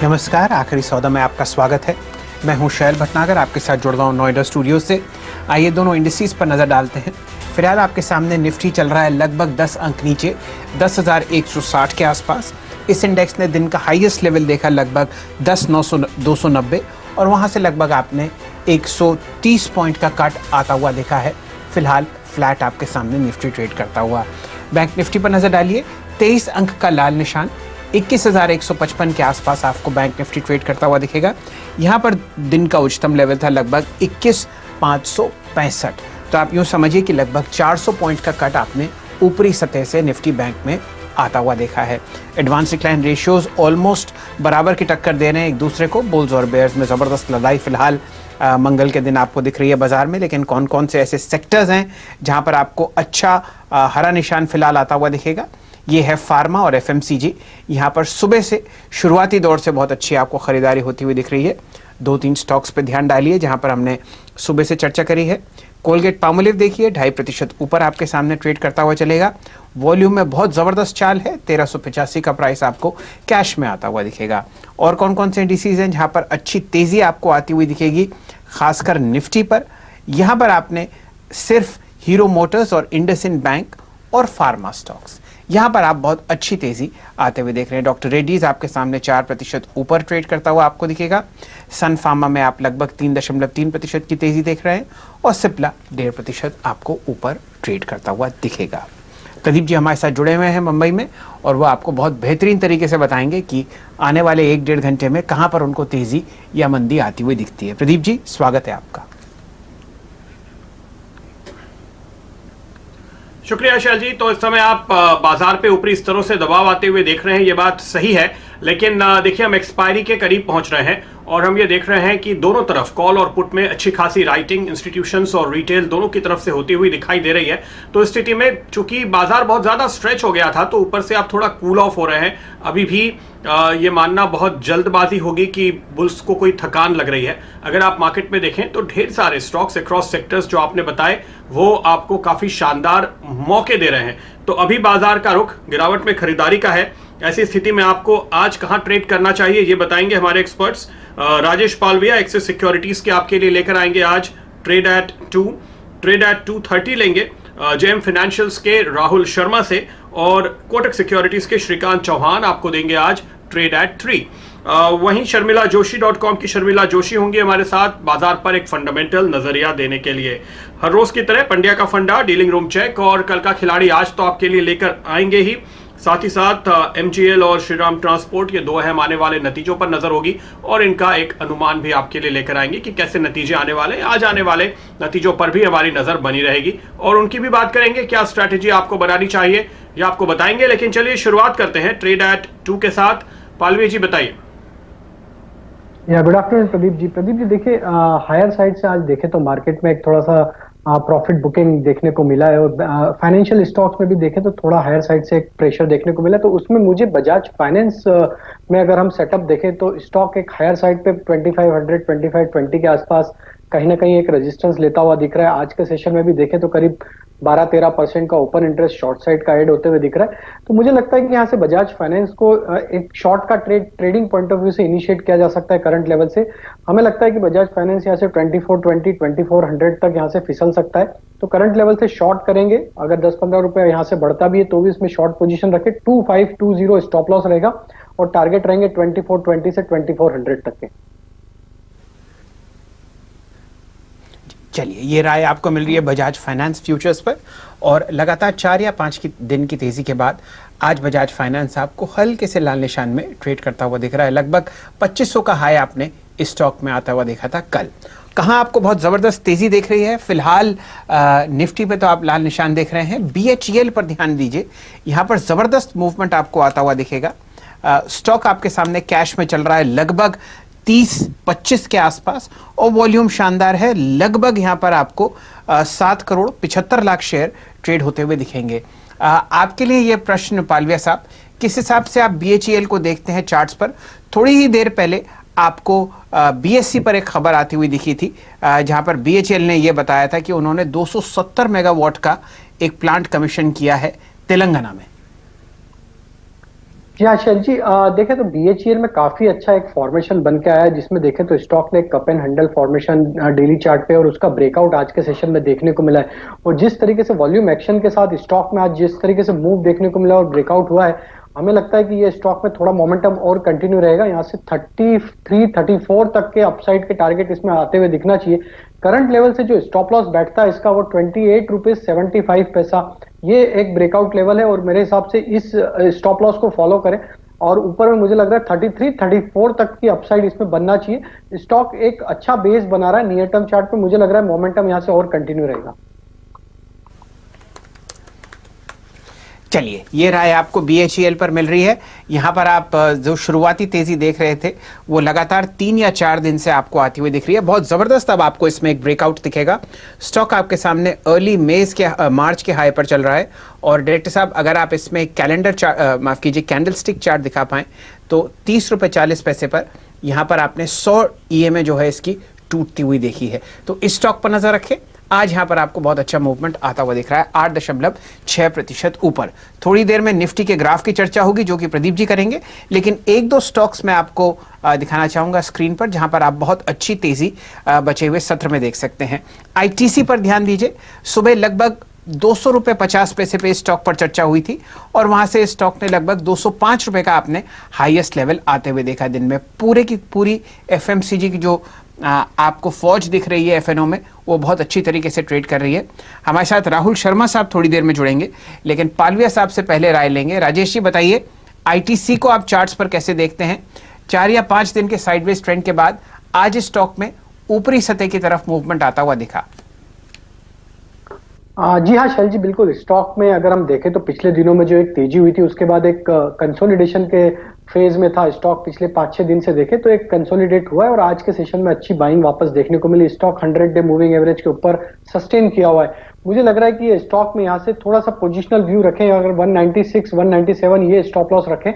नमस्कार, आखिरी सौदा में आपका स्वागत है। मैं हूं शैल भटनागर, आपके साथ जुड़ रहा हूं नोएडा स्टूडियो से। आइए दोनों इंडिसेस पर नजर डालते हैं। फिलहाल आपके सामने निफ्टी चल रहा है लगभग 10 अंक नीचे, 10,160 के आसपास। इस इंडेक्स ने दिन का हाईएस्ट लेवल देखा लगभग 10,290 और वहां से लगभग आपने 130 पॉइंट का कट आता हुआ देखा है। फिलहाल फ्लैट आपके सामने निफ्टी ट्रेड करता हुआ। बैंक निफ्टी पर नजर डालिए, 23 अंक का लाल निशान 21,155 के आसपास आपको बैंक निफ्टी ट्रेड करता हुआ दिखेगा। यहाँ पर दिन का उच्चतम लेवल था लगभग 21,565। तो आप यूँ समझिए कि लगभग 400 पॉइंट का कट आपने ऊपरी सतह से निफ्टी बैंक में आता हुआ देखा है। एडवांस डिक्लाइन रेशियोज ऑलमोस्ट बराबर की टक्कर दे रहे हैं एक दूसरे को। बुल्स और बेयर्स में ज़बरदस्त लड़ाई फिलहाल मंगल के दिन आपको दिख रही है बाजार में। लेकिन कौन कौन से ऐसे सेक्टर्स हैं जहां पर आपको अच्छा हरा निशान फिलहाल आता हुआ दिखेगा? ये है फार्मा और एफएमसीजी। यहाँ पर सुबह से शुरुआती दौर से बहुत अच्छी आपको खरीदारी होती हुई दिख रही है। 2-3 स्टॉक्स पे ध्यान डालिए जहाँ पर हमने सुबह से चर्चा करी है। कोलगेट पामोलिव देखिए 2.5% ऊपर आपके सामने ट्रेड करता हुआ चलेगा। वॉल्यूम में बहुत ज़बरदस्त चाल है, 1385 का प्राइस आपको कैश में आता हुआ दिखेगा। और कौन कौन से इंडिसेस हैं जहाँ पर अच्छी तेज़ी आपको आती हुई दिखेगी, खासकर निफ्टी पर? यहाँ पर आपने सिर्फ हीरो मोटर्स और इंडसइंड बैंक और फार्मा स्टॉक्स, यहाँ पर आप बहुत अच्छी तेजी आते हुए देख रहे हैं। डॉक्टर रेड्डीज आपके सामने 4% ऊपर ट्रेड करता हुआ आपको दिखेगा। सन फार्मा में आप लगभग 3.3% की तेजी देख रहे हैं और सिप्ला 1.5% आपको ऊपर ट्रेड करता हुआ दिखेगा। प्रदीप जी हमारे साथ जुड़े हुए हैं मुंबई में और वो आपको बहुत बेहतरीन तरीके से बताएंगे कि आने वाले 1-1.5 घंटे में कहाँ पर उनको तेजी या मंदी आती हुई दिखती है। प्रदीप जी स्वागत है आपका। शुक्रिया शैल जी। तो इस समय आप बाजार पे ऊपरी स्तरों से दबाव आते हुए देख रहे हैं, ये बात सही है। लेकिन देखिए हम एक्सपायरी के करीब पहुंच रहे हैं और हम ये देख रहे हैं कि दोनों तरफ कॉल और पुट में अच्छी खासी राइटिंग इंस्टीट्यूशंस और रिटेल दोनों की तरफ से होती हुई दिखाई दे रही है। तो इस स्थिति में चूंकि बाजार बहुत ज्यादा स्ट्रेच हो गया था तो ऊपर से आप थोड़ा कूल ऑफ हो रहे हैं। अभी भी ये मानना बहुत जल्दबाजी होगी कि बुल्स को कोई थकान लग रही है। अगर आप मार्केट में देखें तो ढेर सारे स्टॉक्स अक्रॉस सेक्टर्स जो आपने बताए वो आपको काफी शानदार मौके दे रहे हैं। तो अभी बाजार का रुख गिरावट में खरीदारी का है। ऐसी स्थिति में आपको आज कहां ट्रेड करना चाहिए ये बताएंगे हमारे experts. Rajesh Palvia axis securities के आपके लिए लेकर आएंगे आज ट्रेड एट 230 लेंगे। जेएम फाइनेंशियल्स के राहुल शर्मा से और कोटक सिक्योरिटीज के श्रीकांत चौहान आपको देंगे आज ट्रेड एट 3। वहीं शर्मिला जोशी.com की शर्मिला जोशी होंगी हमारे साथ बाजार पर एक फंडामेंटल नजरिया देने के लिए। हर रोज की तरह पंड्या का फंडा, डीलिंग रूम चेक और कल का खिलाड़ी आज तो आपके लिए लेकर आएंगे ही। साथ ही साथ एमजीएल और श्रीराम ट्रांसपोर्ट, ये दो अहम आने वाले नतीजों पर नजर होगी और इनका एक अनुमान भी आपके लिए लेकर आएंगे कि कैसे नतीजे आने वाले हैं। आज आने वाले नतीजों पर भी हमारी नजर बनी रहेगी और उनकी भी बात करेंगे। क्या स्ट्रैटेजी आपको बनानी चाहिए ये आपको बताएंगे। लेकिन चलिए शुरुआत करते हैं ट्रेड एट 2 के साथ। पालवी जी बताइए। Good afternoon Pradeep ji. देखिए हायर साइड से आज देखें तो मार्केट में एक थोड़ा सा प्रॉफिट बुकिंग देखने को मिला है और फाइनेंशियल स्टॉक्स में भी देखें तो थोड़ा हायर साइड से एक प्रेशर देखने को मिला। तो उसमें मुझे बजाज फाइनेंस में अगर हम सेटअप देखें तो स्टॉक एक हायर साइड पे 2500 2520 के आसपास कहीं ना कहीं एक रेजिस्टेंस लेता हुआ दिख रहा है। आज के सेशन में भी देखें तो करीब 12-13% का ओपन इंटरेस्ट शॉर्ट साइड का ऐड होते हुए दिख रहा है। तो मुझे लगता है कि यहाँ से बजाज फाइनेंस को एक शॉर्ट का ट्रेडिंग पॉइंट ऑफ व्यू से इनिशिएट किया जा सकता है करंट लेवल से। हमें लगता है कि बजाज फाइनेंस यहाँ से 2420 2400 तक यहाँ से फिसल सकता है। तो करंट लेवल से शॉर्ट करेंगे, अगर 10-15 रुपए यहाँ से बढ़ता भी है तो भी इसमें शॉर्ट पोजीशन रखे। 2520 स्टॉप लॉस रहेगा और टारगेट रहेंगे 2420 से 2400 तक के। चलिए, ये राय आपको मिल रही है बजाज फाइनेंस फ्यूचर्स पर और लगातार 4 या 5 दिन की तेजी के बाद आज बजाज फाइनेंस आपको हल्के से लाल निशान में ट्रेड करता हुआ दिख रहा है। लगभग 2500 का हाई आपने इस स्टॉक में आता हुआ देखा था कल। कहाँ आपको बहुत ज़बरदस्त तेजी देख रही है? फिलहाल निफ्टी पे तो आप लाल निशान देख रहे हैं। BHEL पर ध्यान दीजिए, यहाँ पर ज़बरदस्त मूवमेंट आपको आता हुआ दिखेगा। स्टॉक आपके सामने कैश में चल रहा है लगभग 30-25 के आसपास और वॉल्यूम शानदार है। लगभग यहाँ पर आपको 7 करोड़ 75 लाख शेयर ट्रेड होते हुए दिखेंगे। आपके लिए ये प्रश्न पालविया साहब, किस हिसाब से आप BHEL को देखते हैं चार्ट्स पर? थोड़ी ही देर पहले आपको BSE पर एक खबर आती हुई दिखी थी जहां पर BHEL ने यह बताया था कि उन्होंने 270 मेगावाट का एक प्लांट कमीशन किया है तेलंगाना में। जी हाँ शैल जी, देखें तो बीएचईएल में काफी अच्छा एक फॉर्मेशन बन के आया है, जिसमें देखें तो स्टॉक ने एक cup and handle formation daily chart पे और उसका ब्रेकआउट आज के सेशन में देखने को मिला है। और जिस तरीके से वॉल्यूम एक्शन के साथ स्टॉक में आज जिस तरीके से मूव देखने को मिला और ब्रेकआउट हुआ है, हमें लगता है कि ये स्टॉक में थोड़ा मोमेंटम और कंटिन्यू रहेगा। यहाँ से 33-34 तक के अपसाइड के टारगेट इसमें आते हुए दिखना चाहिए। करंट लेवल से जो स्टॉप लॉस बैठता है इसका वो 28 रुपीज 75 पैसा, ये एक ब्रेकआउट लेवल है और मेरे हिसाब से इस स्टॉप लॉस को फॉलो करें। और ऊपर में मुझे लग रहा है 33-34 तक की अपसाइड इसमें बनना चाहिए। स्टॉक एक अच्छा बेस बना रहा है नियर टर्म चार्ट पे, मुझे लग रहा है मोमेंटम यहाँ से और कंटिन्यू रहेगा। चलिए, ये राय आपको बीएचईएल पर मिल रही है। यहाँ पर आप जो शुरुआती तेजी देख रहे थे वो लगातार 3 या 4 दिन से आपको आती हुई दिख रही है। बहुत जबरदस्त अब आपको इसमें एक ब्रेकआउट दिखेगा। स्टॉक आपके सामने अर्ली मार्च के हाई पर चल रहा है। और डायरेक्टर साहब, अगर आप इसमें माफ कीजिए कैंडलस्टिक चार्ट दिखा पाएं तो 30 रुपये 40 पैसे पर यहाँ पर आपने 100 ईएमए जो है इसकी टूटती हुई देखी है। तो इस स्टॉक पर नजर रखें। आज यहां पर आपको बहुत अच्छा मूवमेंट आता हुआ दिख रहा है, 8.6% ऊपर। थोड़ी देर में निफ्टी के ग्राफ की चर्चा होगी जो कि प्रदीप जी करेंगे, लेकिन एक दो स्टॉक्स मैं आपको दिखाना चाहूंगा स्क्रीन पर, जहां पर आप बहुत अच्छी तेजी बचे हुए सत्र में देख सकते हैं। आईटीसी पर ध्यान दीजिए। सुबह लगभग 200 रुपये 50 पैसे पे स्टॉक पर चर्चा हुई थी और वहां से स्टॉक ने लगभग 205 रुपए का आपने हाईएस्ट लेवल आते हुए देखा दिन में। पूरे की पूरी एफएमसीजी की जो आपको फौज दिख रही है एफएनओ में, वो बहुत अच्छी तरीके से ट्रेड कर रही है। हमारे साथ राहुल शर्मा साहब थोड़ी देर में जुड़ेंगे, लेकिन पालविया साहब से पहले राय लेंगे। राजेश जी बताइए, आईटीसी को आप चार्ट्स पर कैसे देखते हैं? 4 या 5 दिन के साइडवेज ट्रेंड के बाद आज स्टॉक में ऊपरी सतह की तरफ मूवमेंट आता हुआ दिखा। जी हाँ शैल जी, बिल्कुल। स्टॉक में अगर हम देखें तो पिछले दिनों में जो एक तेजी हुई थी उसके बाद एक कंसोलिडेशन के फेज में था स्टॉक। पिछले 5-6 दिन से देखें तो एक कंसोलिडेट हुआ है और आज के सेशन में अच्छी बाइंग वापस देखने को मिली। स्टॉक 100 डे मूविंग एवरेज के ऊपर सस्टेन किया हुआ है। मुझे लग रहा है कि ये स्टॉक में यहाँ से थोड़ा सा पोजिशनल व्यू रखें। अगर 196 197 ये स्टॉप लॉस रखें।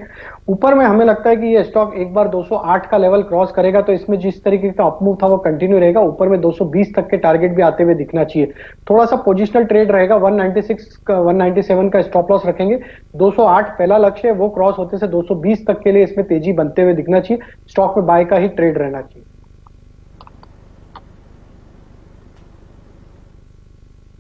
ऊपर में हमें लगता है कि ये स्टॉक एक बार 208 का लेवल क्रॉस करेगा तो इसमें जिस तरीके का अपमूव था वो कंटिन्यू रहेगा। ऊपर में 220 तक के टारगेट भी आते हुए दिखना चाहिए। थोड़ा सा पोजिशनल ट्रेड रहेगा। 196 का 197 का स्टॉप लॉस रखेंगे। 208 पहला लक्ष्य है, वो क्रॉस होते से 220 तक के लिए इसमें तेजी बनते हुए दिखना चाहिए। स्टॉक में बाय का ही ट्रेड रहना चाहिए।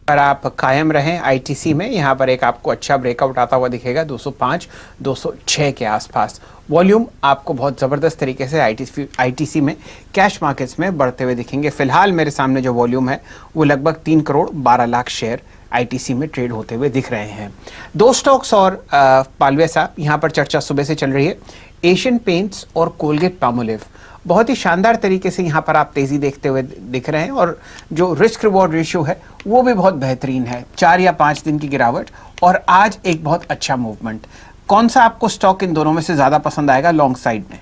पर आप कायम रहें आईटीसी में। यहाँ पर एक आपको अच्छा ब्रेकआउट आता हुआ दिखेगा 205 206 के आसपास। वॉल्यूम आपको बहुत ज़बरदस्त तरीके से आईटीसी में कैश मार्केट्स में बढ़ते हुए दिखेंगे। फिलहाल मेरे सामने जो वॉल्यूम है वो लगभग 3 करोड़ 12 लाख शेयर आईटीसी में ट्रेड होते हुए दिख रहे हैं। 2 स्टॉक्स और पालवे साहब यहाँ पर चर्चा सुबह से चल रही है। एशियन पेंट्स और कोलगेट पामोलिव बहुत ही शानदार तरीके से यहाँ पर आप तेजी देखते हुए दिख रहे हैं और जो रिस्क रिवॉर्ड रेशियो है वो भी बहुत बेहतरीन है। 4 या 5 दिन की गिरावट और आज एक बहुत अच्छा मूवमेंट। कौन सा आपको स्टॉक इन दोनों में से ज्यादा पसंद आएगा लॉन्ग साइड में?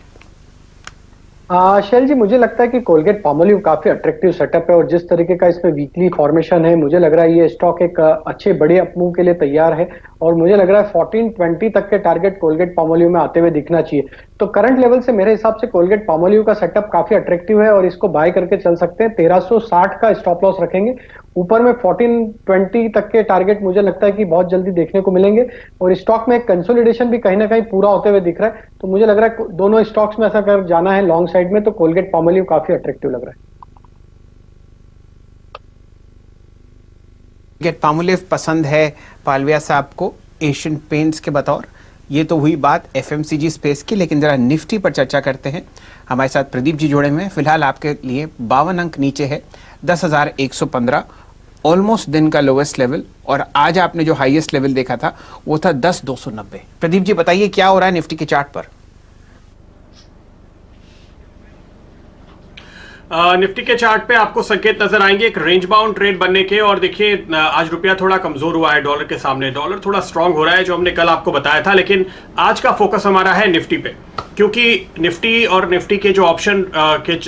शैल जी, मुझे लगता है कि कोलगेट पामोलिव काफी अट्रैक्टिव सेटअप है और जिस तरीके का इसमें वीकली फॉर्मेशन है, मुझे लग रहा है ये स्टॉक एक अच्छे बड़े अपमूव के लिए तैयार है। और मुझे लग रहा है 1420 तक के टारगेट कोलगेट पामोलिव में आते हुए दिखना चाहिए। तो करंट लेवल से मेरे हिसाब से कोलगेट पामोलिव का सेटअप काफी अट्रैक्टिव है और इसको बाय करके चल सकते हैं। 1360 का स्टॉप लॉस रखेंगे। ऊपर में 1420 तक के टारगेट मुझे लगता है कि बहुत जल्दी देखने को मिलेंगे और स्टॉक में एक कंसोलिडेशन भी कहीं ना कहीं पूरा होते हुए दिख रहा है। तो मुझे लग रहा है दोनों स्टॉक्स में ऐसा अगर जाना है लॉन्ग साइड में तो कोलगेट पामोलिव काफी अट्रैक्टिव लग रहा है। कोलगेट पामोलिव पसंद है पालविया साहब को एशियन पेंट्स के बतौर। ये तो हुई बात एफएमसीजी स्पेस की, लेकिन जरा निफ्टी पर चर्चा करते हैं। हमारे साथ प्रदीप जी जुड़े हुए हैं। फिलहाल आपके लिए 52 अंक नीचे है, 10,115 ऑलमोस्ट दिन का लोवेस्ट लेवल। और आज आपने जो हाईएस्ट लेवल देखा था वो था 10,290। प्रदीप जी बताइए क्या हो रहा है निफ्टी के चार्ट पर? निफ्टी के चार्ट पे आपको संकेत नजर आएंगे एक रेंज बाउंड ट्रेड बनने के। और देखिए आज रुपया थोड़ा कमजोर हुआ है डॉलर के सामने। डॉलर थोड़ा स्ट्रांग हो रहा है जो हमने कल आपको बताया था, लेकिन आज का फोकस हमारा है निफ्टी पे, क्योंकि निफ्टी और निफ्टी के जो ऑप्शन के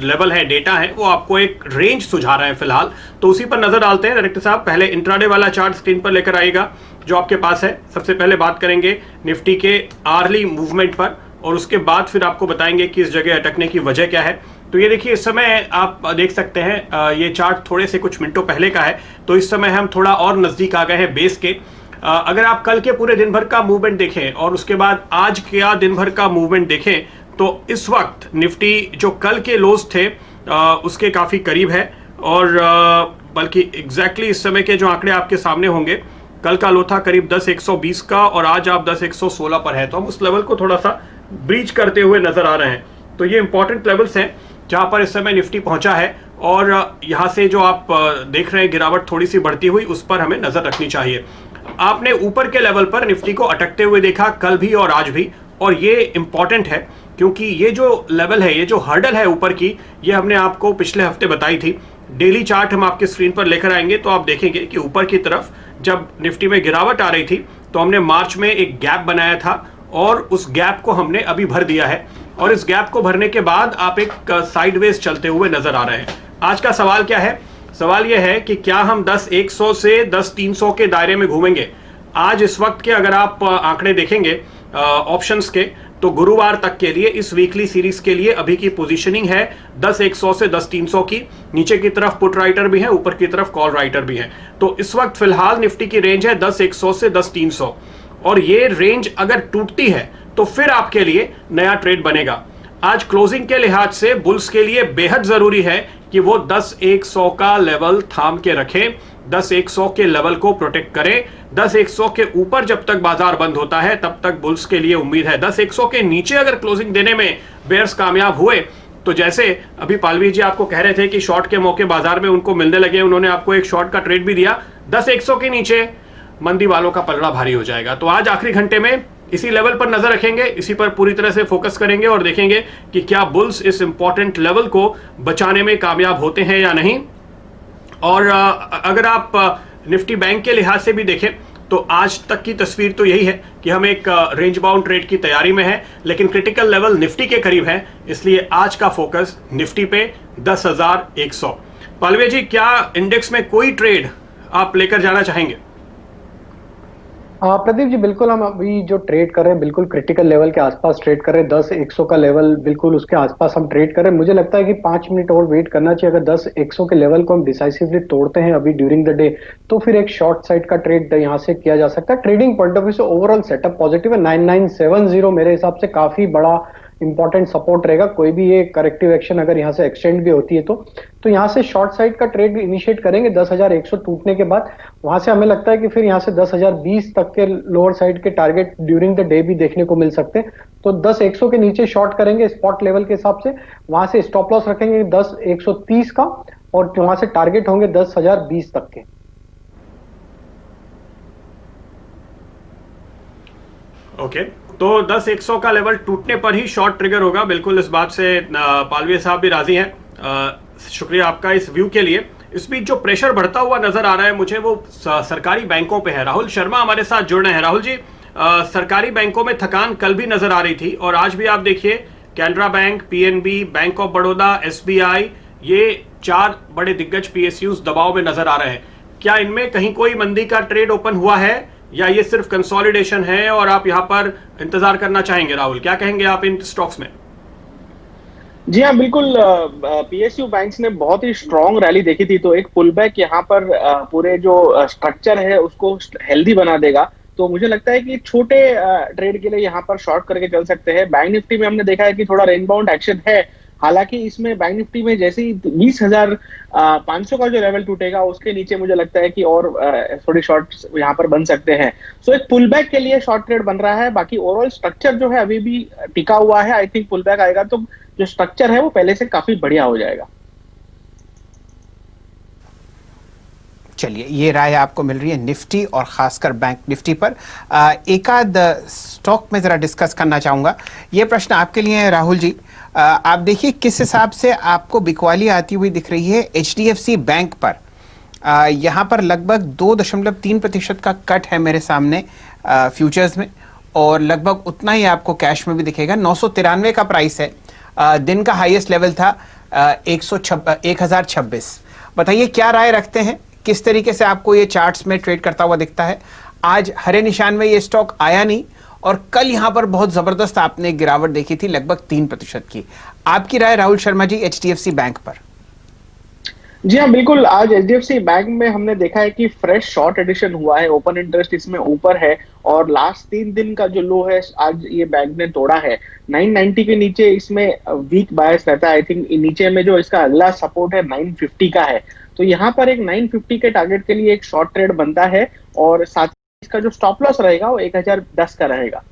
लेवल है, डेटा है, वो आपको एक रेंज सुझा रहे हैं फिलहाल। तो उसी पर नजर डालते हैं डायरेक्टर साहब। पहले इंट्राडे वाला चार्ट स्क्रीन पर लेकर आइएगा जो आपके पास है। सबसे पहले बात करेंगे निफ्टी के आर्ली मूवमेंट पर और उसके बाद फिर आपको बताएंगे कि इस जगह अटकने की वजह क्या है। तो ये देखिए, इस समय आप देख सकते हैं ये चार्ट थोड़े से कुछ मिनटों पहले का है, तो इस समय हम थोड़ा और नजदीक आ गए हैं बेस के। अगर आप कल के पूरे दिन भर का मूवमेंट देखें और उसके बाद आज का दिन भर का मूवमेंट देखें तो इस वक्त निफ्टी जो कल के लोज थे उसके काफी करीब है और बल्कि एग्जैक्टली इस समय के जो आंकड़े आपके सामने होंगे, कल का लो था करीब 10,120 का और आज आप 10,116 पर है, तो हम उस लेवल को थोड़ा सा ब्रीच करते हुए नजर आ रहे हैं। तो ये इंपॉर्टेंट लेवल्स हैं जहां पर इस समय निफ्टी पहुंचा है और यहां से जो आप देख रहे हैं गिरावट थोड़ी सी बढ़ती हुई, उस पर हमें नजर रखनी चाहिए। आपने ऊपर के लेवल पर निफ्टी को अटकते हुए देखा कल भी और आज भी, और ये इंपॉर्टेंट है क्योंकि ये जो लेवल है, ये जो हर्डल है ऊपर की, ये हमने आपको पिछले हफ्ते बताई थी। डेली चार्ट हम आपके स्क्रीन पर लेकर आएंगे तो आप देखेंगे कि ऊपर की तरफ जब निफ्टी में गिरावट आ रही थी तो हमने मार्च में एक गैप बनाया था और उस गैप को हमने अभी भर दिया है और इस गैप को भरने के बाद आप एक साइडवेज चलते हुए नजर आ रहे हैं। आज का सवाल क्या है? सवाल यह है कि क्या हम 10,100 से 10,300 के दायरे में घूमेंगे। आज इस वक्त के अगर आप आंकड़े देखेंगे ऑप्शंस के, तो गुरुवार तक के लिए इस वीकली सीरीज के लिए अभी की पोजीशनिंग है 10,100 से 10,300 की। नीचे की तरफ पुट राइटर भी है, ऊपर की तरफ कॉल राइटर भी है। तो इस वक्त फिलहाल निफ्टी की रेंज है 10,100 से 10,300 और ये रेंज अगर टूटती है तो फिर आपके लिए नया ट्रेड बनेगा। आज क्लोजिंग के लिहाज से बुल्स के लिए बेहद जरूरी है कि वो 10,100 का लेवल थाम के रखें, 10,100 के लेवल को प्रोटेक्ट करें। 10,100 के ऊपर जब तक बाजार बंद होता है तब तक बुल्स के लिए उम्मीद है। 10,100 के नीचे अगर क्लोजिंग देने में बेयर्स कामयाब हुए तो जैसे अभी पालवी जी आपको कह रहे थे कि शॉर्ट के मौके बाजार में उनको मिलने लगे, उन्होंने आपको एक शॉर्ट का ट्रेड भी दिया, 10,100 के नीचे मंदी वालों का पलड़ा भारी हो जाएगा। तो आज आखिरी घंटे में इसी लेवल पर नजर रखेंगे, इसी पर पूरी तरह से फोकस करेंगे और देखेंगे कि क्या बुल्स इस इंपॉर्टेंट लेवल को बचाने में कामयाब होते हैं या नहीं। और अगर आप निफ्टी बैंक के लिहाज से भी देखें तो आज तक की तस्वीर तो यही है कि हम एक रेंज बाउंड ट्रेड की तैयारी में है, लेकिन क्रिटिकल लेवल निफ्टी के करीब है, इसलिए आज का फोकस निफ्टी पे 10,100। पालवे जी, क्या इंडेक्स में कोई ट्रेड आप लेकर जाना चाहेंगे? प्रदीप जी, बिल्कुल हम अभी जो ट्रेड कर रहे हैं बिल्कुल क्रिटिकल लेवल के आसपास ट्रेड कर रहे हैं। 10,100 का लेवल बिल्कुल उसके आसपास हम ट्रेड कर रहे हैं। मुझे लगता है कि 5 मिनट और वेट करना चाहिए। अगर 10,100 के लेवल को हम डिसाइसिवली तोड़ते हैं अभी ड्यूरिंग द डे, तो फिर एक शॉर्ट साइड का ट्रेड यहाँ से किया जा सकता है। ट्रेडिंग पॉइंट ऑफ व्यू से ओवरऑल सेटअप पॉजिटिव है। 9970 मेरे हिसाब से काफी बड़ा इंपॉर्टेंट सपोर्ट रहेगा। कोई भी ये करेक्टिव एक्शन अगर यहाँ से एक्सटेंड भी होती है तो यहाँ से शॉर्ट साइड का ट्रेड इनिशिएट करेंगे 10,100 टूटने के बाद। वहां से हमें लगता है कि फिर यहाँ से 10,020 तक के लोअर साइड के टारगेट ड्यूरिंग द डे भी देखने को मिल सकते हैं। तो 10,100 के नीचे शॉर्ट करेंगे स्पॉट लेवल के हिसाब से, वहां से स्टॉप लॉस रखेंगे 10,130 का और वहां से टारगेट होंगे 10,020 तक के। ओके, तो 10,100 का लेवल टूटने पर ही शॉर्ट ट्रिगर होगा। बिल्कुल इस बात से पालवी साहब भी राजी हैं। शुक्रिया आपका इस व्यू के लिए। इस बीच जो प्रेशर बढ़ता हुआ नजर आ रहा है मुझे, वो सरकारी बैंकों पे है। राहुल शर्मा हमारे साथ जुड़ रहे हैं। राहुल जी, सरकारी बैंकों में थकान कल भी नजर आ रही थी और आज भी आप देखिए Canara bank, PNB, bank of Baroda, SBI, ये 4 बड़े दिग्गज पीएसयूज दबाव में नजर आ रहे हैं। क्या इनमें कहीं कोई मंदी का ट्रेड ओपन हुआ है या ये सिर्फ कंसोलिडेशन है और आप यहां पर इंतजार करना चाहेंगे? राहुल, क्या कहेंगे आप इन स्टॉक्स में? जी हाँ, बिल्कुल। पीएसयू बैंक्स ने बहुत ही स्ट्रॉन्ग रैली देखी थी, तो एक पुल बैक यहाँ पर पूरे जो स्ट्रक्चर है उसको हेल्दी बना देगा। तो मुझे लगता है कि छोटे ट्रेड के लिए यहाँ पर शॉर्ट करके चल सकते हैं। बैंक निफ्टी में हमने देखा है कि थोड़ा रेंज बाउंड एक्शन है, हालांकि इसमें बैंक निफ्टी में जैसे ही 20,500 का जो लेवल टूटेगा उसके नीचे मुझे लगता है कि और थोड़ी शॉर्ट यहाँ पर बन सकते हैं। सो एक पुल बैक के लिए शॉर्ट ट्रेड बन रहा है। बाकी ओवरऑल स्ट्रक्चर जो है अभी भी टिका हुआ है। आई थिंक पुल बैक आएगा तो जो स्ट्रक्चर है वो पहले से काफी बढ़िया हो जाएगा। चलिए, ये राय आपको मिल रही है निफ्टी और खासकर बैंक निफ्टी पर। एक आध स्टॉक में जरा डिस्कस करना चाहूंगा। ये प्रश्न आपके लिए है राहुल जी। आप देखिए किस हिसाब से आपको बिकवाली आती हुई दिख रही है एचडीएफसी बैंक पर। यहाँ पर लगभग 2.3% का कट है मेरे सामने फ्यूचर्स में, और लगभग उतना ही आपको कैश में भी दिखेगा। 993 का प्राइस है। दिन का हाईएस्ट लेवल था 1,026। बताइए क्या राय रखते हैं, किस तरीके से आपको ये चार्ट्स में ट्रेड करता हुआ दिखता है? आज हरे निशान में ये स्टॉक आया नहीं और कल यहां पर बहुत जबरदस्त आपने गिरावट देखी थी लगभग 3% की। आपकी राय राहुल शर्मा जी एचडीएफसी बैंक पर? जी हाँ, बिल्कुल। आज एचडीएफसी बैंक में हमने देखा है कि फ्रेश शॉर्ट एडिशन हुआ है, ओपन इंटरेस्ट इसमें ऊपर है और लास्ट 3 दिन का जो लो है आज ये बैंक ने तोड़ा है। 990 के नीचे इसमें वीक बायस रहता है। आई थिंक नीचे में जो इसका अगला सपोर्ट है 950 का है, तो यहाँ पर एक 950 के टारगेट के लिए एक शॉर्ट ट्रेड बनता है और साथ ही इसका जो स्टॉप लॉस रहेगा वो 1010 का रहेगा।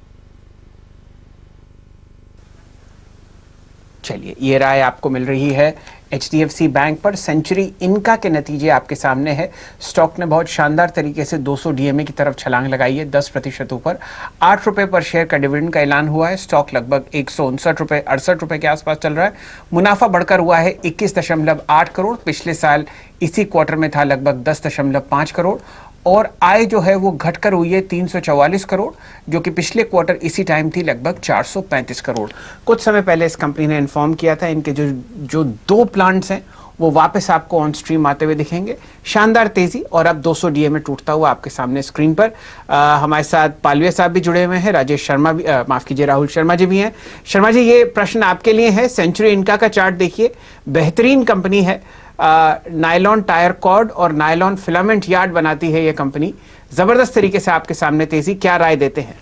चलिए, ये राय आपको मिल रही है एचडीएफसी बैंक पर। सेंचुरी इनका के नतीजे आपके सामने है। स्टॉक ने बहुत शानदार तरीके से 200 डीएमए की तरफ छलांग लगाई है, 10% ऊपर। 8 रुपए पर शेयर का डिविडेंड का ऐलान हुआ है। स्टॉक लगभग 159 रुपए 68 रुपए के आसपास चल रहा है। मुनाफा बढ़कर हुआ है 21.8 करोड़। पिछले साल इसी क्वार्टर में था लगभग 10.5 करोड़ और आय जो है वो घटकर हुई है 344 करोड़, जो कि पिछले क्वार्टर इसी टाइम थी लगभग 435 करोड़। कुछ समय पहले इस कंपनी ने इन्फॉर्म किया था इनके जो 2 प्लांट्स हैं वो वापस आपको ऑन स्ट्रीम आते हुए दिखेंगे। शानदार तेजी और अब 200 डीएमए टूटता हुआ आपके सामने स्क्रीन पर। हमारे साथ पालवे साहब भी जुड़े हुए हैं, राजेश शर्मा भी, माफ कीजिए राहुल शर्मा जी भी हैं। शर्मा जी, ये प्रश्न आपके लिए है। सेंचुरी इनका का चार्ट देखिए, बेहतरीन कंपनी है। नायलॉन टायर कॉर्ड और नायलॉन फिलामेंट यार्ड बनाती है ये कंपनी। जबरदस्त तरीके से आपके सामने तेजी, क्या राय देते हैं?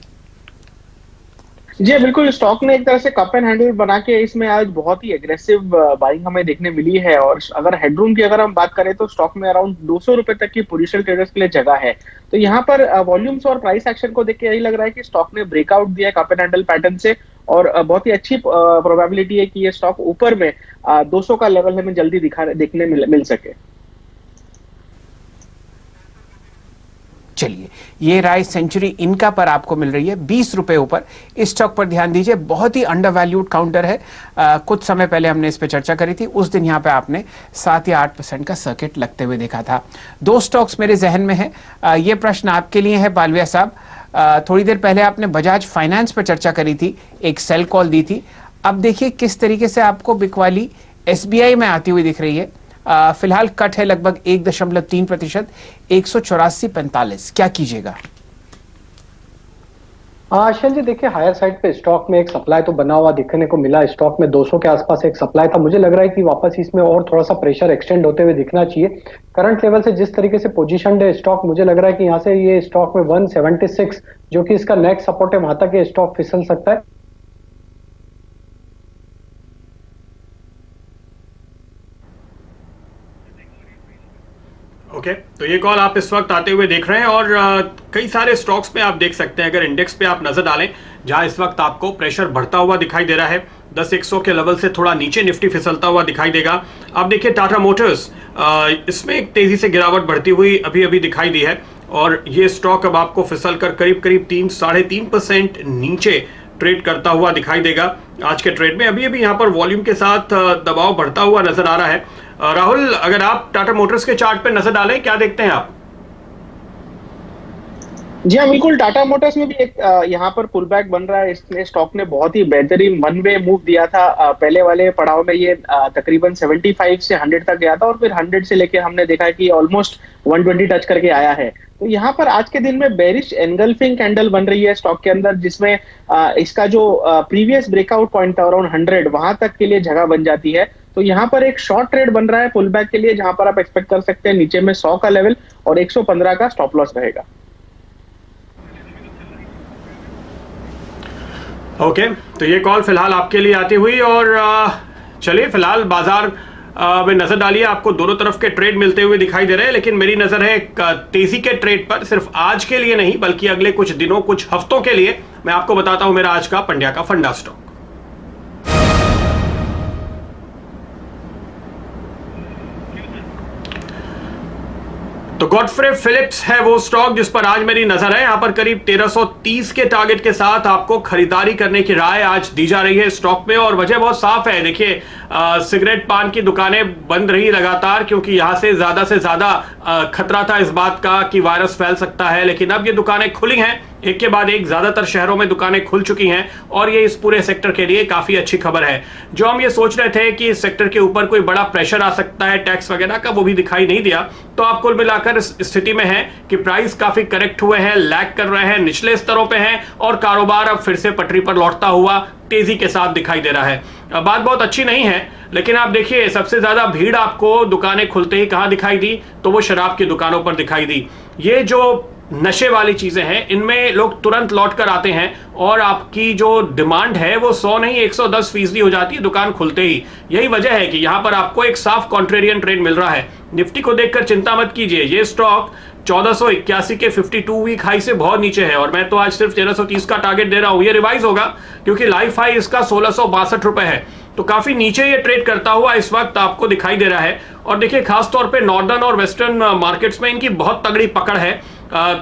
जी बिल्कुल, स्टॉक ने एक तरह से कप एंड हैंडल बना के इसमें आज बहुत ही एग्रेसिव बाइंग हमें देखने मिली है और अगर हेडरूम की अगर हम बात करें तो स्टॉक में अराउंड 200 रुपए तक की पोजिशनल ट्रेडर्स के लिए जगह है। तो यहाँ पर वॉल्यूम्स और प्राइस एक्शन को देख के यही लग रहा है कि स्टॉक ने ब्रेकआउट दिया है कप एंड हैंडल पैटर्न से और बहुत ही अच्छी प्रोबेबिलिटी है कि ये स्टॉक ऊपर में 200 का लेवल हमें जल्दी देखने मिल सके। चलिए, ये राय सेंचुरी इनका पर आपको मिल रही है 20 रुपए ऊपर। इस स्टॉक पर ध्यान दीजिए, बहुत ही अंडर वैल्यूड काउंटर है। कुछ समय पहले हमने इस पर चर्चा करी थी, उस दिन यहाँ पे आपने 7 या 8% का सर्किट लगते हुए देखा था। 2 स्टॉक्स मेरे जहन में है। ये प्रश्न आपके लिए है पालविया साहब। थोड़ी देर पहले आपने बजाज फाइनेंस पर चर्चा करी थी, एक सेल कॉल दी थी। अब देखिए किस तरीके से आपको बिकवाली एसबीआई में आती हुई दिख रही है। फिलहाल कट है लगभग 1.3%, 184.45। क्या कीजिएगा? आशल जी, देखिए हायर साइड पे स्टॉक में एक सप्लाई तो बना हुआ दिखने को मिला। स्टॉक में 200 के आसपास एक सप्लाई था। मुझे लग रहा है कि वापस इसमें और थोड़ा सा प्रेशर एक्सटेंड होते हुए दिखना चाहिए। करंट लेवल से जिस तरीके से पोजीशनड है स्टॉक, मुझे लग रहा है कि यहाँ से ये स्टॉक में 176 जो कि इसका नेक्स्ट सपोर्ट है, वहां तक ये स्टॉक फिसल सकता है। ओके, तो ये कॉल आप इस वक्त आते हुए देख रहे हैं और कई सारे स्टॉक्स पे आप देख सकते हैं। अगर इंडेक्स पे आप नजर डालें, जहां इस वक्त आपको प्रेशर बढ़ता हुआ दिखाई दे रहा है, 10-100 के लेवल से थोड़ा नीचे निफ्टी फिसलता हुआ दिखाई देगा। आप देखिए टाटा मोटर्स, इसमें एक तेजी से गिरावट बढ़ती हुई अभी अभी दिखाई दी है और ये स्टॉक अब आपको फिसल कर करीब करीब 3-3.5% नीचे ट्रेड करता हुआ दिखाई देगा। आज के ट्रेड में अभी अभी यहाँ पर वॉल्यूम के साथ दबाव बढ़ता हुआ नजर आ रहा है। राहुल, अगर आप टाटा मोटर्स के चार्ट पे नजर डालें, क्या देखते हैं आप? जी हाँ, बिल्कुल। टाटा मोटर्स में भी एक यहाँ पर पुल बैक बन रहा है। इसने स्टॉक ने बहुत ही बेहतरीन वन वे मूव दिया था। पहले वाले पड़ाव में ये तकरीबन 75 से 100 तक गया था और फिर 100 से लेकर हमने देखा कि ऑलमोस्ट 120 टच करके आया है। तो यहाँ पर आज के दिन में बेरिश एनगल्फिंग कैंडल बन रही है स्टॉक के अंदर, जिसमें इसका जो प्रीवियस ब्रेकआउट पॉइंट था अराउंड 100, वहां तक के लिए जगह बन जाती है। तो यहाँ पर एक शॉर्ट ट्रेड बन रहा है पुल बैक के लिए, जहां पर आप एक्सपेक्ट कर सकते हैं नीचे में 100 का लेवल और 115 का स्टॉप लॉस रहेगा। ओके, तो ये कॉल फिलहाल आपके लिए आती हुई और चलिए फिलहाल बाजार में नजर डालिए। आपको दोनों तरफ के ट्रेड मिलते हुए दिखाई दे रहे हैं, लेकिन मेरी नजर है तेजी के ट्रेड पर। सिर्फ आज के लिए नहीं बल्कि अगले कुछ दिनों कुछ हफ्तों के लिए मैं आपको बताता हूं मेरा आज का पंड्या का फंडा स्टॉक। तो गॉडफ्रे फिलिप्स है वो स्टॉक जिस पर आज मेरी नजर है। यहां पर करीब 1330 के टारगेट के साथ आपको खरीदारी करने की राय आज दी जा रही है स्टॉक में और वजह बहुत साफ है। देखिए, सिगरेट पान की दुकानें बंद रही लगातार क्योंकि यहां से ज्यादा खतरा था इस बात का कि वायरस फैल सकता है, लेकिन अब ये दुकानें खुली हैं। एक के बाद एक ज्यादातर शहरों में दुकानें खुल चुकी हैं और ये इस पूरे सेक्टर के लिए काफी अच्छी खबर है। जो हम ये सोच रहे थे कि इस सेक्टर के ऊपर कोई बड़ा प्रेशर आ सकता है टैक्स वगैरह का, वो भी दिखाई नहीं दिया। तो आप कुल मिलाकर इस स्थिति में है कि प्राइस काफी करेक्ट हुए हैं, लैग कर रहे हैं, निचले स्तरों पे हैं और कारोबार अब फिर से पटरी पर लौटता हुआ तेजी के साथ दिखाई दे रहा है। बात बहुत अच्छी नहीं है, लेकिन आप देखिए सबसे ज्यादा भीड़ आपको दुकानें खुलते ही कहां दिखाई दी, तो वो शराब की दुकानों पर दिखाई दी। ये जो नशे वाली चीजें हैं इनमें लोग तुरंत लौट कर आते हैं और आपकी जो डिमांड है वो 100 नहीं 110% हो जाती है दुकान खुलते ही। यही वजह है कि यहां पर आपको एक साफ कॉन्ट्रेरियन ट्रेड मिल रहा है। निफ्टी को देखकर चिंता मत कीजिए, ये स्टॉक 1481 के 52 वीक हाई से बहुत नीचे है और मैं तो आज सिर्फ 1330 का टारगेट दे रहा हूं। ये रिवाइज होगा क्योंकि लाइफ हाई इसका 1662 रुपए है, तो काफी नीचे ये ट्रेड करता हुआ इस वक्त आपको दिखाई दे रहा है। और देखिए खासतौर पे नॉर्दर्न और वेस्टर्न मार्केट्स में इनकी बहुत तगड़ी पकड़ है।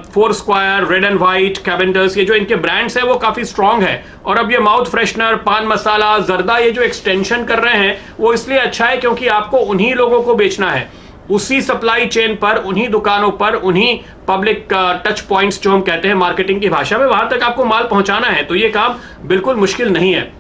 Four Square, Red and White, Cavanders, ये जो इनके ब्रांड्स हैं वो काफी स्ट्रांग है। और अब ये माउथ फ्रेशनर, पान मसाला, जर्दा, ये जो एक्सटेंशन कर रहे हैं वो इसलिए अच्छा है क्योंकि आपको उन्हीं लोगों को बेचना है, उसी सप्लाई चेन पर, उन्हीं दुकानों पर, उन्हीं पब्लिक टच पॉइंट्स जो हम कहते हैं मार्केटिंग की भाषा में, वहां तक आपको माल पहुंचाना है। तो ये काम बिल्कुल मुश्किल नहीं है।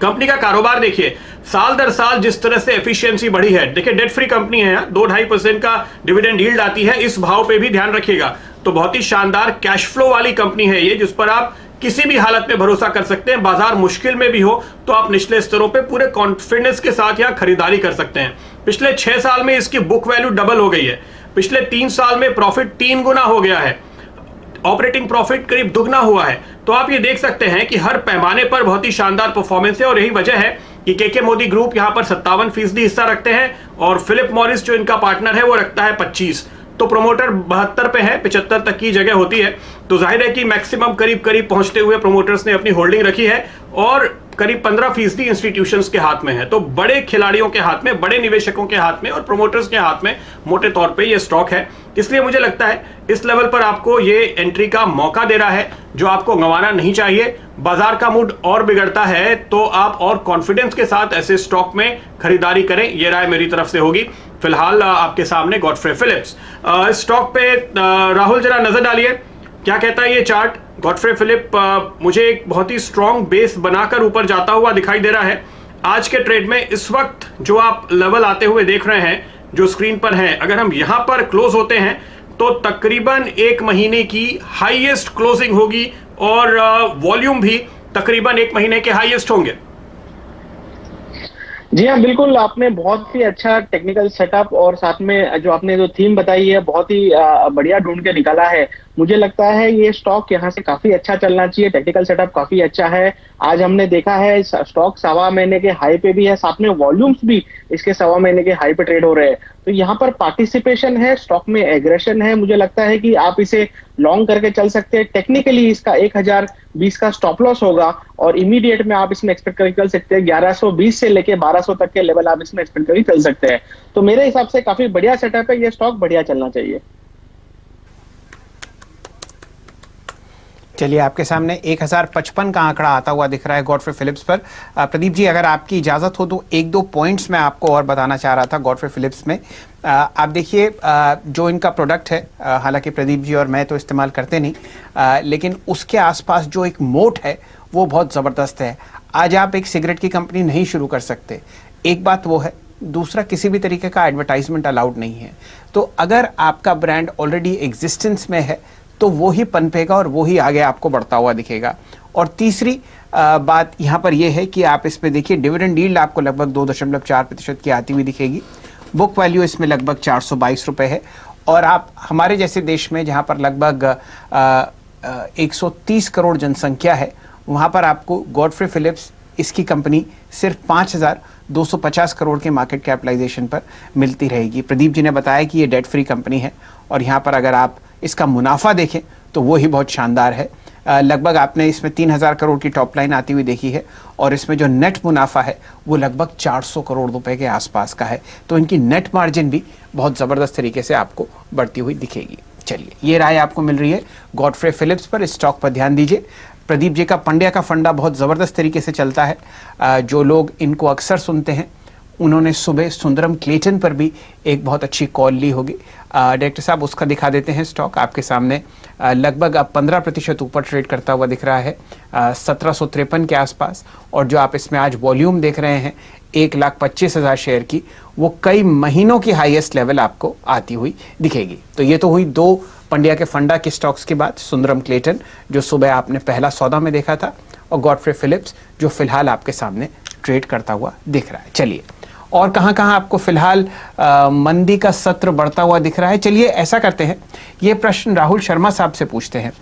कंपनी का कारोबार देखिए साल दर साल जिस तरह से एफिशिएंसी बढ़ी है, देखिए डेट फ्री कंपनी है, 2-2.5% का डिविडेंड यील्ड आती है, इस भाव पे भी ध्यान रखिएगा। तो बहुत ही शानदार कैश फ्लो वाली कंपनी है ये, जिस पर आप किसी भी हालत में भरोसा कर सकते हैं। बाजार मुश्किल में भी हो तो आप निचले स्तरों पे पूरे कॉन्फिडेंस के साथ यहां खरीदारी कर सकते हैं। पिछले 6 साल में इसकी बुक वैल्यू डबल हो गई है, पिछले 3 साल में प्रॉफिट 3 गुना हो गया है, ऑपरेटिंग प्रॉफिट करीब दुगना हुआ है। तो आप ये देख सकते हैं कि हर पैमाने पर बहुत ही शानदार परफॉर्मेंस है और यही वजह है कि केके मोदी ग्रुप यहां पर 57% हिस्सा रखते हैं और फिलिप मॉरिस जो इनका पार्टनर है वो रखता है 25%। तो प्रोमोटर 72 पे है, 75 तक की जगह होती है। तो जाहिर है कि मैक्सिमम करीब करीब पहुंचते हुए प्रोमोटर्स ने अपनी होल्डिंग रखी है और करीब 15% इंस्टीट्यूशंस के हाथ में है। तो बड़े खिलाड़ियों के हाथ में, बड़े निवेशकों के हाथ में और प्रोमोटर्स के हाथ में मोटे तौर पे ये स्टॉक है। इसलिए मुझे लगता है इस लेवल पर आपको ये एंट्री का मौका दे रहा है जो आपको गंवाना नहीं चाहिए। बाजार का मूड और बिगड़ता है तो आप और कॉन्फिडेंस के साथ ऐसे स्टॉक में खरीदारी करें, ये राय मेरी तरफ से होगी। फिलहाल आपके सामने गॉडफ्रे फिलिप्स स्टॉक पे राहुल जरा नजर डालिए, क्या कहता है ये चार्ट। गॉडफ्रे फिलिप मुझे एक बहुत ही स्ट्रॉन्ग बेस बनाकर ऊपर जाता हुआ दिखाई दे रहा है। आज के ट्रेड में इस वक्त जो आप लेवल आते हुए देख रहे हैं जो स्क्रीन पर हैं, अगर हम यहां पर क्लोज होते हैं तो तकरीबन 1 महीने की हाईएस्ट क्लोजिंग होगी और वॉल्यूम भी तकरीबन 1 महीने के हाईएस्ट होंगे। जी हाँ, बिल्कुल, आपने बहुत ही अच्छा टेक्निकल सेटअप और साथ में जो आपने जो थीम बताई है बहुत ही बढ़िया ढूंढ के निकाला है। मुझे लगता है ये स्टॉक यहाँ से काफी अच्छा चलना चाहिए, टेक्निकल सेटअप काफी अच्छा है। आज हमने देखा है स्टॉक 1.25 महीने के हाई पे भी है, साथ में वॉल्यूम्स भी इसके 1.25 महीने के हाई पे ट्रेड हो रहे हैं। तो यहाँ पर पार्टिसिपेशन है, स्टॉक में एग्रेशन है। मुझे लगता है कि आप इसे लॉन्ग करके चल सकते हैं। टेक्निकली इसका 1020 का स्टॉप लॉस होगा और इमीडिएट में आप इसमें एक्सपेक्ट करके चल सकते हैं 1120 से लेके 1200 तक के लेवल आप इसमें एक्सपेक्ट करके चल सकते हैं। तो मेरे हिसाब से काफी बढ़िया सेटअप है, ये स्टॉक बढ़िया चलना चाहिए। चलिए, आपके सामने 1055 का आंकड़ा आता हुआ दिख रहा है गॉडफ्रे फिलिप्स पर। प्रदीप जी, अगर आपकी इजाज़त हो तो 1-2 पॉइंट्स मैं आपको और बताना चाह रहा था गॉडफ्रे फिलिप्स में। आप देखिए जो इनका प्रोडक्ट है, हालांकि प्रदीप जी और मैं तो इस्तेमाल करते नहीं, लेकिन उसके आसपास जो एक मोट है वो बहुत ज़बरदस्त है। आज आप एक सिगरेट की कंपनी नहीं शुरू कर सकते, एक बात वो है, दूसरा किसी भी तरीके का एडवर्टाइजमेंट अलाउड नहीं है। तो अगर आपका ब्रांड ऑलरेडी एग्जिस्टेंस में है तो वो ही पनपेगा और वो ही आगे आपको बढ़ता हुआ दिखेगा। और तीसरी बात यहाँ पर यह है कि आप इसमें देखिए डिविडेंड यील्ड आपको लगभग 2.4% की आती हुई दिखेगी। बुक वैल्यू इसमें लगभग 422 रुपये है। और आप हमारे जैसे देश में जहाँ पर लगभग 130 करोड़ जनसंख्या है, वहाँ पर आपको गॉडफ्रे फिलिप्स इसकी कंपनी सिर्फ 5,250 करोड़ के मार्केट कैपिटलाइजेशन पर मिलती रहेगी। प्रदीप जी ने बताया कि ये डेट फ्री कंपनी है और यहाँ पर अगर आप इसका मुनाफा देखें तो वो ही बहुत शानदार है। लगभग आपने इसमें 3,000 करोड़ की टॉप लाइन आती हुई देखी है और इसमें जो नेट मुनाफा है वो लगभग 400 करोड़ रुपए के आसपास का है। तो इनकी नेट मार्जिन भी बहुत ज़बरदस्त तरीके से आपको बढ़ती हुई दिखेगी। चलिए, ये राय आपको मिल रही है गॉडफ्रे फिलिप्स पर, इस स्टॉक पर ध्यान दीजिए। प्रदीप जी का पंड्या का फंडा बहुत ज़बरदस्त तरीके से चलता है। जो लोग इनको अक्सर सुनते हैं उन्होंने सुबह सुंदरम क्लेटन पर भी एक बहुत अच्छी कॉल ली होगी। डायरेक्टर साहब उसका दिखा देते हैं स्टॉक आपके सामने। लगभग अब 15% ऊपर ट्रेड करता हुआ दिख रहा है 1753 के आसपास। और जो आप इसमें आज वॉल्यूम देख रहे हैं 1,25,000 शेयर की, वो कई महीनों की हाईएस्ट लेवल आपको आती हुई दिखेगी। तो ये तो हुई दो पंड्या के फंडा के स्टॉक्स की बात। सुंदरम क्लेटन जो सुबह आपने पहला सौदा में देखा था, और गॉडफ्रे फिलिप्स जो फिलहाल आपके सामने ट्रेड करता हुआ दिख रहा है। चलिए, और कहां कहां आपको फिलहाल मंदी का सत्र बढ़ता हुआ दिख रहा है? चलिए ऐसा करते हैं, ये प्रश्न राहुल शर्मा साहब से पूछते हैं।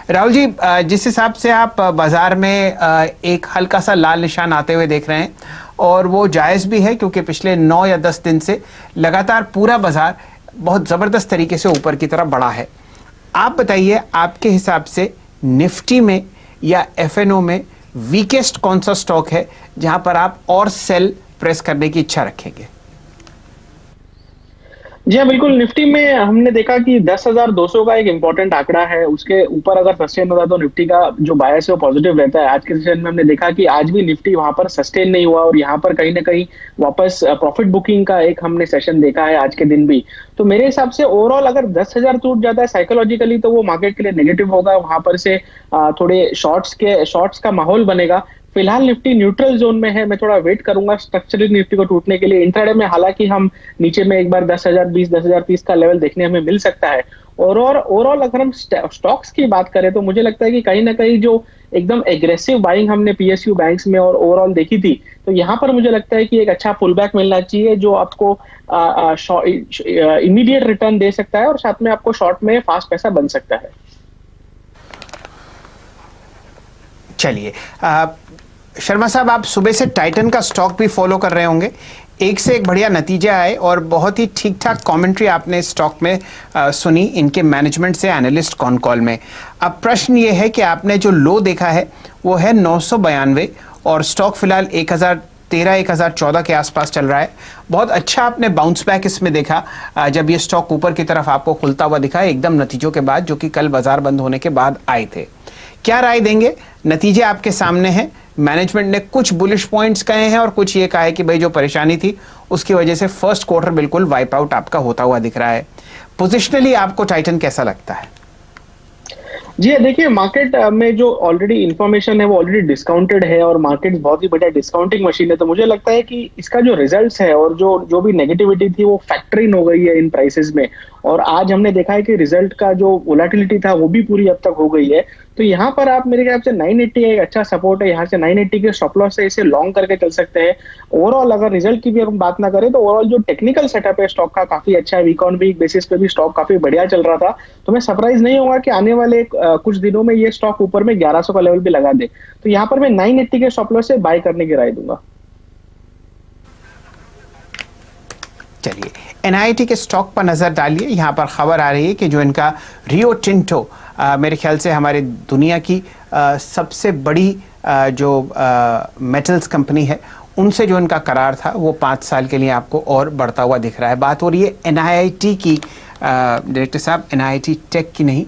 राहुल जी, जिस हिसाब से आप बाजार में एक हल्का सा लाल निशान आते हुए देख रहे हैं, और वो जायज़ भी है क्योंकि पिछले 9 या 10 दिन से लगातार पूरा बाजार बहुत ज़बरदस्त तरीके से ऊपर की तरफ बढ़ा है। आप बताइए, आपके हिसाब से निफ्टी में या एफएनओ में वीकेस्ट कौन सा स्टॉक है जहां पर आप और सेल प्रेस करने की इच्छा रखेंगे? जी हाँ, बिल्कुल। निफ्टी में हमने देखा कि 10,200 का एक इंपॉर्टेंट आंकड़ा है, उसके ऊपर अगर सस्टेन होता है तो निफ्टी का जो बायस है वो पॉजिटिव रहता है। आज के सेशन में हमने देखा कि आज भी निफ्टी वहां पर सस्टेन नहीं हुआ, और यहाँ पर कहीं ना कहीं वापस प्रॉफिट बुकिंग का एक हमने सेशन देखा है आज के दिन भी। तो मेरे हिसाब से ओवरऑल अगर 10,000 टूट जाता है साइकोलॉजिकली, तो वो मार्केट के लिए नेगेटिव होगा। वहां पर से थोड़े शॉर्ट्स का माहौल बनेगा। फिलहाल निफ्टी न्यूट्रल जोन में है, मैं थोड़ा वेट करूंगा स्ट्रक्चरली निफ्टी को टूटने के लिए। इंट्राडे में हालांकि हम नीचे में एक बार 10,020, 10,030 का लेवल देखने हमें मिल सकता है। और ओवरऑल अगर हम स्टॉक्स की बात करें तो मुझे लगता है कि कहीं ना कहीं जो एकदम एग्रेसिव बाइंग हमने पीएसयू बैंक्स में और ओवरऑल देखी थी, तो यहाँ पर मुझे लगता है कि एक अच्छा पुल बैक मिलना चाहिए जो आपको इमीडिएट रिटर्न दे सकता है, और साथ में आपको शॉर्ट में फास्ट पैसा बन सकता है। चलिए, शर्मा साहब, आप सुबह से टाइटन का स्टॉक भी फॉलो कर रहे होंगे। एक से एक बढ़िया नतीजे आए और बहुत ही ठीक ठाक कमेंट्री आपने स्टॉक में सुनी इनके मैनेजमेंट से एनालिस्ट कॉन कॉल में। अब प्रश्न ये है कि आपने जो लो देखा है वो है 992, और स्टॉक फिलहाल 1013, 1014 के आसपास चल रहा है। बहुत अच्छा आपने बाउंस बैक इसमें देखा जब ये स्टॉक ऊपर की तरफ आपको खुलता हुआ दिखा एकदम नतीजों के बाद, जो कि कल बाजार बंद होने के बाद आए थे। क्या राय देंगे? नतीजे आपके सामने हैं। मैनेजमेंट ने कुछ बुलिश पॉइंट्स कहे हैं और कुछ ये कहा है कि भाई जो परेशानी थी उसकी वजह से फर्स्ट क्वार्टर बिल्कुल वाइप आउट आपका होता हुआ दिख रहा है। पोजिशनली आपको टाइटन कैसा लगता है? जी देखिए, मार्केट में जो ऑलरेडी इन्फॉर्मेशन है वो ऑलरेडी डिस्काउंटेड है, और मार्केट बहुत ही बढ़िया डिस्काउंटिंग मशीन है। तो मुझे लगता है कि इसका जो रिजल्ट्स है और जो भी नेगेटिविटी थी वो फैक्टर इन हो गई है इन प्राइसेस में। और आज हमने देखा है कि रिजल्ट का जो वोलेटिलिटी था वो भी पूरी अब तक हो गई है। तो यहाँ पर आप मेरे ख्याल से 980 एक अच्छा सपोर्ट है। यहाँ से 980 के स्टॉप लॉस से इसे लॉन्ग करके चल सकते हैं। ओवरऑल अगर रिजल्ट की भी हम बात ना करें तो ओवरऑल जो टेक्निकल सेटअप है स्टॉक का काफी अच्छा है। वीक ऑन वीक बेसिस पे भी स्टॉक काफी बढ़िया चल रहा था। तो मैं सरप्राइज नहीं होगा कि आने वाले कुछ दिनों में ये स्टॉक ऊपर में 1100 का लेवल भी लगा दे। तो यहाँ पर मैं 980 के स्टॉप लॉस से बाय करने की राय दूंगा। चलिए, एनआईटी के स्टॉक पर नजर डालिए। यहाँ पर खबर आ रही है कि जो इनका रियो टिंटो मेरे ख्याल से हमारे दुनिया की सबसे बड़ी जो मेटल्स कंपनी है, उनसे जो इनका करार था वो 5 साल के लिए आपको और बढ़ता हुआ दिख रहा है। बात हो रही है एनआईटी की, डायरेक्टर साहब, एनआईटी टेक की नहीं।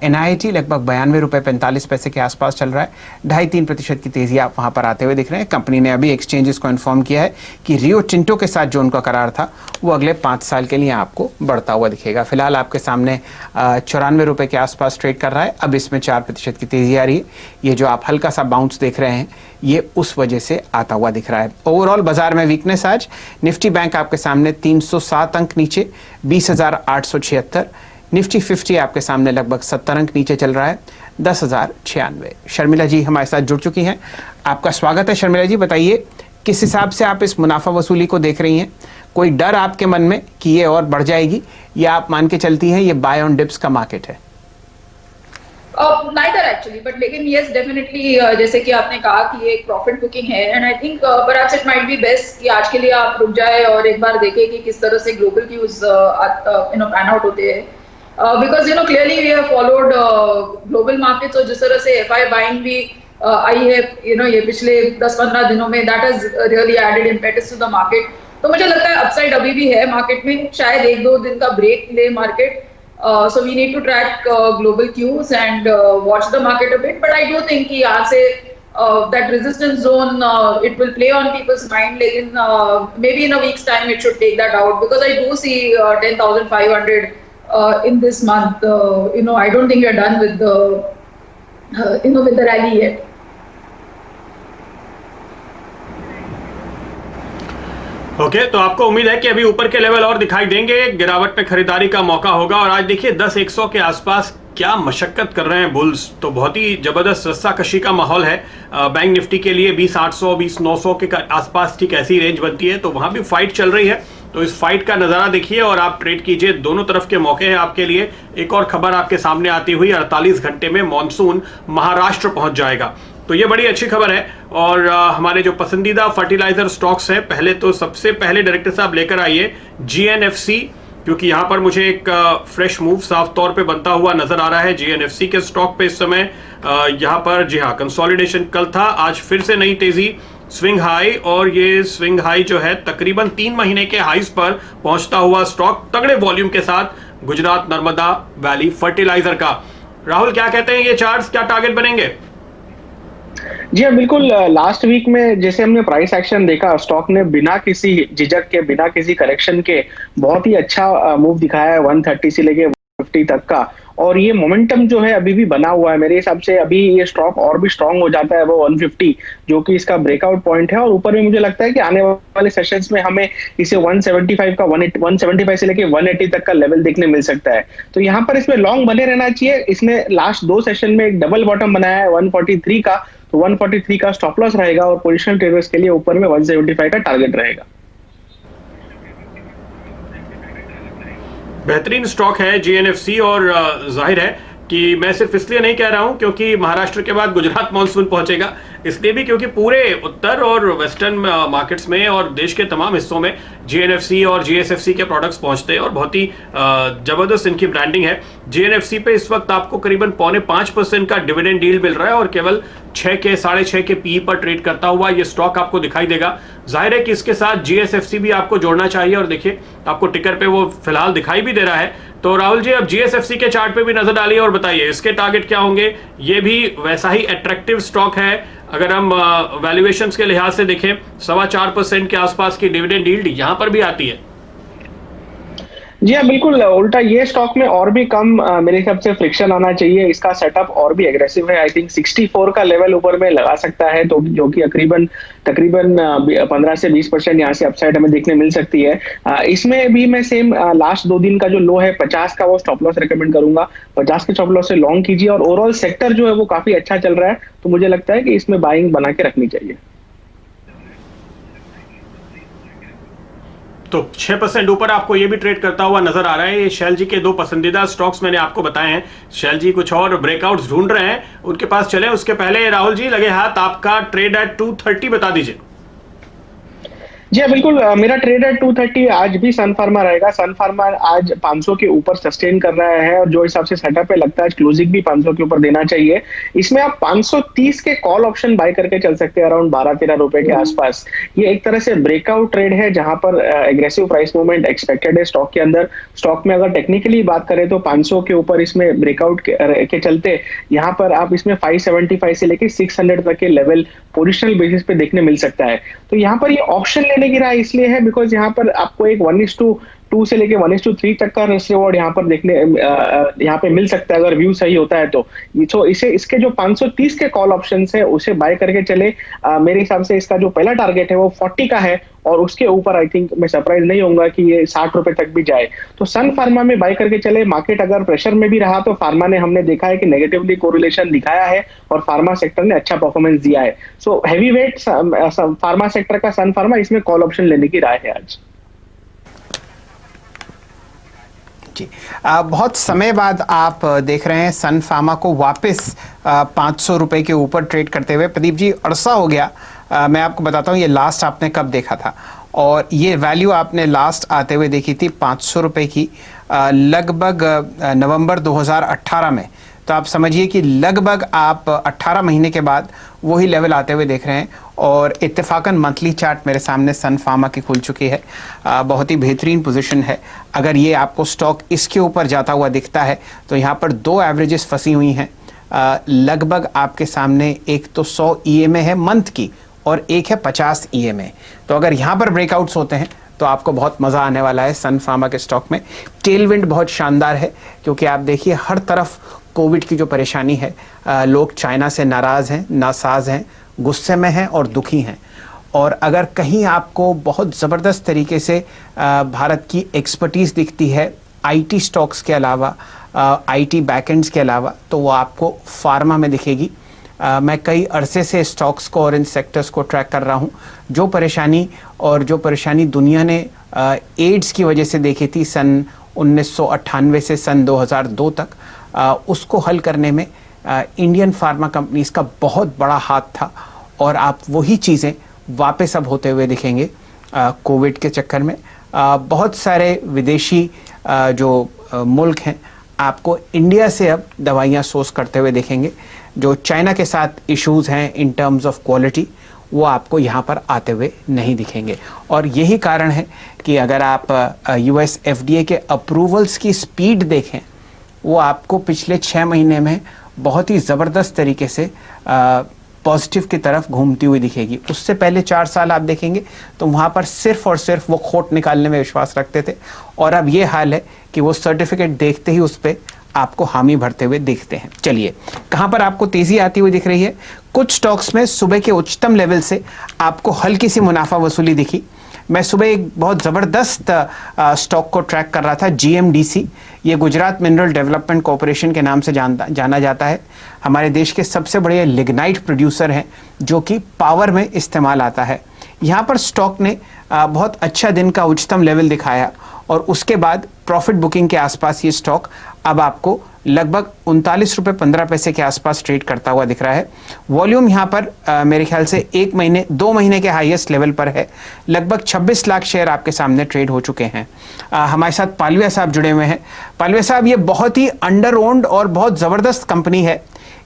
एनआईटी लगभग 92 रुपये 45 पैसे के आसपास चल रहा है। 2.5-3% की तेजी आप वहां पर आते हुए दिख रहे हैं। कंपनी ने अभी एक्सचेंजेस को इन्फॉर्म किया है कि रियो टिंटो के साथ जो उनका करार था वो अगले 5 साल के लिए आपको बढ़ता हुआ दिखेगा। फिलहाल आपके सामने 94 रुपये के आसपास ट्रेड कर रहा है। अब इसमें 4% की तेजी आ रही है। ये जो आप हल्का सा बाउंस देख रहे हैं ये उस वजह से आता हुआ दिख रहा है। ओवरऑल बाजार में वीकनेस आज। निफ्टी बैंक आपके सामने 307 अंक नीचे 20,876। निफ्टी 50 आपके सामने लगभग 70 अंक नीचे चल रहा है 10,096। शर्मिला जी हमारे साथ जुड़ चुकी हैं। आपका स्वागत है शर्मिला जी। बताइए किस हिसाब से आप इस मुनाफा वसूली को देख रही हैं? कोई डर आपके मन में कि ये और बढ़ जाएगी, या आप मान के चलती हैं ये बाय ऑन डिप्स का मार्केट है? Neither actually, but लेकिन yes definitely जैसे कि आपने कहा कि ये एक प्रॉफिट बुकिंग है, and I think perhaps it might be best कि आज के लिए आप रुक जाए और एक बार देखें कि किस तरह से ग्लोबल क्यूज पैन आउट होते हैं। Because clearly we have followed global markets, और जिस तरह से एफआई बाइंग भी आई है ये पिछले 10-15 दिनों में, that has really added impetus to the market. तो मुझे लगता है अपसाइड अभी भी है मार्केट में, शायद 1-2 दिन का ब्रेक ले market. So we need to track global cues and watch the market a bit, but I do think कि यहाँ से that resistance zone, it will play on people's mind. Like maybe in a week's time, it should take that out, because I do see 10,500 in this month. I don't think we're done with the with the rally yet. Okay तो आपको उम्मीद है कि अभी ऊपर के level और दिखाई देंगे, गिरावट में खरीदारी का मौका होगा। और आज देखिए 10,100 के आसपास क्या मशक्कत कर रहे हैं बुल्स, तो बहुत ही जबरदस्त रस्साकशी का माहौल है बैंक निफ्टी के लिए। 20,800 20,900 के आसपास ठीक ऐसी रेंज बनती है, तो वहां भी फाइट चल रही है। तो इस फाइट का नजारा देखिए और आप ट्रेड कीजिए, दोनों तरफ के मौके हैं आपके लिए। एक और खबर आपके सामने आती हुई, 48 घंटे में मॉनसून महाराष्ट्र पहुंच जाएगा, तो ये बड़ी अच्छी खबर है। और हमारे जो पसंदीदा फर्टिलाइजर स्टॉक्स हैं, पहले तो सबसे पहले डायरेक्टर साहब लेकर आइए GNFC, क्योंकि यहां पर मुझे एक फ्रेश मूव साफ तौर पे बनता हुआ नजर आ रहा है GNFC के स्टॉक पे इस समय। यहां पर जी हाँ, कंसोलिडेशन कल था, आज फिर से नई तेजी, स्विंग हाई, और ये स्विंग हाई जो है तकरीबन 3 महीने के हाईज पर पहुंचता हुआ स्टॉक, तगड़े वॉल्यूम के साथ गुजरात नर्मदा वैली फर्टिलाइजर का। राहुल क्या कहते हैं, ये चार्ट्स क्या टारगेट बनेंगे? जी हाँ, बिल्कुल। लास्ट वीक में जैसे हमने प्राइस एक्शन देखा, स्टॉक ने बिना किसी झिझक के, बिना किसी करेक्शन के बहुत ही अच्छा मूव दिखाया है 130 से लेके 150 तक का। और ये मोमेंटम जो है अभी भी बना हुआ है। मेरे हिसाब से अभी ये स्टॉक और भी स्ट्रांग हो जाता है वो 150, जो कि इसका ब्रेकआउट पॉइंट है। और ऊपर में मुझे लगता है कि आने वाले सेशंस में हमें इसे 175 का 175 से लेके 180 तक का लेवल देखने मिल सकता है। तो यहाँ पर इसमें लॉन्ग बने रहना चाहिए। इसने लास्ट 2 सेशन में एक डबल बॉटम बनाया है 143 का, तो 143 का स्टॉप लॉस रहेगा और पोजिशनल ट्रेडर्स के लिए ऊपर में 175 का टारगेट रहेगा। बेहतरीन स्टॉक है GNFC, और जाहिर है कि मैं सिर्फ इसलिए नहीं कह रहा हूं क्योंकि महाराष्ट्र के बाद गुजरात मानसून पहुंचेगा, इसलिए भी क्योंकि पूरे उत्तर और वेस्टर्न मार्केट्स में और देश के तमाम हिस्सों में GNFC और GSFC के प्रोडक्ट्स पहुंचते हैं और बहुत ही जबरदस्त इनकी ब्रांडिंग है। GNFC पे इस वक्त आपको करीबन 4.5% का डिविडेंड डील मिल रहा है और केवल 6 के 6.5 के PE पर ट्रेड करता हुआ ये स्टॉक आपको दिखाई देगा। जाहिर है कि इसके साथ GSFC भी आपको जोड़ना चाहिए, और देखिए आपको टिकर पे वो फिलहाल दिखाई भी दे रहा है। तो राहुल जी, अब GSFC के चार्ट पे भी नजर डालिए और बताइए इसके टारगेट क्या होंगे। ये भी वैसा ही अट्रैक्टिव स्टॉक है, अगर हम वैल्यूएशंस के लिहाज से देखें 4.25% के आसपास की डिविडेंड यील्ड यहां पर भी आती है। जी हाँ, बिल्कुल। उल्टा ये स्टॉक में और भी कम मेरे हिसाब से फ्रिक्शन आना चाहिए। इसका सेटअप और भी एग्रेसिव है। आई थिंक 64 का लेवल ऊपर में लगा सकता है, तो जो कि तकरीबन 15 से 20% यहाँ से अपसाइड हमें देखने मिल सकती है। इसमें भी मैं सेम लास्ट 2 दिन का जो लो है 50 का, वो स्टॉप लॉस रिकमेंड करूंगा। 50 के स्टॉप लॉस से लॉन्ग कीजिए, और ओवरऑल सेक्टर जो है वो काफी अच्छा चल रहा है, तो मुझे लगता है कि इसमें बाइंग बना के रखनी चाहिए। तो 6% ऊपर आपको ये भी ट्रेड करता हुआ नजर आ रहा है। ये शैल जी के 2 पसंदीदा स्टॉक्स मैंने आपको बताए हैं। शैल जी कुछ और ब्रेकआउट्स ढूंढ रहे हैं, उनके पास चले उसके पहले राहुल जी लगे हाथ, आपका ट्रेड एट 230 बता दीजिए। जी हाँ, बिल्कुल। मेरा ट्रेड है 230। आज भी सन फार्मा रहेगा। सन फार्मा आज 500 के ऊपर सस्टेन कर रहा है, और जो हिसाब से सेटअप है लगता है क्लोजिंग भी 500 के ऊपर देना चाहिए। इसमें आप 530 के कॉल ऑप्शन बाय करके चल सकते हैं अराउंड 12-13 रुपए के आसपास। ये एक तरह से ब्रेकआउट ट्रेड है, जहां पर एग्रेसिव प्राइस मूवमेंट एक्सपेक्टेड है स्टॉक के अंदर। स्टॉक में अगर टेक्निकली बात करें तो 500 के ऊपर इसमें ब्रेकआउट के चलते यहाँ पर आप इसमें 575 से लेके 600 तक के लेवल पोजिशनल बेसिस पे देखने मिल सकता है। तो यहाँ पर ये ऑप्शन लेने की राय इसलिए है बिकॉज यहाँ पर आपको एक 1:2 से लेके 1:3 तक का रिस्क रिवॉर्ड यहाँ पर देखने यहाँ पे मिल सकता है अगर व्यू सही होता है। तो इसके जो 530 के कॉल ऑप्शंस है उसे बाय करके चले। मेरे हिसाब से इसका जो पहला टारगेट है वो 40 का है, और उसके ऊपर आई थिंक मैं सरप्राइज नहीं होऊंगा कि ये 60 रुपए तक भी जाए। तो सन फार्मा में बाय करके चले। मार्केट अगर प्रेशर में भी रहा तो फार्मा ने हमने देखा है कि नेगेटिवली कोरिलेशन दिखाया है, और फार्मा सेक्टर ने अच्छा परफॉर्मेंस दिया है। So heavy weight pharma sector का सन फार्मा, इसमें कॉल ऑप्शन लेने की राय है आज। जी, बहुत समय बाद आप देख रहे हैं सन फार्मा को वापस 500 रुपए के ऊपर ट्रेड करते हुए। प्रदीप जी, अरसा हो गया। मैं आपको बताता हूँ ये लास्ट आपने कब देखा था, और ये वैल्यू आपने लास्ट आते हुए देखी थी 500 रुपए की लगभग नवंबर 2018 में। तो आप समझिए कि लगभग आप 18 महीने के बाद वही लेवल आते हुए देख रहे हैं, और इत्तेफाकन मंथली चार्ट मेरे सामने सन फार्मा की खुल चुकी है। बहुत ही बेहतरीन पोजीशन है। अगर ये आपको स्टॉक इसके ऊपर जाता हुआ दिखता है तो यहाँ पर 2 एवरेजेस फंसी हुई हैं। लगभग आपके सामने एक तो 100 EMA है मंथ की और एक है 50 EMA। तो अगर यहाँ पर ब्रेकआउट्स होते हैं तो आपको बहुत मज़ा आने वाला है सन फार्मा के स्टॉक में। टेलविंड बहुत शानदार है क्योंकि आप देखिए हर तरफ कोविड की जो परेशानी है, लोग चाइना से नाराज़ हैं, नासाज हैं, गुस्से में हैं और दुखी हैं। और अगर कहीं आपको बहुत ज़बरदस्त तरीके से भारत की एक्सपर्टीज़ दिखती है IT स्टॉक्स के अलावा, IT बैकएंड्स के अलावा, तो वो आपको फार्मा में दिखेगी। मैं कई अरसे से स्टॉक्स को और इन सेक्टर्स को ट्रैक कर रहा हूँ। जो परेशानी दुनिया ने एड्स की वजह से देखी थी सन 1998 से सन 2002 तक, उसको हल करने में इंडियन फार्मा कंपनीज का बहुत बड़ा हाथ था और आप वही चीज़ें वापस अब होते हुए दिखेंगे कोविड के चक्कर में। बहुत सारे विदेशी जो मुल्क हैं आपको इंडिया से अब दवाइयाँ सोर्स करते हुए देखेंगे। जो चाइना के साथ इश्यूज़ हैं इन टर्म्स ऑफ क्वालिटी, वो आपको यहाँ पर आते हुए नहीं दिखेंगे। और यही कारण है कि अगर आप US FDA के अप्रूवल्स की स्पीड देखें, वो आपको पिछले 6 महीने में बहुत ही ज़बरदस्त तरीके से पॉजिटिव की तरफ घूमती हुई दिखेगी। उससे पहले 4 साल आप देखेंगे तो वहाँ पर सिर्फ और सिर्फ वो खोट निकालने में विश्वास रखते थे, और अब ये हाल है कि वो सर्टिफिकेट देखते ही उस पर आपको हामी भरते हुए दिखते हैं। चलिए, कहाँ पर आपको तेज़ी आती हुई दिख रही है? कुछ स्टॉक्स में सुबह के उच्चतम लेवल से आपको हल्की सी मुनाफा वसूली दिखी। मैं सुबह एक बहुत ज़बरदस्त स्टॉक को ट्रैक कर रहा था, GMDC। ये गुजरात मिनरल डेवलपमेंट कॉरपोरेशन के नाम से जाना जाता है। हमारे देश के सबसे बड़े लिग्नाइट प्रोड्यूसर हैं जो कि पावर में इस्तेमाल आता है। यहाँ पर स्टॉक ने बहुत अच्छा दिन का उच्चतम लेवल दिखाया और उसके बाद प्रॉफिट बुकिंग के आसपास ये स्टॉक अब आपको लगभग 39 रुपये 15 पैसे के आसपास ट्रेड करता हुआ दिख रहा है। वॉल्यूम यहाँ पर मेरे ख्याल से 2 महीने के हाईएस्ट लेवल पर है। लगभग 26 लाख शेयर आपके सामने ट्रेड हो चुके हैं। हमारे साथ पालविया साहब जुड़े हुए हैं। पालविया साहब, ये बहुत ही अंडर ओन्ड और बहुत ज़बरदस्त कंपनी है,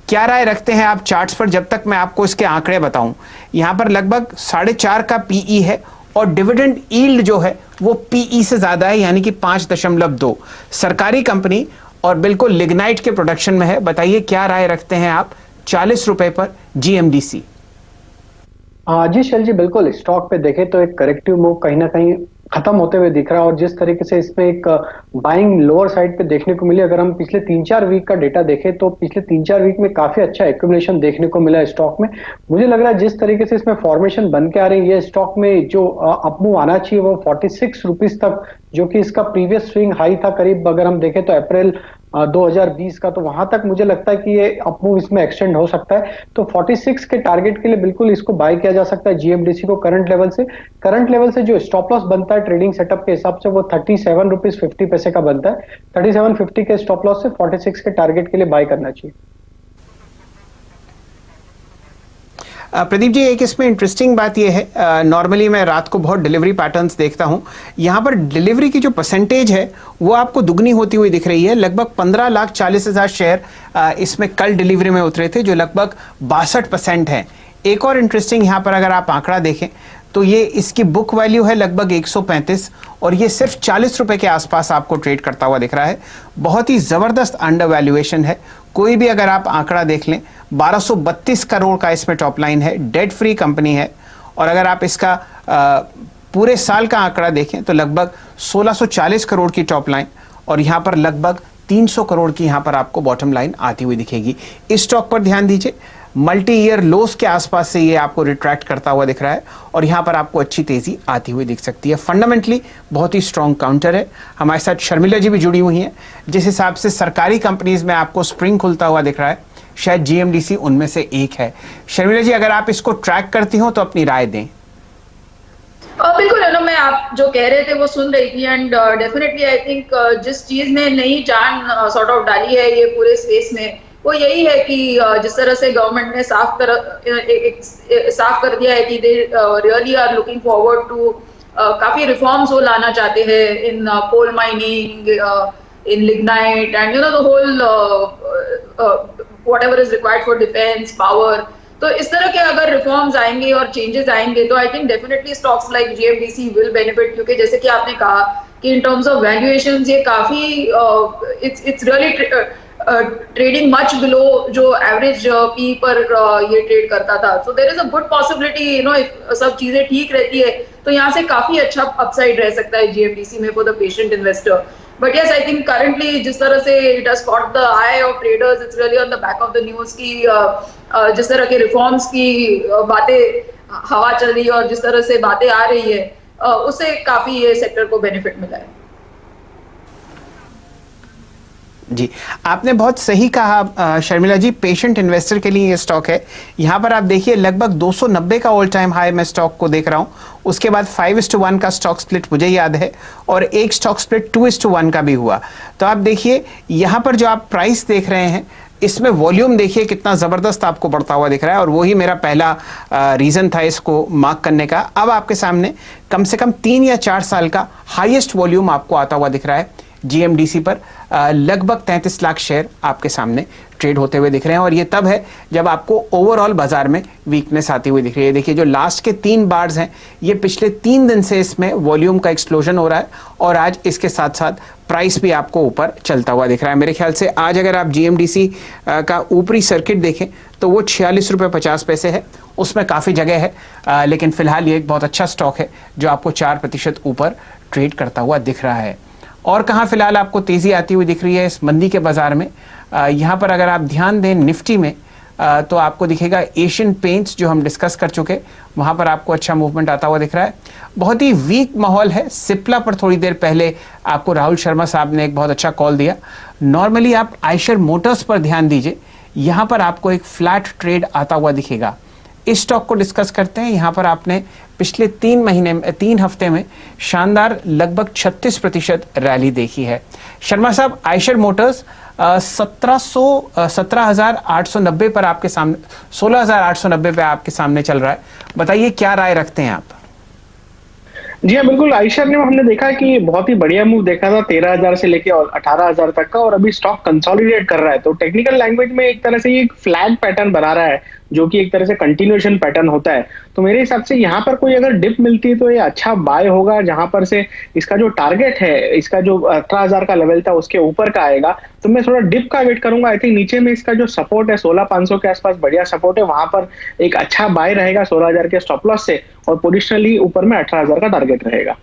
क्या राय रखते हैं आप चार्ट्स पर? जब तक मैं आपको इसके आंकड़े बताऊं, यहाँ पर लगभग 4.5 का PE है और डिविडेंड यील्ड जो है वो PE से ज़्यादा है, यानी कि 5.2। सरकारी कंपनी और बिल्कुल लिग्नाइट के प्रोडक्शन में है। बताइए क्या राय रखते हैं आप 40 रुपए पर GMDC? जी शैल जी, बिल्कुल स्टॉक पे देखें तो एक करेक्टिव मूव कहीं ना कहीं खत्म होते हुए दिख रहा है, और जिस तरीके से इसमें एक बाइंग लोअर साइड पे देखने को मिली। अगर हम पिछले 3-4 वीक का डेटा देखें तो पिछले 3-4 वीक में काफी अच्छा एक्यूमुलेशन देखने को मिला है स्टॉक में। मुझे लग रहा है जिस तरीके से इसमें फॉर्मेशन बन के आ रही है, ये स्टॉक में जो अपमूव आना चाहिए वो 46 रुपीज तक, जो कि इसका प्रीवियस स्विंग हाई था करीब, अगर हम देखें तो अप्रैल 2020 का, तो वहां तक मुझे लगता है कि ये अपमूव इसमें एक्सटेंड हो सकता है। तो 46 के टारगेट के लिए बिल्कुल इसको बाय किया जा सकता है GMDC को। करंट लेवल से जो स्टॉप लॉस बनता है ट्रेडिंग सेटअप के हिसाब से वो 37 रुपीज 50 पैसे का बनता है। 37.50 के स्टॉप लॉस से 46 के टारगेट के लिए बाय करना चाहिए। प्रदीप जी, एक इसमें इंटरेस्टिंग बात यह है, नॉर्मली मैं रात को बहुत डिलीवरी पैटर्न्स देखता हूं, यहाँ पर डिलीवरी की जो परसेंटेज है वो आपको दुगनी होती हुई दिख रही है। लगभग 15,40,000 शेयर इसमें कल डिलीवरी में उतरे थे, जो लगभग 62% है। एक और इंटरेस्टिंग यहाँ पर अगर आप आंकड़ा देखें तो ये इसकी बुक वैल्यू है लगभग 135 और ये सिर्फ 40 रुपए के आसपास आपको ट्रेड करता हुआ दिख रहा है। बहुत ही ज़बरदस्त अंडर वैल्यूएशन है। कोई भी अगर आप आंकड़ा देख लें, 1232 करोड़ का इसमें टॉप लाइन है, डेट फ्री कंपनी है। और अगर आप इसका पूरे साल का आंकड़ा देखें तो लगभग 1640 करोड़ की टॉप लाइन और यहाँ पर लगभग 300 करोड़ की यहाँ पर आपको बॉटम लाइन आती हुई दिखेगी। इस स्टॉक पर ध्यान दीजिए, मल्टी ईयर लोस के आसपास से ये आपको रिट्रैक्ट करता हुआ दिख रहा है और यहाँ पर आपको अच्छी तेजी आती हुई दिख सकती है। फंडामेंटली बहुत ही स्ट्रॉन्ग काउंटर है। हमारे साथ शर्मिला जी भी जुड़ी हुई हैं। जिस हिसाब से सरकारी कंपनीज में आपको स्प्रिंग खुलता हुआ दिख रहा है, शायद GMDC उनमें से एक है। शर्मिला जी, अगर आप इसको ट्रैक करती हो तो अपनी राय दें। बिल्कुल, मैं आप जो कह रहे थे वो सुन रही थी एंड डेफिनेटली आई थिंक जिस चीज ने नई जान सॉर्ट ऑफ डाली है ये पूरे स्पेस में, वो यही है कि जिस तरह से गवर्नमेंट ने साफ कर दिया है कि they really are looking forward to काफी रिफॉर्म्स वो लाना चाहते हैं in coal mining, in lignite and the whole whatever is required for defence power. तो इस तरह के अगर रिफॉर्म्स आएंगे और चेंजेस आएंगे तो I think definitely stocks like GMDC will benefit, क्योंकि जैसे कि आपने कहा कि इन टर्म्स ऑफ वैल्यूएशंस ये काफी it's really trading much below जो एवरेज पी पर ये ट्रेड करता था. So there is a good possibility, if सब चीजें ठीक रहती है तो यहाँ से काफी अच्छा अपसाइड रह सकता है जीएमडीसी में for the patient investor. But yes, I think currently जिस तरह से it has caught the I of traders, it's really on the back of the news की जिस तरह के रिफॉर्म्स की बातें हवा चल रही है और जिस तरह से बातें आ रही है, उससे काफी ये सेक्टर को बेनिफिट मिला है. जी, आपने बहुत सही कहा शर्मिला जी, पेशेंट इन्वेस्टर के लिए ये स्टॉक है. यहाँ पर आप देखिए लगभग 290 का ऑल टाइम हाई मैं स्टॉक को देख रहा हूँ. उसके बाद 5:1 का स्टॉक स्प्लिट मुझे याद है और एक स्टॉक स्प्लिट 2:1 का भी हुआ. तो आप देखिए यहाँ पर जो आप प्राइस देख रहे हैं इसमें वॉल्यूम देखिए कितना ज़बरदस्त आपको बढ़ता हुआ दिख रहा है और वही मेरा पहला रीज़न था इसको मार्क करने का. अब आपके सामने कम से कम 3 या 4 साल का हाईएस्ट वॉल्यूम आपको आता हुआ दिख रहा है. जीएमडीसी पर लगभग 33 लाख शेयर आपके सामने ट्रेड होते हुए दिख रहे हैं और ये तब है जब आपको ओवरऑल बाजार में वीकनेस आती हुई दिख रही है. देखिए जो लास्ट के 3 बार्स हैं ये पिछले 3 दिन से इसमें वॉल्यूम का एक्सप्लोजन हो रहा है और आज इसके साथ साथ प्राइस भी आपको ऊपर चलता हुआ दिख रहा है. मेरे ख्याल से आज अगर आप जीएमडीसी का ऊपरी सर्किट देखें तो वो 46 रुपये 50 पैसे है. उसमें काफ़ी जगह है लेकिन फिलहाल ये एक बहुत अच्छा स्टॉक है जो आपको 4% ऊपर ट्रेड करता हुआ दिख रहा है. और कहाँ फिलहाल आपको तेज़ी आती हुई दिख रही है इस मंदी के बाज़ार में? यहाँ पर अगर आप ध्यान दें निफ्टी में तो आपको दिखेगा एशियन पेंट्स जो हम डिस्कस कर चुके, वहाँ पर आपको अच्छा मूवमेंट आता हुआ दिख रहा है. बहुत ही वीक माहौल है. सिप्ला पर थोड़ी देर पहले आपको राहुल शर्मा साहब ने एक बहुत अच्छा कॉल दिया. नॉर्मली आप आयशर मोटर्स पर ध्यान दीजिए, यहाँ पर आपको एक फ्लैट ट्रेड आता हुआ दिखेगा. इस स्टॉक को डिस्कस करते हैं. यहाँ पर आपने पिछले 3 हफ्ते में शानदार लगभग 36% रैली देखी है. शर्मा साहब, आयशर मोटर्स 17,890 पर आपके सामने 16,890 पे आपके सामने चल रहा है. बताइए क्या राय रखते हैं आप? जी हाँ, बिल्कुल. आयशर ने हमने देखा कि बहुत ही बढ़िया मूव देखा था 13,000 से लेके और 18,000 तक का, और अभी स्टॉक कंसोलिडेट कर रहा है. तो टेक्निकल लैंग्वेज में एक तरह से ये एक फ्लैग पैटर्न बना रहा है जो कि एक तरह से कंटिन्यूएशन पैटर्न होता है. तो मेरे हिसाब से यहाँ पर कोई अगर डिप मिलती है तो ये अच्छा बाय होगा, जहां पर से इसका जो टारगेट है, इसका जो 18,000 का लेवल था उसके ऊपर का आएगा. तो मैं थोड़ा डिप का वेट करूंगा. आई थिंक नीचे में इसका जो सपोर्ट है 16,500 के आसपास बढ़िया सपोर्ट है, वहां पर एक अच्छा बाय रहेगा 16,000 के स्टॉप लॉस से, और पोजिशनली ऊपर में 18,000 का टारगेट रहेगा.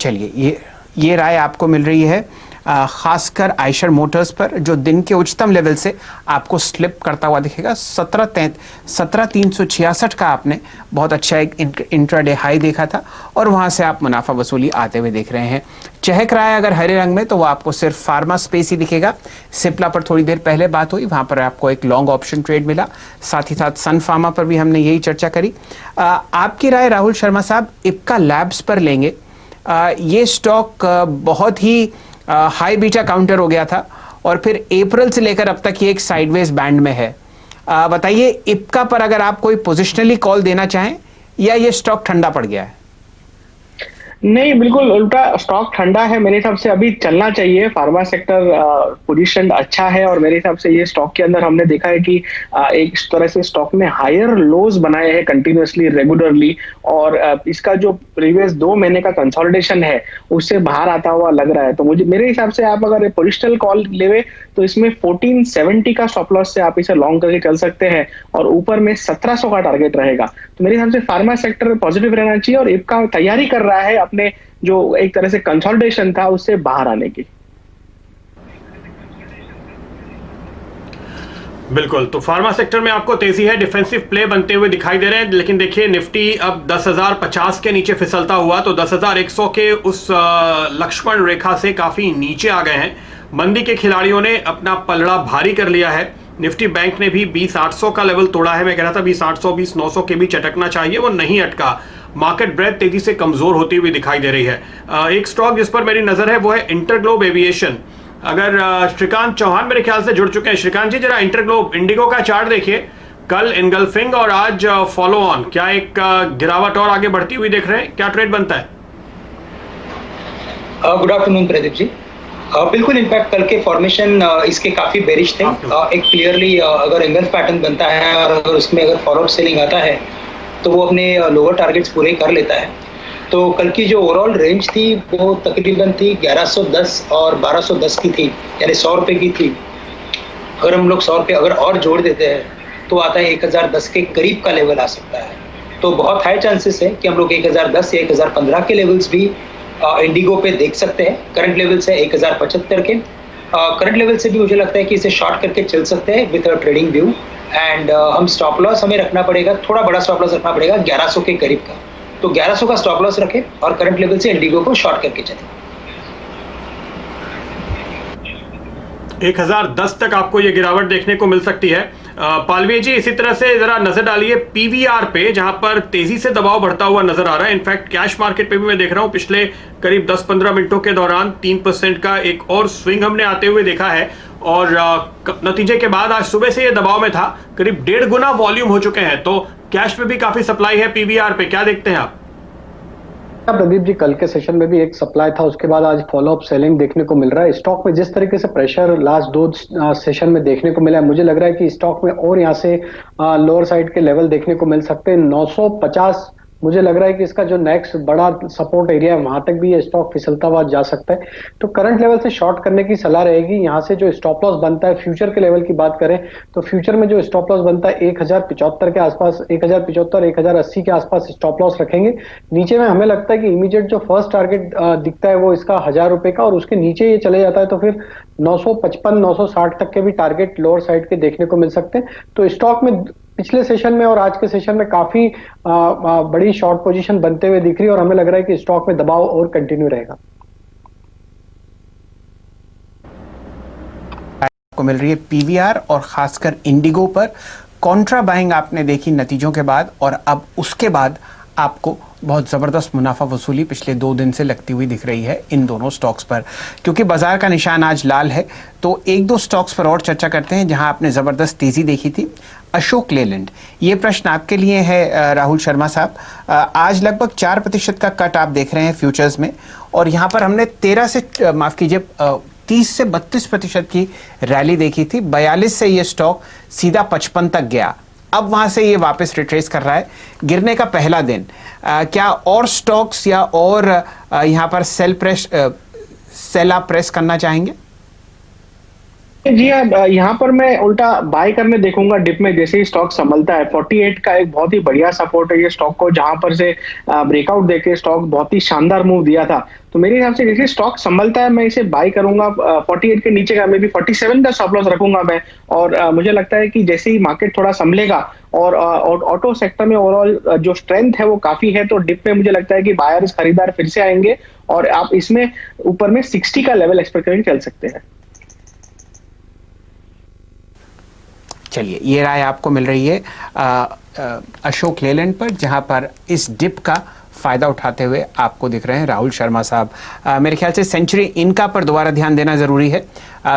चलिए, ये राय आपको मिल रही है खासकर आयशर मोटर्स पर, जो दिन के उच्चतम लेवल से आपको स्लिप करता हुआ दिखेगा. 17,366 का आपने बहुत अच्छा एक इंट्राडे हाई देखा था और वहां से आप मुनाफा वसूली आते हुए देख रहे हैं. चहक रहा है अगर हरे रंग में तो वो आपको सिर्फ फार्मा स्पेस ही दिखेगा. सिप्ला पर थोड़ी देर पहले बात हुई, वहां पर आपको एक लॉन्ग ऑप्शन ट्रेड मिला. साथ ही साथ सन फार्मा पर भी हमने यही चर्चा करी. आपकी राय राहुल शर्मा साहब, इप्का लैब्स पर लेंगे? ये स्टॉक बहुत ही हाई बीटा काउंटर हो गया था और फिर अप्रैल से लेकर अब तक ये एक साइडवेज बैंड में है. बताइए इप्का पर अगर आप कोई पोजिशनली कॉल देना चाहें या ये स्टॉक ठंडा पड़ गया है? नहीं, बिल्कुल उल्टा, स्टॉक ठंडा है. मेरे हिसाब से अभी चलना चाहिए. फार्मा सेक्टर पोजीशन अच्छा है और मेरे हिसाब से ये स्टॉक के अंदर हमने देखा है कि एक तरह से स्टॉक ने हायर लोज बनाए हैं कंटिन्यूअसली, रेगुलरली, और इसका जो प्रीवियस 2 महीने का कंसोलिडेशन है उससे बाहर आता हुआ लग रहा है. तो मुझे मेरे हिसाब से आप अगर पोजिशनल कॉल लेवे तो इसमें 1470 का स्टॉप लॉस से आप इसे लॉन्ग करके चल सकते हैं और ऊपर में 1700 का टारगेट रहेगा. तो मेरे हिसाब से फार्मा सेक्टर पॉजिटिव रहना चाहिए और इप्का तैयारी कर रहा है अपने जो एक तरह से कंसोलिडेशन था उससे बाहर आने की. बिल्कुल. तो फार्मा सेक्टर में आपको तेजी है, डिफेंसिव प्ले बनते हुए दिखाई दे रहे हैं. लेकिन देखिए निफ्टी अब 10,050 के नीचे फिसलता हुआ तो 10,100 के उस लक्ष्मण रेखा से काफी नीचे आ गए हैं. मंदी के खिलाड़ियों ने अपना पलड़ा भारी कर लिया है. निफ्टी बैंक ने भी 20,800 का लेवल तोड़ा है. मैं कह रहा था 20,800 20,900 के बीच अटकना चाहिए, वो नहीं अटका. मार्केट ब्रेथ तेजी से कमजोर होती हुई दिखाई दे रही है. एक स्टॉक जिस पर मेरी नजर है वो है इंटरग्लोब एविएशन. अगर श्रीकांत चौहान मेरे ख्याल से जुड़ चुके हैं. श्रीकांत जी जरा इंटरग्लोब इंडिगो का चार्ट देखिए. कल इनगल्फिंग और आज फॉलो ऑन, क्या एक गिरावट और आगे बढ़ती हुई देख रहे हैं? क्या ट्रेड बनता है? Good afternoon Pradeep ji. बिल्कुल, इनफैक्ट कल के फॉर्मेशन इसके काफी बेरिश थे। एक क्लियरली अगर एंगल पैटर्न बनता है और अगर उसमें अगर फॉरवर्ड सेलिंग आता है तो वो अपने लोअर टारगेट्स पूरे कर लेता है। तो कल की जो ओवरऑल रेंज थी वो तकरीबन थी 1110 और 1210 की थी, यानी 100 रुपए की थी। अगर हम लोग 100 रुपए अगर और जोड़ देते हैं तो आता है 1010 के करीब का लेवल आ सकता है। तो बहुत हाई चांसेस है कि हम लोग 1010 या 1015 के लेवल्स भी इंडिगो पे देख सकते हैं। करंट लेवल्स है 1075 के। करंट लेवल से भी मुझे लगता है कि इसे शॉर्ट करके चल सकते हैं विद ट्रेडिंग व्यू। एंड हम स्टॉप लॉस हमें रखना पड़ेगा, थोड़ा बड़ा स्टॉप लॉस रखना पड़ेगा 1100 के करीब का। तो 1100 का स्टॉप लॉस रखें और करंट लेवल से इंडिगो को शॉर्ट करके चलें। 1010 तक आपको ये गिरावट देखने को मिल सकती है। पालवी जी, इसी तरह से जरा नजर डालिए पीवीआर पे, जहां पर तेजी से दबाव बढ़ता हुआ नजर आ रहा है। इनफैक्ट कैश मार्केट पे भी मैं देख रहा हूं पिछले करीब 10-15 मिनटों के दौरान 3% का एक और स्विंग हमने आते हुए देखा है और नतीजे के बाद आज सुबह से ये दबाव में था। करीब 1.5 गुना वॉल्यूम हो चुके हैं, तो कैश पे भी काफी सप्लाई है पीवीआर पे, क्या देखते हैं आप? प्रदीप जी, कल के सेशन में भी एक सप्लाई था, उसके बाद आज फॉलो अप सेलिंग देखने को मिल रहा है। स्टॉक में जिस तरीके से प्रेशर लास्ट 2 सेशन में देखने को मिला है, मुझे लग रहा है कि स्टॉक में और यहाँ से लोअर साइड के लेवल देखने को मिल सकते हैं 950। मुझे लग रहा है कि इसका जो नेक्स्ट बड़ा सपोर्ट एरिया है वहां तक भी ये स्टॉक फिसलता हुआ जा सकता है। तो करंट लेवल से शॉर्ट करने की सलाह रहेगी। यहाँ से जो स्टॉप लॉस बनता है, फ्यूचर के लेवल की बात करें तो फ्यूचर में जो स्टॉप लॉस बनता है 1075 के आसपास, 1075 1080 के आसपास स्टॉप लॉस रखेंगे। नीचे में हमें लगता है कि इमीडिएट जो फर्स्ट टारगेट दिखता है वो इसका 1000 रुपए का, और उसके नीचे ये चले जाता है तो फिर 955 960 तक के भी टारगेट लोअर साइड के देखने को मिल सकते हैं। तो स्टॉक में पिछले सेशन में और आज के सेशन में काफी बड़ी शॉर्ट पोजीशन बनते हुए दिख रही है और हमें लग रहा है कि स्टॉक में दबाव और कंटिन्यू रहेगा। को मिल रही है पीवीआर और खासकर इंडिगो पर कॉन्ट्रा बाइंग आपने देखी नतीजों के बाद, और अब उसके बाद आपको बहुत ज़बरदस्त मुनाफा वसूली पिछले 2 दिन से लगती हुई दिख रही है इन दोनों स्टॉक्स पर। क्योंकि बाजार का निशान आज लाल है तो 1-2 स्टॉक्स पर और चर्चा करते हैं जहां आपने ज़बरदस्त तेज़ी देखी थी। अशोक लेलैंड, ये प्रश्न आपके लिए है राहुल शर्मा साहब। आज लगभग 4% का कट आप देख रहे हैं फ्यूचर्स में, और यहाँ पर हमने 30 से 32% की रैली देखी थी। 42 से ये स्टॉक सीधा 55 तक गया, अब वहां से ये वापस रिट्रेस कर रहा है। गिरने का पहला दिन, क्या और स्टॉक्स या और यहां पर सेल आप प्रेस करना चाहेंगे? जी हाँ, यहाँ पर मैं उल्टा बाय करने देखूंगा डिप में जैसे ही स्टॉक संभलता है। 48 का एक बहुत ही बढ़िया सपोर्ट है ये स्टॉक को, जहां पर से ब्रेकआउट देके स्टॉक बहुत ही शानदार मूव दिया था। तो मेरे हिसाब से जैसे स्टॉक संभलता है मैं इसे बाय करूंगा। 48 के नीचे का, मे बी 47 का स्टॉप लॉस रखूंगा मैं। और मुझे लगता है कि जैसे ही मार्केट थोड़ा संभलेगा और ऑटो सेक्टर में ओवरऑल जो स्ट्रेंथ है वो काफी है, तो डिप में मुझे लगता है कि बायर्स खरीदार फिर से आएंगे और आप इसमें ऊपर में 60 का लेवल एक्सपेक्ट करके चल सकते हैं। चलिए, ये राय आपको मिल रही है अशोक लेलैंड पर, जहां पर इस डिप का फायदा उठाते हुए आपको दिख रहे हैं राहुल शर्मा साहब। मेरे ख्याल से सेंचुरी इनका पर दोबारा ध्यान देना जरूरी है।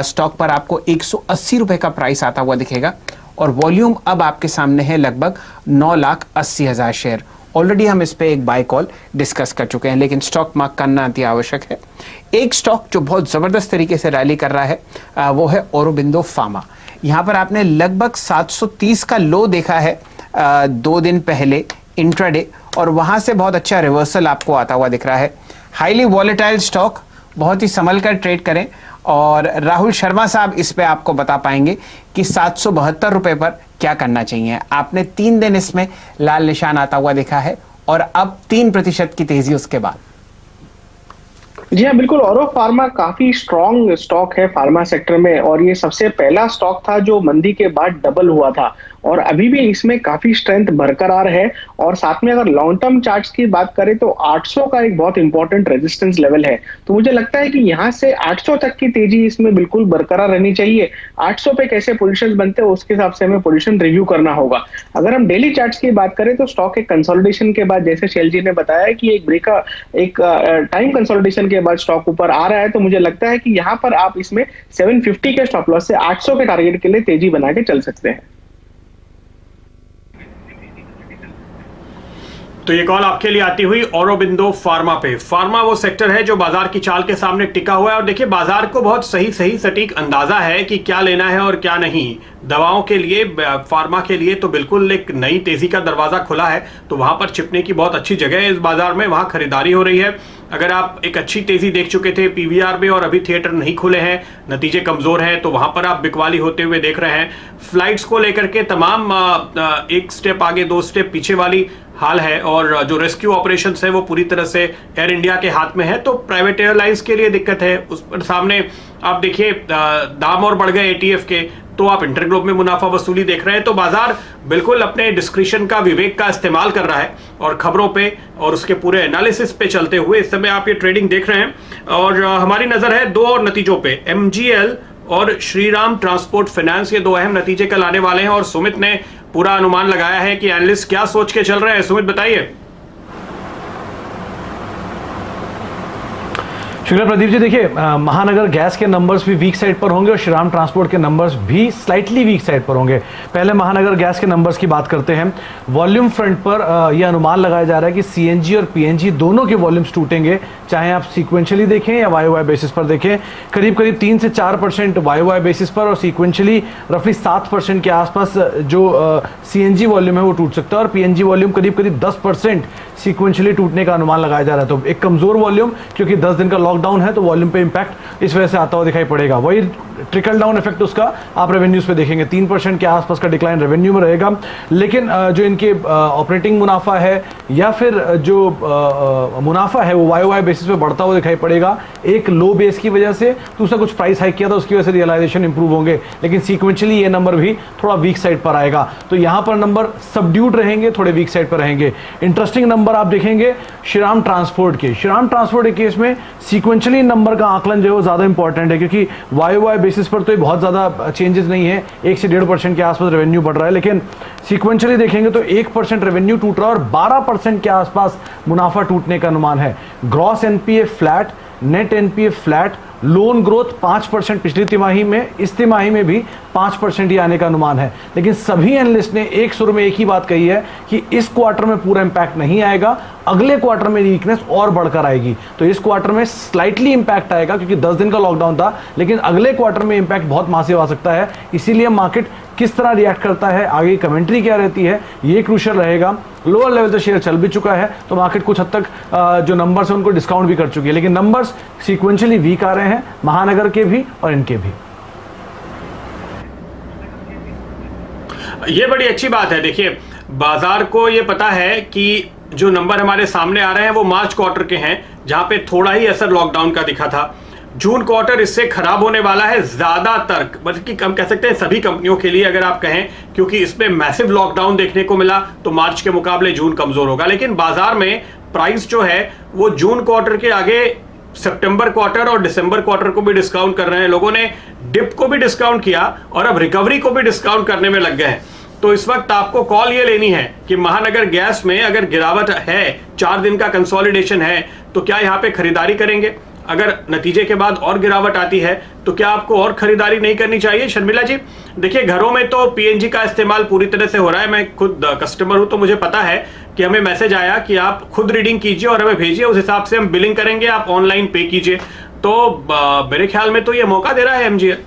स्टॉक पर आपको 180 रुपए का प्राइस आता हुआ दिखेगा और वॉल्यूम अब आपके सामने है लगभग 9,80,000 शेयर। ऑलरेडी हम इस पे एक बाय कॉल डिस्कस कर चुके हैं, लेकिन स्टॉक मार्क करना अति आवश्यक है। एक स्टॉक जो बहुत जबरदस्त तरीके से रैली कर रहा है वो है औरोबिंदो फार्मा। यहाँ पर आपने लगभग 730 का लो देखा है 2 दिन पहले इंट्राडे, और वहां से बहुत अच्छा रिवर्सल आपको आता हुआ दिख रहा है। हाईली वॉलेटाइल स्टॉक, बहुत ही संभल कर ट्रेड करें, और राहुल शर्मा साहब इस पे आपको बता पाएंगे कि 772 रुपए पर क्या करना चाहिए। आपने 3 दिन इसमें लाल निशान आता हुआ देखा है और अब 3% की तेजी उसके बाद। जी हाँ, बिल्कुल। औरो फार्मा काफी स्ट्रॉन्ग स्टॉक है फार्मा सेक्टर में, और ये सबसे पहला स्टॉक था जो मंदी के बाद डबल हुआ था, और अभी भी इसमें काफी स्ट्रेंथ बरकरार है। और साथ में अगर लॉन्ग टर्म चार्ट्स की बात करें तो 800 का एक बहुत इंपॉर्टेंट रेजिस्टेंस लेवल है। तो मुझे लगता है कि यहाँ से 800 तक की तेजी इसमें बिल्कुल बरकरार रहनी चाहिए। 800 पे कैसे पोजीशन बनते हैं उसके हिसाब से हमें पोजीशन रिव्यू करना होगा। अगर हम डेली चार्ट्स की बात करें तो स्टॉक एक कंसोलिडेशन के बाद, जैसे शैल जी ने बताया कि एक टाइम कंसोलिडेशन के बाद स्टॉक ऊपर आ रहा है, तो मुझे लगता है कि यहाँ पर आप इसमें 750 के स्टॉप लॉस से 800 के टारगेट के लिए तेजी बना के चल सकते हैं। तो ये कॉल आपके लिए आती हुई औरोबिंदो फार्मा पे। फार्मा वो सेक्टर है जो बाजार की चाल के सामने टिका हुआ है और देखिए बाजार को बहुत सही सटीक अंदाजा है कि क्या लेना है और क्या नहीं। दवाओं के लिए, फार्मा के लिए तो बिल्कुल एक नई तेजी का दरवाजा खुला है, तो वहां पर छिपने की बहुत अच्छी जगह है इस बाजार में, वहां खरीदारी हो रही है। अगर आप एक अच्छी तेजी देख चुके थे पीवीआर में और अभी थिएटर नहीं खुले हैं, नतीजे कमजोर हैं, तो वहां पर आप बिकवाली होते हुए देख रहे हैं। फ्लाइट्स को लेकर के तमाम एक स्टेप आगे 2 स्टेप पीछे वाली हाल है और जो रेस्क्यू ऑपरेशंस है वो पूरी तरह से एयर इंडिया के हाथ में है, तो प्राइवेट एयरलाइंस के लिए दिक्कत है। उस पर सामने आप देखिए दाम और बढ़ गए एटीएफ के, तो आप इंटरग्लोब में मुनाफा वसूली देख रहे हैं। तो बाजार बिल्कुल अपने डिस्क्रिशन का, विवेक का इस्तेमाल कर रहा है और खबरों पे और उसके पूरे एनालिसिस पे चलते हुए इस समय आप ये ट्रेडिंग देख रहे हैं। और हमारी नजर है 2 और नतीजों पे, एमजीएल और श्रीराम ट्रांसपोर्ट फाइनेंस, ये 2 अहम नतीजे कल आने वाले हैं और सुमित ने पूरा अनुमान लगाया है कि एनालिस्ट क्या सोच के चल रहे हैं। सुमित बताइए। शुक्ला प्रदीप जी, देखिए महानगर गैस के नंबर्स भी वीक साइड पर होंगे और श्रीराम ट्रांसपोर्ट के नंबर्स भी स्लाइटली वीक साइड पर होंगे। पहले महानगर गैस के नंबर्स की बात करते हैं। वॉल्यूम फ्रंट पर यह अनुमान लगाया जा रहा है कि सीएनजी और पीएनजी दोनों के वॉल्यूम्स टूटेंगे, चाहे आप सीक्वेंशियली देखें या वाई बेसिस पर देखें। करीब 3 से 4% वाई बेसिस पर और सीक्वेंशियली रफली 7% के आसपास जो सीएनजी वॉल्यूम है वो टूट सकता है और पीएनजी वॉल्यूम करीब 10% सीक्वेंशियली टूटने का अनुमान लगाया जा रहा है। तो एक कमजोर वॉल्यूम, क्योंकि 10 दिन का लॉकडाउन है तो वॉल्यूम पे इंपैक्ट इस वजह से आता हुआ दिखाई पड़ेगा। वही ट्रिकल डाउन इफेक्ट उसका आप रेवेन्यूज पे देखेंगे, 3% के आसपास का डिक्लाइन रेवेन्यू में रहेगा। लेकिन जो इनके ऑपरेटिंग मुनाफा है या फिर जो मुनाफा है वो वाई बेसिस पे बढ़ता हुआ दिखाई पड़ेगा। एक लो बेस की वजह से, दूसरा कुछ प्राइस हाइक किया था उसकी वजह से रियलाइजेशन इंप्रूव होंगे, लेकिन सीक्वेंशियली ये नंबर भी थोड़ा वीक साइड पर आएगा। तो यहाँ पर नंबर सबड्यूड रहेंगे, थोड़े वीक साइड पर रहेंगे। इंटरेस्टिंग नंबर आप देखेंगे श्रीराम ट्रांसपोर्ट के। श्रीराम ट्रांसपोर्ट के केस में सीक्वेंशियली नंबर का आकलन जो है वो ज्यादा इंपॉर्टेंट है, क्योंकि वाई बेसिस पर तो ये बहुत ज्यादा चेंजेस नहीं है, 1 से 1.5% के आसपास रेवेन्यू बढ़ रहा है, लेकिन सीक्वेंशियली देखेंगे तो 1% रेवेन्यू टूट रहा है और 12% के आसपास मुनाफा टूटने का अनुमान है। Gross NPA flat, net NPA flat, loan growth 5% पिछली तिमाही में, इस तिमाही में भी 5% ही आने का अनुमान है। लेकिन सभी एनालिस्ट ने एक सुर में एक ही बात कही है कि इस क्वार्टर में पूरा इंपैक्ट नहीं आएगा, अगले क्वार्टर में वीकनेस और बढ़कर आएगी। तो इस क्वार्टर में स्लाइटली इंपैक्ट आएगा क्योंकि 10 दिन का लॉकडाउन था, लेकिन अगले क्वार्टर में इंपैक्ट बहुत मासिव आ सकता है। इसीलिए मार्केट किस तरह रिएक्ट करता है, आगे कमेंट्री क्या रहती है, ये क्रूशियल रहेगा। लोअर लेवल से शेयर चल भी चुका है तो मार्केट कुछ हद तक जो नंबर्स हैं उनको डिस्काउंट भी कर चुकी है, लेकिन नंबर्स सीक्वेंशियली वीक आ रहे हैं, महानगर के भी और इनके भी। ये बड़ी अच्छी बात है। देखिए बाजार को ये पता है कि जो नंबर हमारे सामने आ रहे हैं वो मार्च क्वार्टर के हैं, जहां पे थोड़ा ही असर लॉकडाउन का दिखा था। जून क्वार्टर इससे खराब होने वाला है ज्यादातर, बल्कि कम कह सकते हैं सभी कंपनियों के लिए अगर आप कहें, क्योंकि इसमें मैसिव लॉकडाउन देखने को मिला तो मार्च के मुकाबले जून कमजोर होगा। लेकिन बाजार में प्राइस जो है वो जून क्वार्टर के आगे सितंबर क्वार्टर और दिसंबर क्वार्टर को भी डिस्काउंट कर रहे हैं। लोगों ने डिप को भी डिस्काउंट किया और अब रिकवरी को भी डिस्काउंट करने में लग गए हैं। तो इस वक्त आपको कॉल ये लेनी है कि महानगर गैस में अगर गिरावट है, 4 दिन का कंसोलिडेशन है, तो क्या यहां पे खरीदारी करेंगे? अगर नतीजे के बाद और गिरावट आती है तो क्या आपको और खरीदारी नहीं करनी चाहिए? शर्मिला जी, देखिए घरों में तो पीएनजी का इस्तेमाल पूरी तरह से हो रहा है। मैं खुद कस्टमर हूं तो मुझे पता है कि हमें मैसेज आया कि आप खुद रीडिंग कीजिए और हमें भेजिए, उस हिसाब से हम बिलिंग करेंगे, आप ऑनलाइन पे कीजिए। तो मेरे ख्याल में तो ये मौका दे रहा है एमजीएल।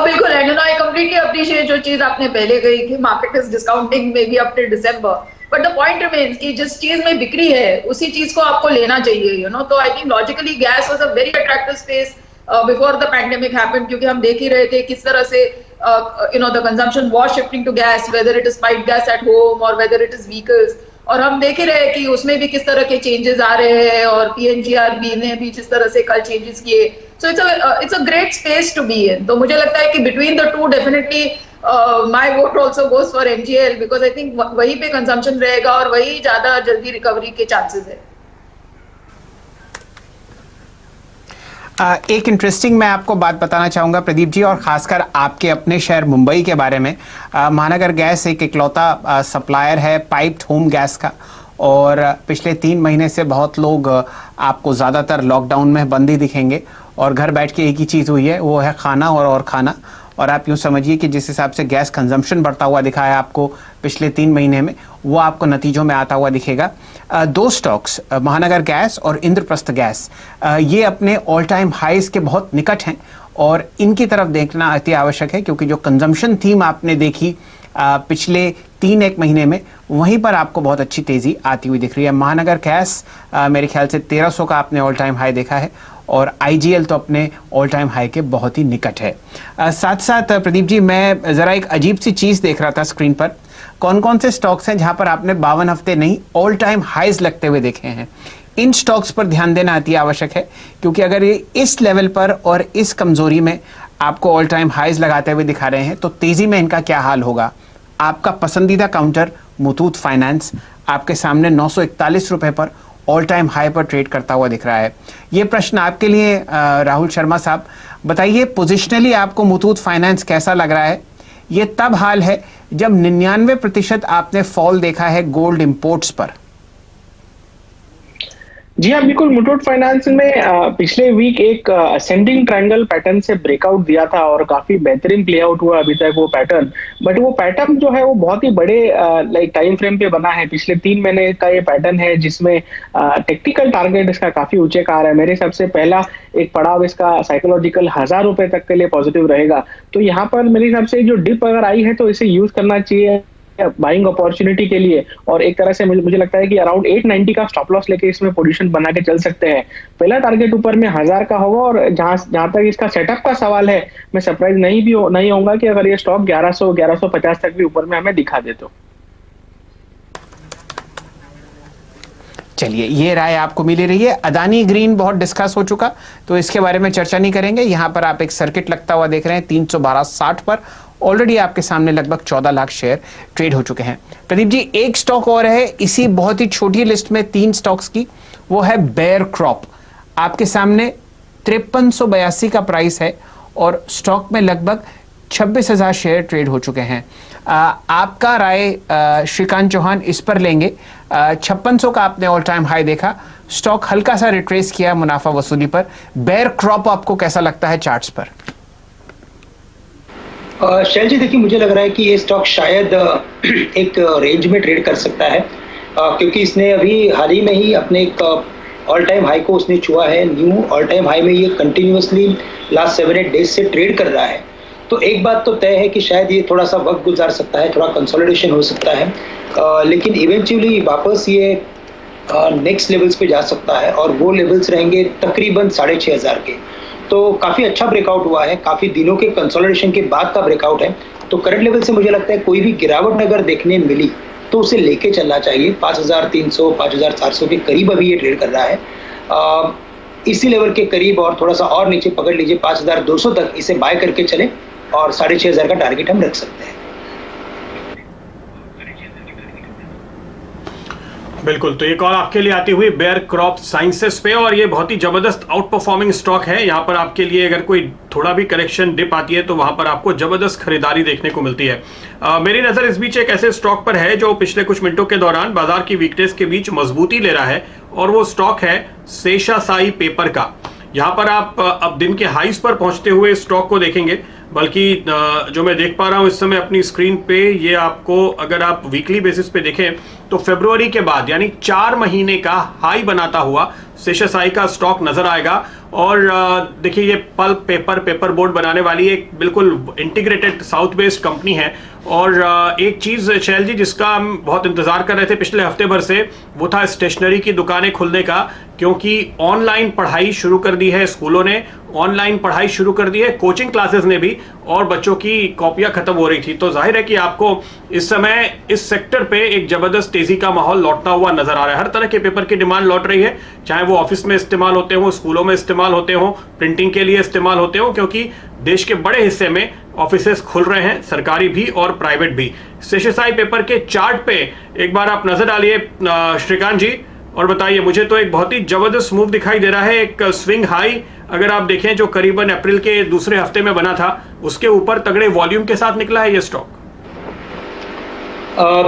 बिल्कुल, एंड आई कंप्लीटली अप्रिशिएट जो चीज आपने पहले कही कि market is discounting may be up till December, but the point remains कि जिस चीज में बिक्री है उसी चीज को आपको लेना चाहिए, यू नो। तो I think logically gas was a very attractive space before the pandemic happened, क्योंकि हम देख ही रहे थे किस तरह से you know the consumption was shifting to gas, whether it is pipe gas at home और वेदर इट इज व्हीकल्स, और हम देख ही रहे कि उसमें भी किस तरह के चेंजेस आ रहे हैं और पीएनजीआरबी ने भी जिस तरह से कल चेंजेस किए। So it's a great space to be in. तो मुझे लगता है कि between the two definitely my vote also goes for MGL, because I think वहीं पे कंजम्पशन रहेगा और वही ज्यादा जल्दी रिकवरी के चांसेस है। एक इंटरेस्टिंग मैं आपको बात बताना चाहूँगा प्रदीप जी, और ख़ासकर आपके अपने शहर मुंबई के बारे में। महानगर गैस एक इकलौता सप्लायर है पाइप्ड होम गैस का, और पिछले 3 महीने से बहुत लोग आपको ज़्यादातर लॉकडाउन में बंद ही दिखेंगे और घर बैठ के एक ही चीज़ हुई है, वो है खाना और खाना। और आप यूँ समझिए कि जिस हिसाब से गैस कंजम्पशन बढ़ता हुआ दिखा है आपको पिछले 3 महीने में, वो आपको नतीजों में आता हुआ दिखेगा। 2 स्टॉक्स महानगर गैस और इंद्रप्रस्थ गैस ये अपने ऑल टाइम हाइज के बहुत निकट हैं और इनकी तरफ देखना अति आवश्यक है, क्योंकि जो कंजम्पशन थीम आपने देखी पिछले 3-1 महीने में, वहीं पर आपको बहुत अच्छी तेज़ी आती हुई दिख रही है। महानगर गैस मेरे ख्याल से 1300 का आपने ऑल टाइम हाई देखा है और IGL तो अपने ऑल टाइम हाई के बहुत ही निकट है। साथ साथ प्रदीप जी, मैं ज़रा एक अजीब सी चीज़ देख रहा था स्क्रीन पर। कौन कौन से स्टॉक्स हैं जहां पर आपने 52 हफ्ते नहीं ऑल टाइम हाइज लगते हुए देखे हैं? इन स्टॉक्स पर ध्यान देना अति आवश्यक है, क्योंकि अगर ये इस लेवल पर और इस कमजोरी में आपको ऑल टाइम हाइज लगाते हुए दिखा रहे हैं तो तेजी में इनका क्या हाल होगा। आपका पसंदीदा काउंटर मुथूट फाइनेंस आपके सामने 941 रुपए पर ऑल टाइम हाई पर ट्रेड करता हुआ दिख रहा है। ये प्रश्न आपके लिए राहुल शर्मा साहब, बताइए पोजिशनली आपको मुथूट फाइनेंस कैसा लग रहा है? ये तब हाल है जब 99% आपने फॉल देखा है गोल्ड इंपोर्ट्स पर। जी हाँ, बिल्कुल। मुथूट फाइनेंस में पिछले वीक एक असेंडिंग ट्रायंगल पैटर्न से ब्रेकआउट दिया था और काफी बेहतरीन प्ले आउट हुआ अभी तक वो पैटर्न। बट वो पैटर्न जो है वो बहुत ही बड़े लाइक टाइम फ्रेम पे बना है। पिछले 3 महीने का ये पैटर्न है जिसमें टेक्निकल टारगेट इसका काफी ऊंचे का आ रहा है। मेरे हिसाब से पहला एक पड़ाव इसका साइकोलॉजिकल 1000 रुपए तक के लिए पॉजिटिव रहेगा। तो यहाँ पर मेरे हिसाब से जो डिप अगर आई है तो इसे यूज करना चाहिए बाइंग अपॉर्चुनिटी के लिए। और एक तरह से मुझे लगता है कि अराउंड 890 का स्टॉप लॉस लेके इसमें पोजीशन बना के चल सकते हैं। पहला टारगेट ऊपर में 1000 का होगा और जहां तक इसका सेटअप का सवाल है, मैं सरप्राइज नहीं होऊंगा कि अगर ये स्टॉक 1100-1150 तक भी ऊपर में हमें दिखा दे तो। चलिए, ये राय आपको मिली रही है। अदानी ग्रीन बहुत डिस्कस हो चुका, तो इसके बारे में चर्चा नहीं करेंगे। यहां पर आप एक सर्किट लगता हुआ देख रहे हैं 312.60 पर। ऑलरेडी आपके सामने लगभग 14 लाख शेयर ट्रेड हो चुके हैं। प्रदीप जी, एक स्टॉक और है इसी बहुत ही छोटी लिस्ट में 3 स्टॉक्स की, वो है बेयर क्रॉप। आपके सामने 5382 का प्राइस है और स्टॉक में लगभग 26,000 शेयर ट्रेड हो चुके हैं। आपका राय श्रीकांत चौहान इस पर लेंगे। 5600 का आपने ऑल टाइम हाई देखा, स्टॉक हल्का सा रिट्रेस किया मुनाफा वसूली पर। बेयर क्रॉप आपको कैसा लगता है चार्ट्स पर? शैल जी, देखिए मुझे लग रहा है कि ये स्टॉक शायद एक रेंज में ट्रेड कर सकता है, क्योंकि इसने अभी हाल ही में ही अपने एक ऑल टाइम हाई को उसने छुआ है। न्यू ऑल टाइम हाई में ये कंटिन्यूअसली लास्ट 7-8 डेज से ट्रेड कर रहा है। तो एक बात तो तय है कि शायद ये थोड़ा सा वक्त गुजार सकता है, थोड़ा कंसोलिडेशन हो सकता है, लेकिन इवेंचुअली वापस ये नेक्स्ट लेवल्स पे जा सकता है और वो लेवल्स रहेंगे तकरीबन 6,500 के। तो काफ़ी अच्छा ब्रेकआउट हुआ है, काफ़ी दिनों के कंसोलिडेशन के बाद का ब्रेकआउट है। तो करंट लेवल से मुझे लगता है कोई भी गिरावट अगर देखने मिली तो उसे लेके चलना चाहिए। 5,300 5,400 के करीब अभी ये ट्रेड कर रहा है। इसी लेवल के करीब और थोड़ा सा और नीचे पकड़ लीजिए 5,200 तक इसे बाय करके चले और 6,500 का टारगेट हम रख सकते हैं। बिल्कुल, तो ये कॉल आपके लिए आती हुई बेयर क्रॉप साइंसेस पे, और ये बहुत ही जबरदस्त आउट परफॉर्मिंग स्टॉक है। यहाँ पर आपके लिए अगर कोई थोड़ा भी करेक्शन डिप आती है तो वहां पर आपको जबरदस्त खरीदारी देखने को मिलती है। मेरी नजर इस बीच एक ऐसे स्टॉक पर है जो पिछले कुछ मिनटों के दौरान बाजार की वीकनेस के बीच मजबूती ले रहा है, और वो स्टॉक है शेषाशायी पेपर का। यहाँ पर आप अब दिन के हाइस पर पहुंचते हुए स्टॉक को देखेंगे, बल्कि जो मैं देख पा रहा हूं इस समय अपनी स्क्रीन पे, ये आपको अगर आप वीकली बेसिस पे देखें तो फरवरी के बाद यानी 4 महीने का हाई बनाता हुआ शेषाशायी का स्टॉक नजर आएगा। और देखिए, ये पल्प पेपर बोर्ड बनाने वाली एक बिल्कुल इंटीग्रेटेड साउथ बेस्ड कंपनी है। और एक चीज शैल जी जिसका हम बहुत इंतजार कर रहे थे पिछले हफ्ते भर से, वो था स्टेशनरी की दुकानें खुलने का, क्योंकि ऑनलाइन पढ़ाई शुरू कर दी है स्कूलों ने, ऑनलाइन पढ़ाई शुरू कर दी है कोचिंग क्लासेस ने भी, और बच्चों की कॉपियां खत्म हो रही थी। तो जाहिर है कि आपको इस समय इस सेक्टर पे एक जबरदस्त तेजी का माहौल लौटता हुआ नजर आ रहा है। हर तरह के पेपर की डिमांड लौट रही है, चाहे वो ऑफिस में इस्तेमाल होते हो, स्कूलों में इस्तेमाल होते हो, प्रिंटिंग के लिए इस्तेमाल होते हो, क्योंकि देश के बड़े हिस्से में ऑफिसेस खुल रहे हैं, सरकारी भी और प्राइवेट भी। शेषाशायी पेपर के चार्ट पे एक बार आप नजर डालिए श्रीकांत जी, और बताइए, मुझे तो एक बहुत ही जबरदस्त मूव दिखाई दे रहा है। एक स्विंग हाई अगर आप देखें जो करीबन अप्रैल के दूसरे हफ्ते में बना था, उसके ऊपर तगड़े वॉल्यूम के साथ निकला है ये स्टॉक।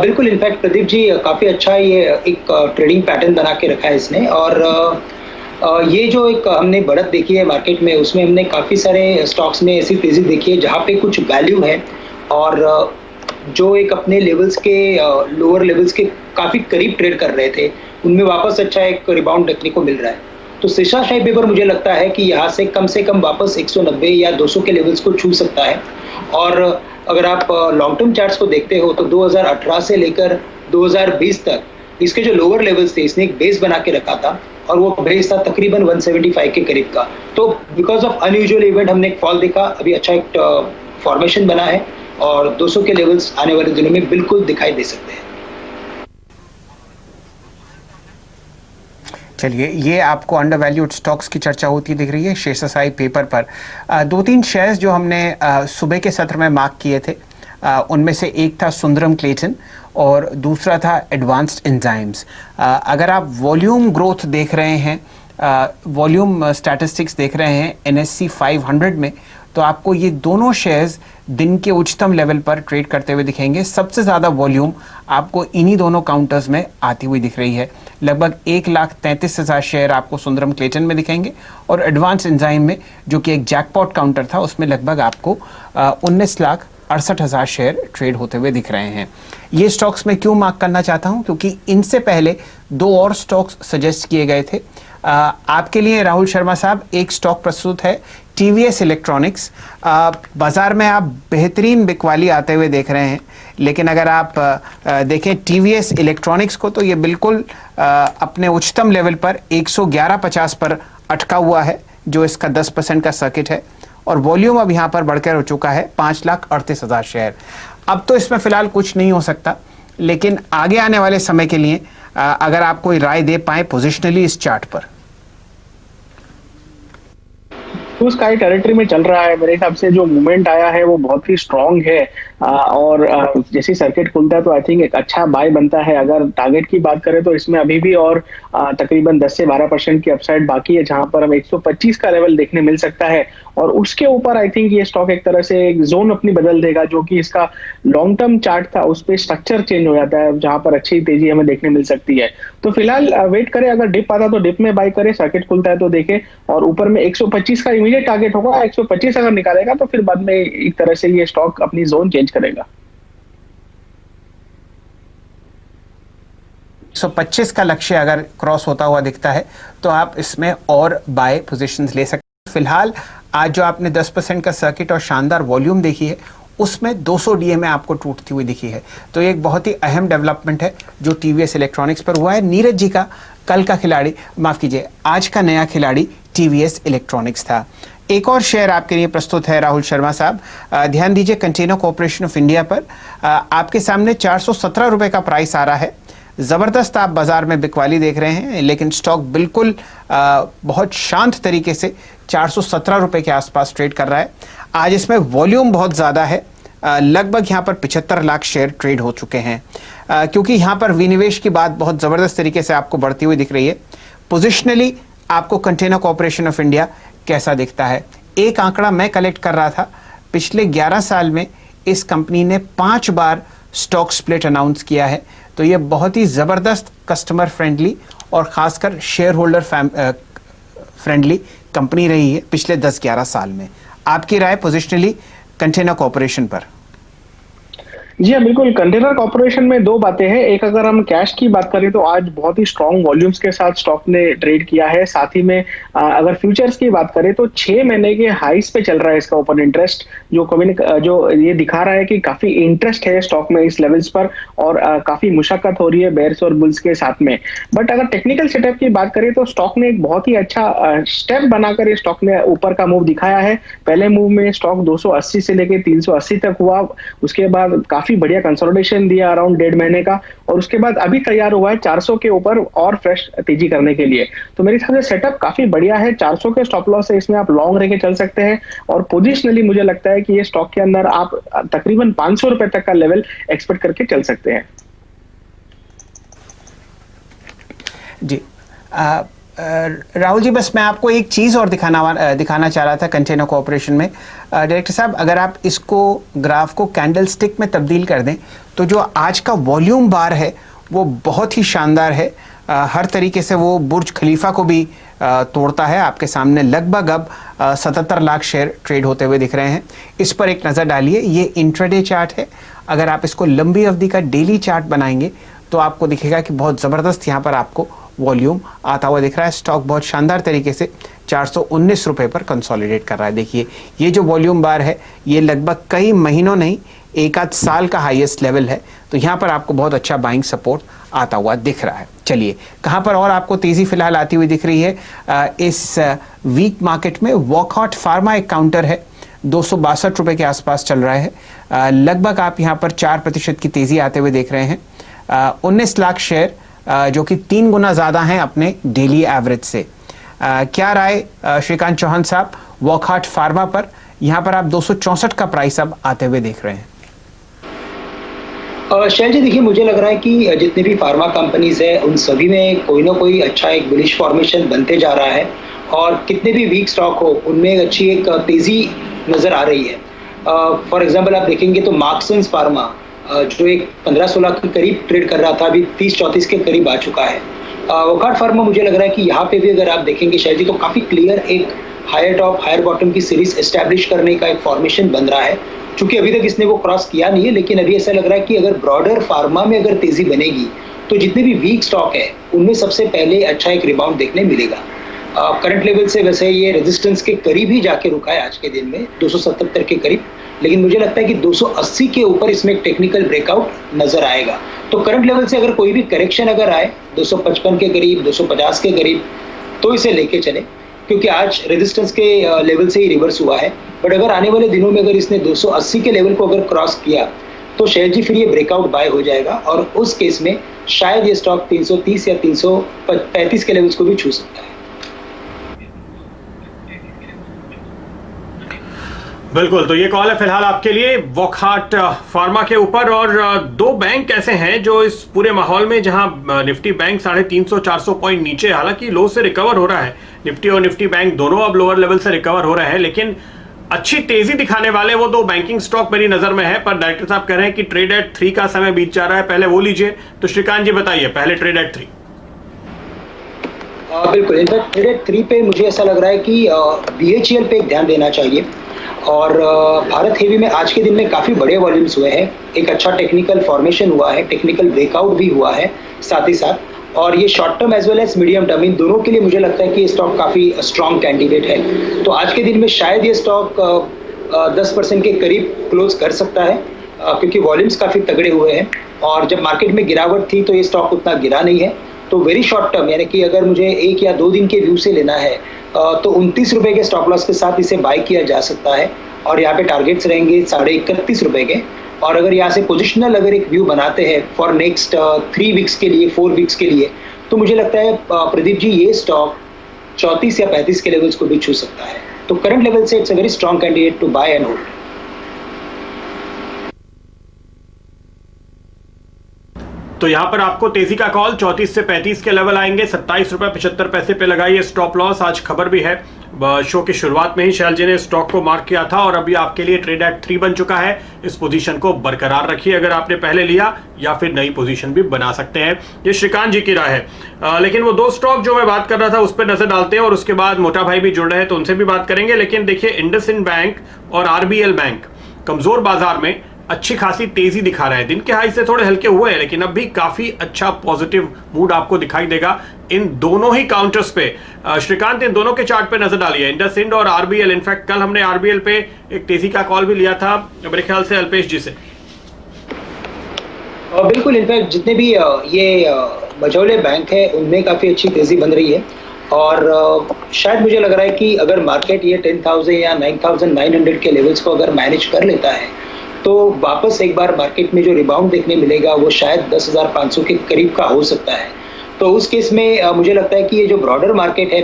बिल्कुल, इनफैक्ट प्रदीप जी काफ़ी अच्छा ये एक ट्रेडिंग पैटर्न बना के रखा है इसने, और ये जो एक हमने बढ़त देखी है मार्केट में, उसमें हमने काफ़ी सारे स्टॉक्स में ऐसी तेज़ी देखी है जहाँ पे कुछ वैल्यू है और जो एक अपने लेवल्स के लोअर लेवल्स के काफ़ी करीब ट्रेड कर रहे थे, उनमें वापस अच्छा एक रिबाउंड देखने को मिल रहा है। तो शीशा शाही पेपर मुझे लगता है कि यहाँ से कम वापस 190 या 200 के लेवल्स को छू सकता है। और अगर आप लॉन्ग टर्म चार्ट्स को देखते हो तो 2018 से लेकर 2020 तक इसके जो लोअर लेवल्स थे, इसने एक बेस बना के रखा था और वो बेस था तकरीबन 175 के करीब का। तो बिकॉज ऑफ अनयूजुअल इवेंट हमने एक फॉल देखा, अभी अच्छा एक फॉर्मेशन बना है और 200 के लेवल्स आने वाले दिनों में बिल्कुल दिखाई दे सकते हैं। चलिए, ये आपको अंडर वैल्यूड स्टॉक्स की चर्चा होती दिख रही है शेषशाही पेपर पर। दो तीन शेयर्स जो हमने सुबह के सत्र में मार्क किए थे, उनमें से एक था सुंदरम क्लेटन और दूसरा था एडवांस्ड एंजाइम्स। अगर आप वॉल्यूम ग्रोथ देख रहे हैं, वॉल्यूम स्टैटिस्टिक्स देख रहे हैं NSE 500 में, तो आपको ये दोनों शेयर्स दिन के उच्चतम लेवल पर ट्रेड करते हुए दिखेंगे। सबसे ज़्यादा वॉल्यूम आपको इन्हीं दोनों काउंटर्स में आती हुई दिख रही है। लगभग 1,33,000 शेयर आपको सुंदरम क्लेटन में दिखेंगे और एडवांस एंजाइम में, जो कि एक जैकपॉट काउंटर था, उसमें लगभग आपको 19,68,000 शेयर ट्रेड होते हुए दिख रहे हैं। ये स्टॉक्स मैं क्यों मार्क करना चाहता हूँ, क्योंकि इनसे पहले दो और स्टॉक्स सजेस्ट किए गए थे। आपके लिए राहुल शर्मा साहब एक स्टॉक प्रस्तुत है TVS इलेक्ट्रॉनिक्स। बाजार में आप बेहतरीन बिकवाली आते हुए देख रहे हैं, लेकिन अगर आप देखें TVS इलेक्ट्रॉनिक्स को तो ये बिल्कुल अपने उच्चतम लेवल पर 111.50 पर अटका हुआ है, जो इसका 10% का सर्किट है और वॉल्यूम अब यहाँ पर बढ़कर हो चुका है 5,38,000 शेयर। अब तो इसमें फिलहाल कुछ नहीं हो सकता, लेकिन आगे आने वाले समय के लिए अगर आप कोई राय दे पाए पोजिशनली इस चार्ट पर। तो स्काई टेरिटरी में चल रहा है। मेरे हिसाब से जो मूवमेंट आया है वो बहुत ही स्ट्रांग है और जैसे सर्किट खुलता है तो आई थिंक एक अच्छा बाय बनता है। अगर टारगेट की बात करें तो इसमें अभी भी और तकरीबन 10 से 12% की अपसाइड बाकी है, जहां पर हमें 125 का लेवल देखने मिल सकता है और उसके ऊपर आई थिंक ये स्टॉक एक तरह से एक जोन अपनी बदल देगा, जो कि इसका लॉन्ग टर्म चार्ट था उस पर स्ट्रक्चर चेंज हो जाता है, जहां पर अच्छी तेजी हमें देखने मिल सकती है। तो फिलहाल वेट करें, अगर डिप आता तो डिप में बाय करें, सर्किट खुलता है तो देखें और ऊपर में 125 का इमीडिएट टारगेट होगा। 125 अगर निकालेगा तो फिर बाद में एक तरह से ये स्टॉक अपनी जोन चेंज करेगा। 125 का लक्ष्य अगर क्रॉस होता हुआ दिखता है तो आप इसमें और बाय पोजीशंस ले सकते हैं। फिलहाल आज जो आपने 10% का सर्किट और शानदार वॉल्यूम देखी है, उसमें 200 DMA आपको टूटती हुई दिखी है। तो ये एक बहुत ही अहम डेवलपमेंट है जो TVS इलेक्ट्रॉनिक्स पर हुआ है। नीरज जी का कल का खिलाड़ी, माफ कीजिए, आज का नया खिलाड़ी TVS इलेक्ट्रॉनिक्स था। एक और शेयर आपके लिए प्रस्तुत है राहुल शर्मा साहब। ध्यान दीजिए कंटेनर कॉर्पोरेशन ऑफ इंडिया पर आपके सामने 417 रुपए का प्राइस आ रहा है। ज़बरदस्त आप बाजार में बिकवाली देख रहे हैं, लेकिन स्टॉक बिल्कुल बहुत शांत तरीके से 417 रुपए के आसपास ट्रेड कर रहा है। आज इसमें वॉल्यूम बहुत ज़्यादा है, लगभग यहाँ पर 75 लाख शेयर ट्रेड हो चुके हैं। क्योंकि यहाँ पर विनिवेश की बात बहुत ज़बरदस्त तरीके से आपको बढ़ती हुई दिख रही है। पोजिशनली आपको कंटेनर कॉर्पोरेशन ऑफ इंडिया कैसा दिखता है? एक आंकड़ा मैं कलेक्ट कर रहा था, पिछले 11 साल में इस कंपनी ने 5 बार स्टॉक स्प्लिट अनाउंस किया है। तो ये बहुत ही ज़बरदस्त कस्टमर फ्रेंडली और ख़ासकर शेयर होल्डर फ्रेंडली कंपनी रही है पिछले 10-11 साल में। आपकी राय पोजिशनली कंटेनर कॉर्पोरेशन पर? जी हाँ, बिल्कुल। कंटेनर कॉर्पोरेशन में दो बातें हैं। एक, अगर हम कैश की बात करें तो आज बहुत ही स्ट्रांग वॉल्यूम्स के साथ स्टॉक ने ट्रेड किया है। साथ ही में अगर फ्यूचर्स की बात करें तो 6 महीने के हाईस पे चल रहा है इसका ओपन इंटरेस्ट, जो ये दिखा रहा है कि काफी इंटरेस्ट है स्टॉक में इस लेवल्स पर और काफी मुशक्कत हो रही है बेयर्स और बुल्स के साथ में। बट अगर टेक्निकल सेटअप की बात करें तो स्टॉक ने एक बहुत ही अच्छा स्टेप बनाकर ये स्टॉक ने ऊपर का मूव दिखाया है। पहले मूव में स्टॉक 280 से लेकर 380 तक हुआ, उसके बाद काफी बढ़िया कंसोलिडेशन दिया अराउंड 1.5 महीने का, और उसके बाद अभी तैयार हुआ है 400 के ऊपर और फ्रेश तेजी करने के लिए। तो मेरे हिसाब से सेटअप काफी बढ़िया है। 400 के स्टॉप लॉस है, इसमें आप लॉन्ग रह के चल सकते हैं और पोजिशनली मुझे लगता है कि ये स्टॉक के अंदर आप तकरीबन 500 रुपए तक का लेवल एक्सपेक्ट करके चल सकते हैं। जी राहुल जी, बस मैं आपको एक चीज़ और दिखाना चाह रहा था कंटेनर कॉर्पोरेशन में। डायरेक्टर साहब, अगर आप इसको ग्राफ को कैंडल स्टिक में तब्दील कर दें तो जो आज का वॉल्यूम बार है वो बहुत ही शानदार है। हर तरीके से वो बुर्ज खलीफा को भी तोड़ता है। आपके सामने लगभग अब 77 लाख शेयर ट्रेड होते हुए दिख रहे हैं। इस पर एक नज़र डालिए। ये इंट्राडे चार्ट है। अगर आप इसको लंबी अवधि का डेली चार्ट बनाएंगे तो आपको दिखेगा कि बहुत ज़बरदस्त यहाँ पर आपको वॉल्यूम आता हुआ दिख रहा है। स्टॉक बहुत शानदार तरीके से 419 रुपये पर कंसोलिडेट कर रहा है। देखिए ये जो वॉल्यूम बार है ये लगभग कई महीनों नहीं एक आध साल का हाईएस्ट लेवल है। तो यहाँ पर आपको बहुत अच्छा बाइंग सपोर्ट आता हुआ दिख रहा है। चलिए कहाँ पर और आपको तेज़ी फिलहाल आती हुई दिख रही है इस वीक मार्केट में? वॉकहार्ट फार्मा एक काउंटर है, 262 रुपये के आसपास चल रहा है। लगभग आप यहाँ पर 4% की तेज़ी आते हुए देख रहे हैं। 19 लाख शेयर जो कि 3 गुना ज़्यादा हैं अपने डेली एवरेज से। क्या राय श्रीकांत चौहान साहब वॉकहार्ट फार्मा पर? यहाँ पर आप 264 का प्राइस अब आते हुए देख रहे हैं। शैल जी देखिए, मुझे लग रहा है कि जितनी भी फार्मा कंपनीज है उन सभी में कोई ना कोई अच्छा एक बुलिश फॉर्मेशन बनते जा रहा है और कितने भी वीक स्टॉक हो उनमें अच्छी एक तेजी नजर आ रही है। फॉर एग्जांपल आप देखेंगे तो मार्क्सन्स फार्मा जो एक 15-16 के करीब ट्रेड कर रहा था अभी 30-34 के करीब आ चुका है। वॉकहार्ट फार्मा मुझे लग रहा है कि यहाँ पे भी अगर आप देखेंगे शैल जी तो काफी क्लियर एक हायर टॉप हायर बॉटम की सीरीज एस्टैब्लिश करने का एक फॉर्मेशन बन रहा है। चूंकि अभी तक इसने वो क्रॉस किया नहीं है, लेकिन अभी ऐसा लग रहा है कि अगर ब्रॉडर फार्मा में अगर तेजी बनेगी तो जितने भी वीक स्टॉक है उनमें सबसे पहले अच्छा एक रिबाउंड देखने मिलेगा। करंट लेवल से वैसे ये रेजिस्टेंस के करीब ही जाके रुका है आज के दिन में 277 के करीब, लेकिन मुझे लगता है कि 280 के ऊपर इसमें एक टेक्निकल ब्रेकआउट नजर आएगा। तो करंट लेवल से अगर कोई भी करेक्शन अगर आए 255 के करीब 250 के करीब तो इसे लेके चले, क्योंकि आज रेजिस्टेंस के लेवल से ही रिवर्स हुआ है। बट अगर आने वाले दिनों में अगर इसने 280 के लेवल को अगर क्रॉस किया तो शेयर जी फिर ये ब्रेकआउट बाय हो जाएगा और उस केस में शायद ये स्टॉक 330 या 335 के लेवल्स को भी छू सकता है। बिल्कुल, तो ये कॉल है फिलहाल आपके लिए वॉकहार्ट फार्मा के ऊपर। और दो बैंक ऐसे हैं जो इस पूरे माहौल में, जहां निफ्टी बैंक 350-400 पॉइंट नीचे, हालांकि लो से रिकवर हो रहा है, निफ्टी और निफ्टी बैंक दोनों अब लोअर लेवल से रिकवर हो रहे हैं, लेकिन अच्छी तेजी दिखाने वाले वो दो बैंकिंग स्टॉक मेरी नजर में है। पर डायरेक्टर साहब कह रहे हैं कि ट्रेड एट 3 का समय बीत जा रहा है, पहले वो लीजिए। तो श्रीकांत जी बताइए, पहले ट्रेड एट 3। बिल्कुल, इनफैक्ट ट्रेड एट 3 पे मुझे ऐसा लग रहा है कि बीएचईएल पे ध्यान देना चाहिए। और भारत हेवी में आज के दिन में काफी बड़े वॉल्यूम्स हुए हैं, एक अच्छा टेक्निकल फॉर्मेशन हुआ है, टेक्निकल ब्रेकआउट भी हुआ है साथ ही साथ, और ये short term as well as medium term इन दोनों के लिए मुझे लगता है कि ये स्टॉक काफी स्ट्रॉन्ग कैंडिडेट है। तो आज के दिन में शायद ये स्टॉक 10% के करीब क्लोज कर सकता है, क्योंकि वॉल्यूम्स काफी तगड़े हुए हैं और जब मार्केट में गिरावट थी तो ये स्टॉक उतना गिरा नहीं है। तो वेरी शॉर्ट टर्म, यानी कि अगर मुझे 1 या 2 दिन के व्यू से लेना है तो 29 रुपए के स्टॉप लॉस के साथ इसे बाय किया जा सकता है और यहाँ पे टारगेट्स रहेंगे 31.5 रुपए के। और अगर यहाँ से पोजिशनल अगर एक व्यू बनाते हैं फॉर नेक्स्ट 3 वीक्स के लिए, 4 वीक्स के लिए, तो मुझे लगता है प्रदीप जी ये स्टॉक 34 या 35 के लेवल्स को भी छू सकता है। तो करंट लेवल से it's a very strong candidate to buy and hold. तो यहां पर आपको तेजी का कॉल 34 से 35 के लेवल आएंगे, 27 रुपए 75 पैसे पे लगाइए स्टॉप लॉस। आज खबर भी है, शो की शुरुआत में ही शैल जी ने स्टॉक को मार्क किया था और अभी आपके लिए ट्रेड एट 3 बन चुका है। इस पोजीशन को बरकरार रखिए अगर आपने पहले लिया, या फिर नई पोजीशन भी बना सकते हैं। ये श्रीकांत जी की राय है। लेकिन वो दो स्टॉक जो मैं बात कर रहा था उस पर नजर डालते हैं और उसके बाद मोटा भाई भी जुड़ रहे हैं तो उनसे भी बात करेंगे। लेकिन देखिए, इंडसइंड बैंक और आरबीएल बैंक कमजोर बाजार में अच्छी खासी तेजी दिखा रहे हैं। दिन के हाई से थोड़े हल्के हुए हैं, लेकिन अब भी काफी अच्छा पॉजिटिव मूड आपको दिखाई देगा इन दोनों ही काउंटर्स पे। श्रीकांत, इन दोनों के चार्ट पे नजर डालिए, इंडसइंड और आरबीएल। इनफैक्ट कल हमने आरबीएल पे एक तेजी का कॉल भी लिया था मेरे ख्याल से अल्पेश जी से। बिल्कुल, इनफैक्ट जितने भी ये मझौले बैंक है उनमें काफी अच्छी तेजी बन रही है और शायद मुझे लग रहा है कि अगर मार्केट ये 10,000 या 9,900 के लेवल्स को अगर मैनेज कर लेता है तो वापस एक बार मार्केट में जो रिबाउंड देखने मिलेगा वो शायद 10,500 के करीब का हो सकता है। तो उस केस में मुझे लगता है कि ये जो ब्रॉडर मार्केट है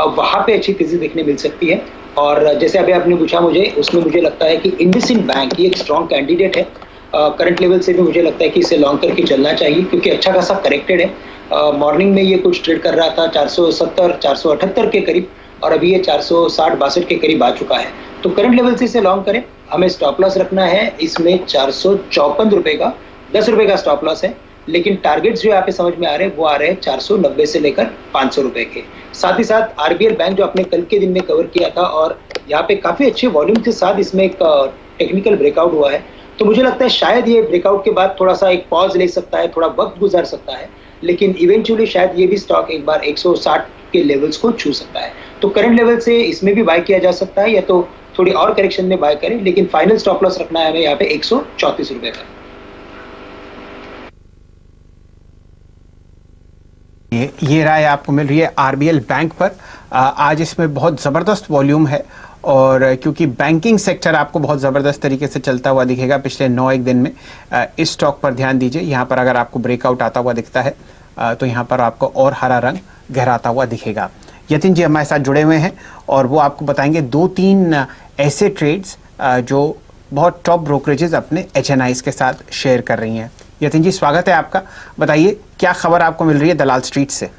वहाँ पे अच्छी तेजी देखने मिल सकती है। और जैसे अभी आपने पूछा मुझे, उसमें मुझे लगता है कि इंडसइंड बैंक ये एक स्ट्रॉन्ग कैंडिडेट है। करंट लेवल से भी मुझे लगता है कि इसे लॉन्ग करके चलना चाहिए, क्योंकि अच्छा खासा करेक्टेड है। मॉर्निंग में ये कुछ ट्रेड कर रहा था 470-478 के करीब और अभी ये 460-62 के करीब आ चुका है। तो करंट लेवल से इसे लॉन्ग करें। हमें स्टॉप लॉस रखना है इसमें 454 रुपए का, 10 रुपए का स्टॉप लॉस है लेकिन टारगेट्स जो यहाँ पे समझ में आ रहे हैं वो आ रहे हैं 490 से लेकर 500 रुपए के। साथ ही साथ आरबीएल बैंक जो आपने कल के दिन में कवर किया था और यहाँ पे काफी अच्छे वॉल्यूम के साथ इसमें एक टेक्निकल ब्रेकआउट हुआ है, तो मुझे लगता है शायद ये ब्रेकआउट के बाद थोड़ा सा एक पॉज ले सकता है, थोड़ा वक्त गुजार सकता है, लेकिन इवेंचुअली शायद ये भी स्टॉक एक बार 160 के लेवल्स को छू सकता है। तो करंट लेवल से इसमें भी बाय किया जा सकता है या तो थोड़ी और करेक्शन में बाय करें, लेकिन फाइनल स्टॉप लॉस रखना है हमें यहाँ पे 134 रुपए का। ये राय आपको मिल रही है आरबीएल बैंक पर। आज इसमें बहुत ज़बरदस्त वॉल्यूम है और क्योंकि बैंकिंग सेक्टर आपको बहुत ज़बरदस्त तरीके से चलता हुआ दिखेगा पिछले 9-1 दिन में, इस स्टॉक पर ध्यान दीजिए। यहाँ पर अगर आपको ब्रेकआउट आता हुआ दिखता है तो यहाँ पर आपको और हरा रंग गहराता हुआ दिखेगा। यतिन जी हमारे साथ जुड़े हुए हैं और वो आपको बताएंगे 2-3 ऐसे ट्रेड्स जो बहुत टॉप ब्रोकरेजेस अपने एचएनआईज के साथ शेयर कर रही हैं। यतिन जी स्वागत है आपका, बताइए क्या खबर आपको मिल रही है दलाल स्ट्रीट से।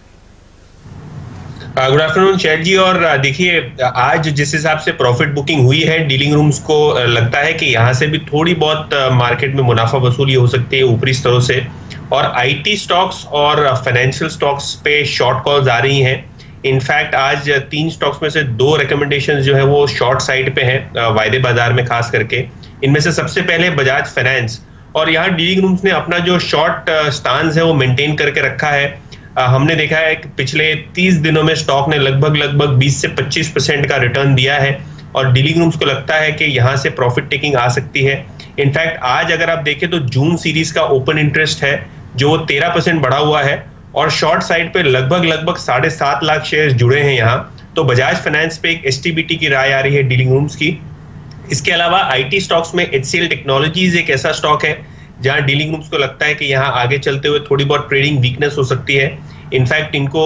गुड आफ्टरनून शेठ जी। और देखिए आज जिस हिसाब से प्रॉफिट बुकिंग हुई है, डीलिंग रूम्स को लगता है कि यहाँ से भी थोड़ी बहुत मार्केट में मुनाफा वसूली हो सकती है ऊपरी स्तरों से, और आईटी स्टॉक्स और फाइनेंशियल स्टॉक्स पे शॉर्ट कॉल्स आ रही हैं। इनफैक्ट आज 3 स्टॉक्स में से 2 रिकमेंडेशंस जो है वो शॉर्ट साइड पे हैं वायदे बाजार में खास करके। इनमें से सबसे पहले बजाज फाइनेंस, और यहाँ डीलिंग रूम्स ने अपना जो शॉर्ट स्टांस है वो मेंटेन करके रखा है। हमने देखा है कि पिछले 30 दिनों में स्टॉक ने लगभग 20 से 25% का रिटर्न दिया है और डीलिंग रूम्स को लगता है कि यहाँ से प्रॉफिट टेकिंग आ सकती है। इनफैक्ट आज अगर आप देखें तो जून सीरीज का ओपन इंटरेस्ट है जो 13% बढ़ा हुआ है और शॉर्ट साइड पे लगभग 7.5 लाख शेयर जुड़े हैं यहाँ। तो बजाज फाइनेंस पे एक एसटीबीटी की राय आ रही है डीलिंग रूम्स की। इसके अलावा आईटी स्टॉक्स में एचसीएल टेक्नोलॉजीज एक ऐसा स्टॉक है जहां डीलिंग रूम्स को लगता है कि यहां आगे चलते हुए थोड़ी बहुत ट्रेडिंग वीकनेस हो सकती है। इनफैक्ट इनको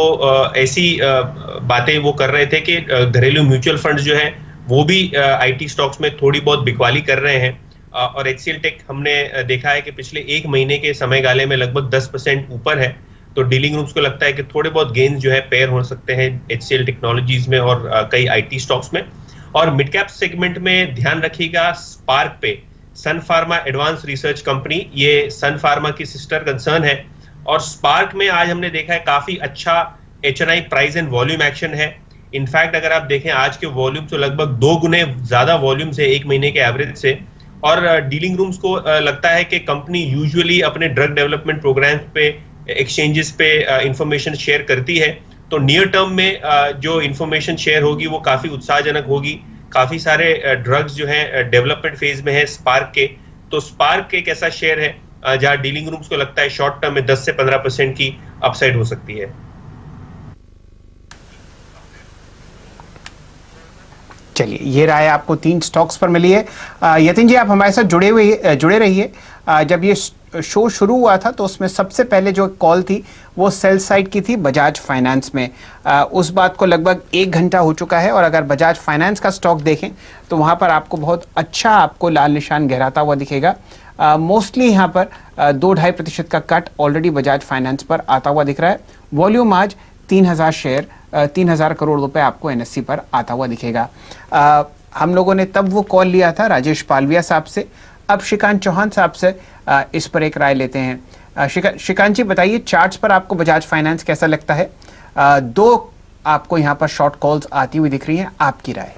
ऐसी बातें वो कर रहे थे कि घरेलू म्यूचुअल फंड्स जो हैं वो भी आईटी स्टॉक्स में थोड़ी बहुत बिकवाली कर रहे हैं। और एचसीएल टेक हमने देखा है कि पिछले 1 महीने के समय गाले में लगभग 10% ऊपर है। तो डीलिंग रूम्स को लगता है कि थोड़े बहुत गेन्स जो है पेयर हो सकते हैं एचसीएल टेक्नोलॉजीज में और कई आईटी स्टॉक्स में। और मिड कैप सेगमेंट में ध्यान रखिएगा स्पार्क पे, सन फार्मा एडवांस रिसर्च कंपनी, ये सन फार्मा की सिस्टर कंसर्न है। और स्पार्क में आज हमने देखा है काफी अच्छा HNI price and volume action है। इनफैक्ट अगर आप देखें आज के वॉल्यूम तो लगभग 2 गुने ज्यादा वॉल्यूम से 1 महीने के एवरेज से। और डीलिंग रूम्स को लगता है कि कंपनी यूजुअली अपने ड्रग डेवलपमेंट प्रोग्राम पे एक्सचेंजेस पे इंफॉर्मेशन शेयर करती है। तो नियर टर्म में जो इंफॉर्मेशन शेयर होगी वो काफी उत्साहजनक होगी। काफी सारे ड्रग्स जो हैं डेवलपमेंट फेज में है स्पार्क के। तो स्पार्क एक ऐसा शेयर है जहां डीलिंग रूम्स को लगता है शॉर्ट टर्म में 10 से 15% की अपसाइड हो सकती है। चलिए ये राय आपको 3 स्टॉक्स पर मिली है। यतिन जी आप हमारे साथ जुड़े रहिए। जब ये शो शुरू हुआ था तो उसमें सबसे पहले जो कॉल थी वो सेल साइड की थी बजाज फाइनेंस में। उस बात को लगभग 1 घंटा हो चुका है और अगर बजाज फाइनेंस का स्टॉक देखें तो वहाँ पर आपको बहुत अच्छा आपको लाल निशान गहराता हुआ दिखेगा। मोस्टली यहाँ पर 2-2.5% का कट ऑलरेडी बजाज फाइनेंस पर आता हुआ दिख रहा है। वॉल्यूम आज 3000 शेयर 3000 करोड़ रुपए आपको एनएससी पर आता हुआ दिखेगा। हम लोगों ने तब वो कॉल लिया था राजेश पालविया साहब से, अब श्रीकांत चौहान साहब से इस पर एक राय लेते हैं। श्रीकांत जी बताइए चार्ट्स पर आपको बजाज फाइनेंस कैसा लगता है? 2 आपको यहाँ पर शॉर्ट कॉल्स आती हुई दिख रही हैं, आपकी राय?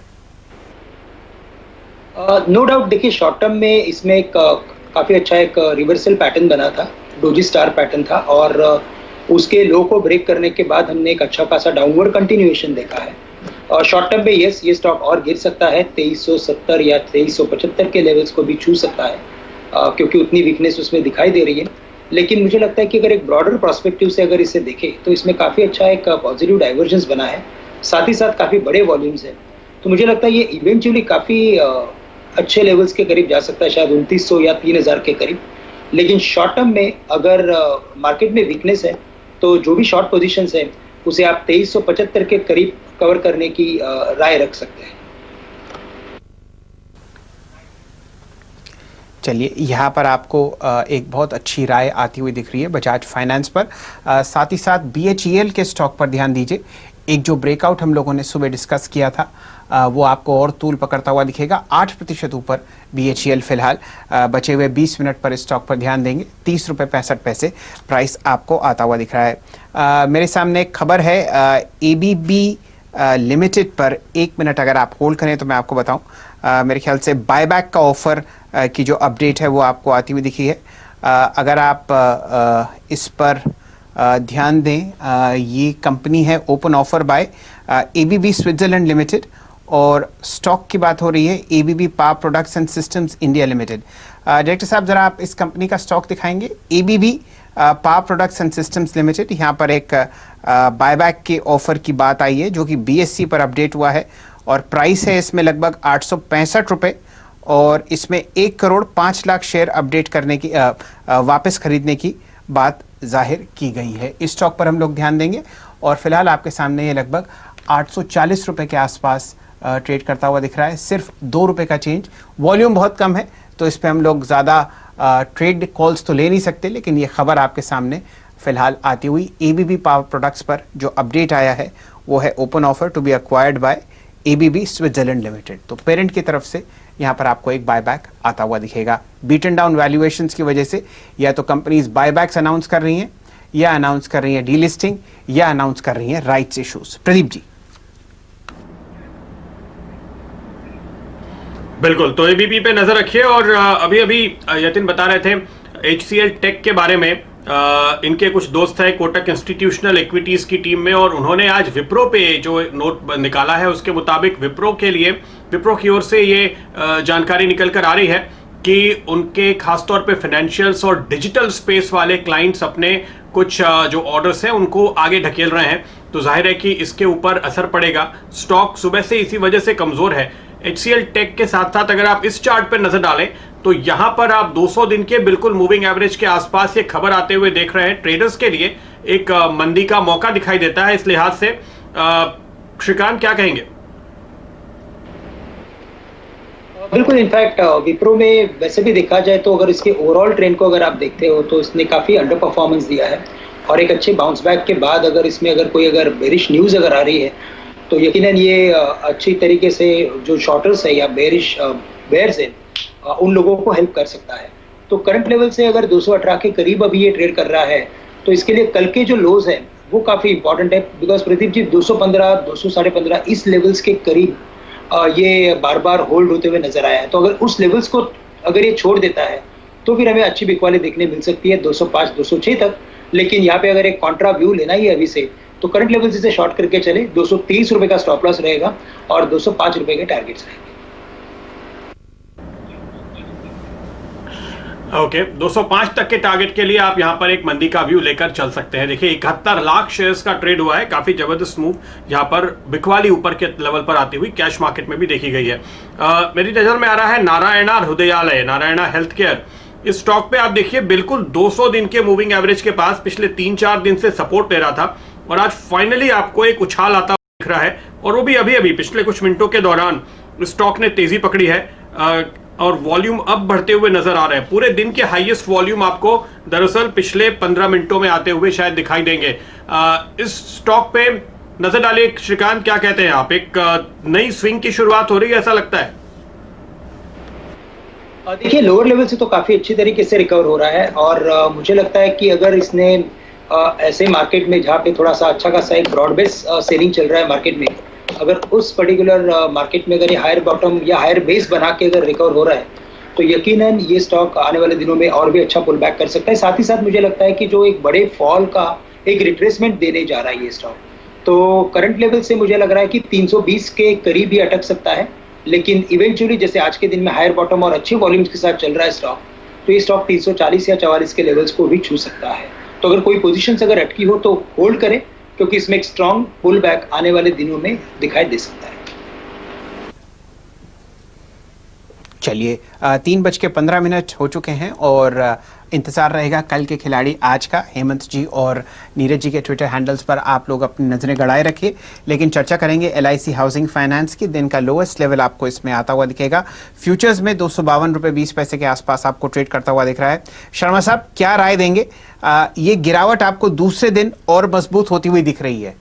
नो डाउट देखिए शॉर्ट टर्म में इसमें काफी अच्छा एक रिवर्सल पैटर्न बना था, डोजी स्टार पैटर्न था और उसके लो को ब्रेक करने के बाद हमने एक अच्छा खासा डाउनवर्ड कंटिन्यूएशन देखा है। और शॉर्ट टर्म में यस ये स्टॉक और गिर सकता है, 2370 या 2375 के लेवल्स को भी छू सकता है क्योंकि उतनी वीकनेस उसमें दिखाई दे रही है। लेकिन मुझे लगता है कि अगर एक ब्रॉडर पर्सपेक्टिव से अगर इसे देखें तो इसमें काफी अच्छा एक पॉजिटिव डाइवर्जेंस बना है, साथ ही साथ काफी बड़े वॉल्यूम्स है। तो मुझे लगता है ये इवेंचुअली काफी अच्छे लेवल्स के करीब जा सकता है, शायद 2900 या 3000 के करीब। लेकिन शॉर्ट टर्म में अगर मार्केट में वीकनेस है तो जो भी शॉर्ट पोजीशंस है उसे आप 2375 के करीब कवर करने की राय रख सकते हैं। चलिए यहाँ पर आपको एक बहुत अच्छी राय आती हुई दिख रही है बजाज फाइनेंस पर। साथ ही साथ BHEL के स्टॉक पर ध्यान दीजिए। एक जो ब्रेकआउट हम लोगों ने सुबह डिस्कस किया था वो आपको और तूल पकड़ता हुआ दिखेगा। 8% ऊपर BHEL फिलहाल। बचे हुए 20 मिनट पर स्टॉक पर ध्यान देंगे। 30 रुपये 65 पैसे प्राइस आपको आता हुआ दिख रहा है। मेरे सामने एक खबर है ABB लिमिटेड पर। 1 मिनट अगर आप होल्ड करें तो मैं आपको बताऊं, मेरे ख्याल से बायबैक का ऑफर की जो अपडेट है वो आपको आती हुई दिखी है। अगर आप इस पर ध्यान दें, ये कंपनी है open offer by ABB Switzerland limited और स्टॉक की बात हो रही है ABB power products and systems India limited. Director साहब जरा आप इस कंपनी का स्टॉक दिखाएंगे। ABB power products and systems limited, यहाँ पर एक बायबैक के ऑफर की बात आई है जो कि BSE पर अपडेट हुआ है और प्राइस है इसमें लगभग 865 रुपये और इसमें 1 करोड़ 5 लाख शेयर अपडेट करने की वापस खरीदने की बात जाहिर की गई है। इस स्टॉक पर हम लोग ध्यान देंगे और फिलहाल आपके सामने ये लगभग 840 रुपये के आसपास ट्रेड करता हुआ दिख रहा है। सिर्फ 2 रुपये का चेंज, वॉल्यूम बहुत कम है तो इस पर हम लोग ज़्यादा ट्रेड कॉल्स तो ले नहीं सकते, लेकिन ये खबर आपके सामने फिलहाल आती हुई ABB पावर प्रोडक्ट्स पर जो अपडेट आया है वो है open offer to be acquired by ABB Switzerland limited. तो पेरेंट की तरफ से यहाँ पर आपको एक बायबैक आता हुआ दिखेगा। बीटन डाउन वैल्यूएशंस की वजह से या तो कंपनीज बायबैक्स अनाउंस कर रही हैं या अनाउंस कर रही हैं डीलिस्टिंग या अनाउंस कर रही हैं राइट्स इश्यूज। प्रदीप जी। बिल्कुल, तो ABB पे नजर रखिए। और अभी अभी यतिन बता रहे थे HCL टेक के बारे में। इनके कुछ दोस्त हैं कोटक इंस्टीट्यूशनल इक्विटीज की टीम में और उन्होंने आज विप्रो पे जो नोट निकाला है उसके मुताबिक विप्रो की ओर से ये जानकारी निकल कर आ रही है कि उनके खासतौर पे फाइनेंशियल्स और डिजिटल स्पेस वाले क्लाइंट्स अपने कुछ जो ऑर्डर्स हैं उनको आगे ढकेल रहे हैं। तो जाहिर है कि इसके ऊपर असर पड़ेगा। स्टॉक सुबह से इसी वजह से कमजोर है। HCL टेक के साथ साथ अगर आप इस चार्ट पर नजर डालें तो यहां पर आप 200 दिन के बिल्कुल मूविंग एवरेज के आसपास ये खबर आते हुए देख रहे हैं। ट्रेडर्स के लिए एक मंदी का मौका दिखाई देता है इस लिहाज से। श्रीकांत क्या कहेंगे? बिल्कुल, इनफैक्ट विप्रो में वैसे भी देखा जाए तो अगर इसके ओवरऑल ट्रेंड को अगर आप देखते हो तो इसने काफी अंडर परफॉर्मेंस दिया है और एक अच्छे बाउंस बैक के बाद अगर इसमें कोई बेरिश न्यूज अगर आ रही है तो यकीनन ये अच्छी तरीके से जो शॉर्टर्स है या बेयर्स है उन लोगों को हेल्प कर सकता है। तो करंट लेवल से अगर 218 के करीब अभी ये ट्रेड कर रहा है तो इसके लिए कल के जो लोज है वो काफी इंपॉर्टेंट है। बिकॉज प्रदीप जी 215, 215.5 इस लेवल्स के करीब ये बार बार होल्ड होते हुए नजर आया है। तो अगर उस लेवल्स को अगर ये छोड़ देता है तो फिर हमें अच्छी बिकवाली देखने मिल सकती है 205, 206 तक। लेकिन यहाँ पे अगर एक कॉन्ट्रा व्यू लेना ही है अभी से तो करंट लेवल से शॉर्ट करके चले। 230 रुपए का स्टॉप लॉस रहेगा और 205 रुपए के टारगेट्स रहेंगे। ओके, 205 तक के टारगेट के लिए आप यहां पर एक मंदी का व्यू लेकर चल सकते हैं। देखिए 71 लाख शेयर्स का ट्रेड हुआ है, काफी जबरदस्त मूव यहां पर बिकवाली ऊपर के लेवल पर आती हुई कैश मार्केट में भी देखी गई है। मेरी नजर में आ रहा है नारायणा हृदयालय, नारायणा हेल्थ केयर। इस स्टॉक पे आप देखिए बिल्कुल 200 दिन के मूविंग एवरेज के पास पिछले 3-4 दिन से सपोर्ट ले रहा था और आज फाइनली आपको एक उछाल आता दिख रहा है और वो भी अभी पिछले कुछ मिनटों के दौरान स्टॉक ने तेजी पकड़ी है और वॉल्यूम अब बढ़ते हुए नजर आ रहे हैं। पूरे दिन के हाईएस्ट वॉल्यूम आपको दरअसल पिछले 15 मिनटों में आते हुए शायद दिखाई देंगे। इस स्टॉक पे नजर डालिए। श्रीकांत क्या कहते हैं आप? एक नई स्विंग की शुरुआत हो रही है ऐसा लगता है? देखिए लोअर लेवल से तो काफी अच्छी तरीके से रिकवर हो रहा है और मुझे लगता है कि अगर इसने ऐसे मार्केट में जहाँ पे थोड़ा सा अच्छा खासा एक ब्रॉड बेस सेलिंग चल रहा है मार्केट में, अगर उस पर्टिकुलर मार्केट में अगर ये हायर बॉटम या हायर बेस बना के अगर रिकवर हो रहा है तो यकीनन ये स्टॉक आने वाले दिनों में और भी अच्छा पुल बैक कर सकता है। साथ ही साथ मुझे लगता है कि जो एक बड़े फॉल का एक रिट्रेसमेंट देने जा रहा है ये स्टॉक, तो करंट लेवल से मुझे लग रहा है कि 320 के करीब ही अटक सकता है। लेकिन इवेंचुअली जैसे आज के दिन में हायर बॉटम और अच्छे वॉल्यूम्स के साथ चल रहा है स्टॉक, तो ये स्टॉक 340 या 44 के लेवल्स को भी छू सकता है। तो अगर कोई पोजीशंस अगर अटकी हो तो होल्ड करें क्योंकि इसमें एक स्ट्रॉन्ग पुल बैक आने वाले दिनों में दिखाई दे सकता है। चलिए 3:15 हो चुके हैं और इंतज़ार रहेगा कल के खिलाड़ी आज का। हेमंत जी और नीरज जी के ट्विटर हैंडल्स पर आप लोग अपनी नज़रें गड़ाए रखिए। लेकिन चर्चा करेंगे LIC हाउसिंग फाइनेंस की। दिन का लोएस्ट लेवल आपको इसमें आता हुआ दिखेगा। फ्यूचर्स में 252 रुपये 20 पैसे के आसपास आपको ट्रेड करता हुआ दिख रहा है। शर्मा साहब क्या राय देंगे? ये गिरावट आपको दूसरे दिन और मजबूत होती हुई दिख रही है?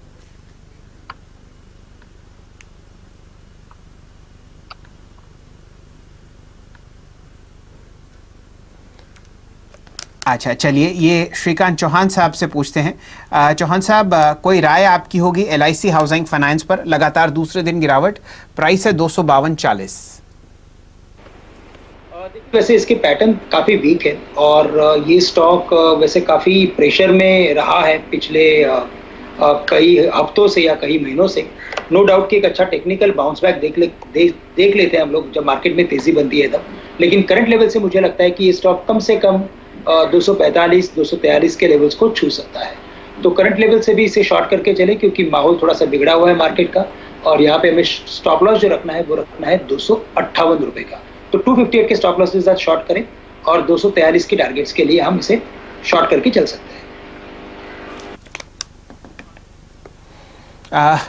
अच्छा, चलिए ये श्रीकांत चौहान साहब से पूछते हैं। चौहान साहब, कोई राय आपकी होगी LIC हाउसिंग फाइनेंस पर? लगातार दूसरे दिन गिरावट, प्राइस है 252.40। देखिए, वैसे इसके पैटर्न काफी वीक है और ये स्टॉक वैसे काफी प्रेशर में रहा है पिछले कई हफ्तों से या कई महीनों से। नो डाउट कि एक अच्छा टेक्निकल बाउंस बैक देख लेते हैं हम लोग जब मार्केट में तेजी बनती है तब, लेकिन करंट लेवल से मुझे लगता है कि ये स्टॉक कम से कम 245-243 के लेवल्स को छू सकता है। तो करंट लेवल से भी इसे शॉर्ट करके चले क्योंकि माहौल थोड़ा सा बिगड़ा हुआ है मार्केट का, और यहाँ पे हमें स्टॉप लॉस जो रखना है वो रखना है 258 रुपए का। तो 258 के स्टॉप लॉस के साथ शॉर्ट करें और 243 के टारगेट्स के लिए हम इसे शॉर्ट करके चल सकते हैं।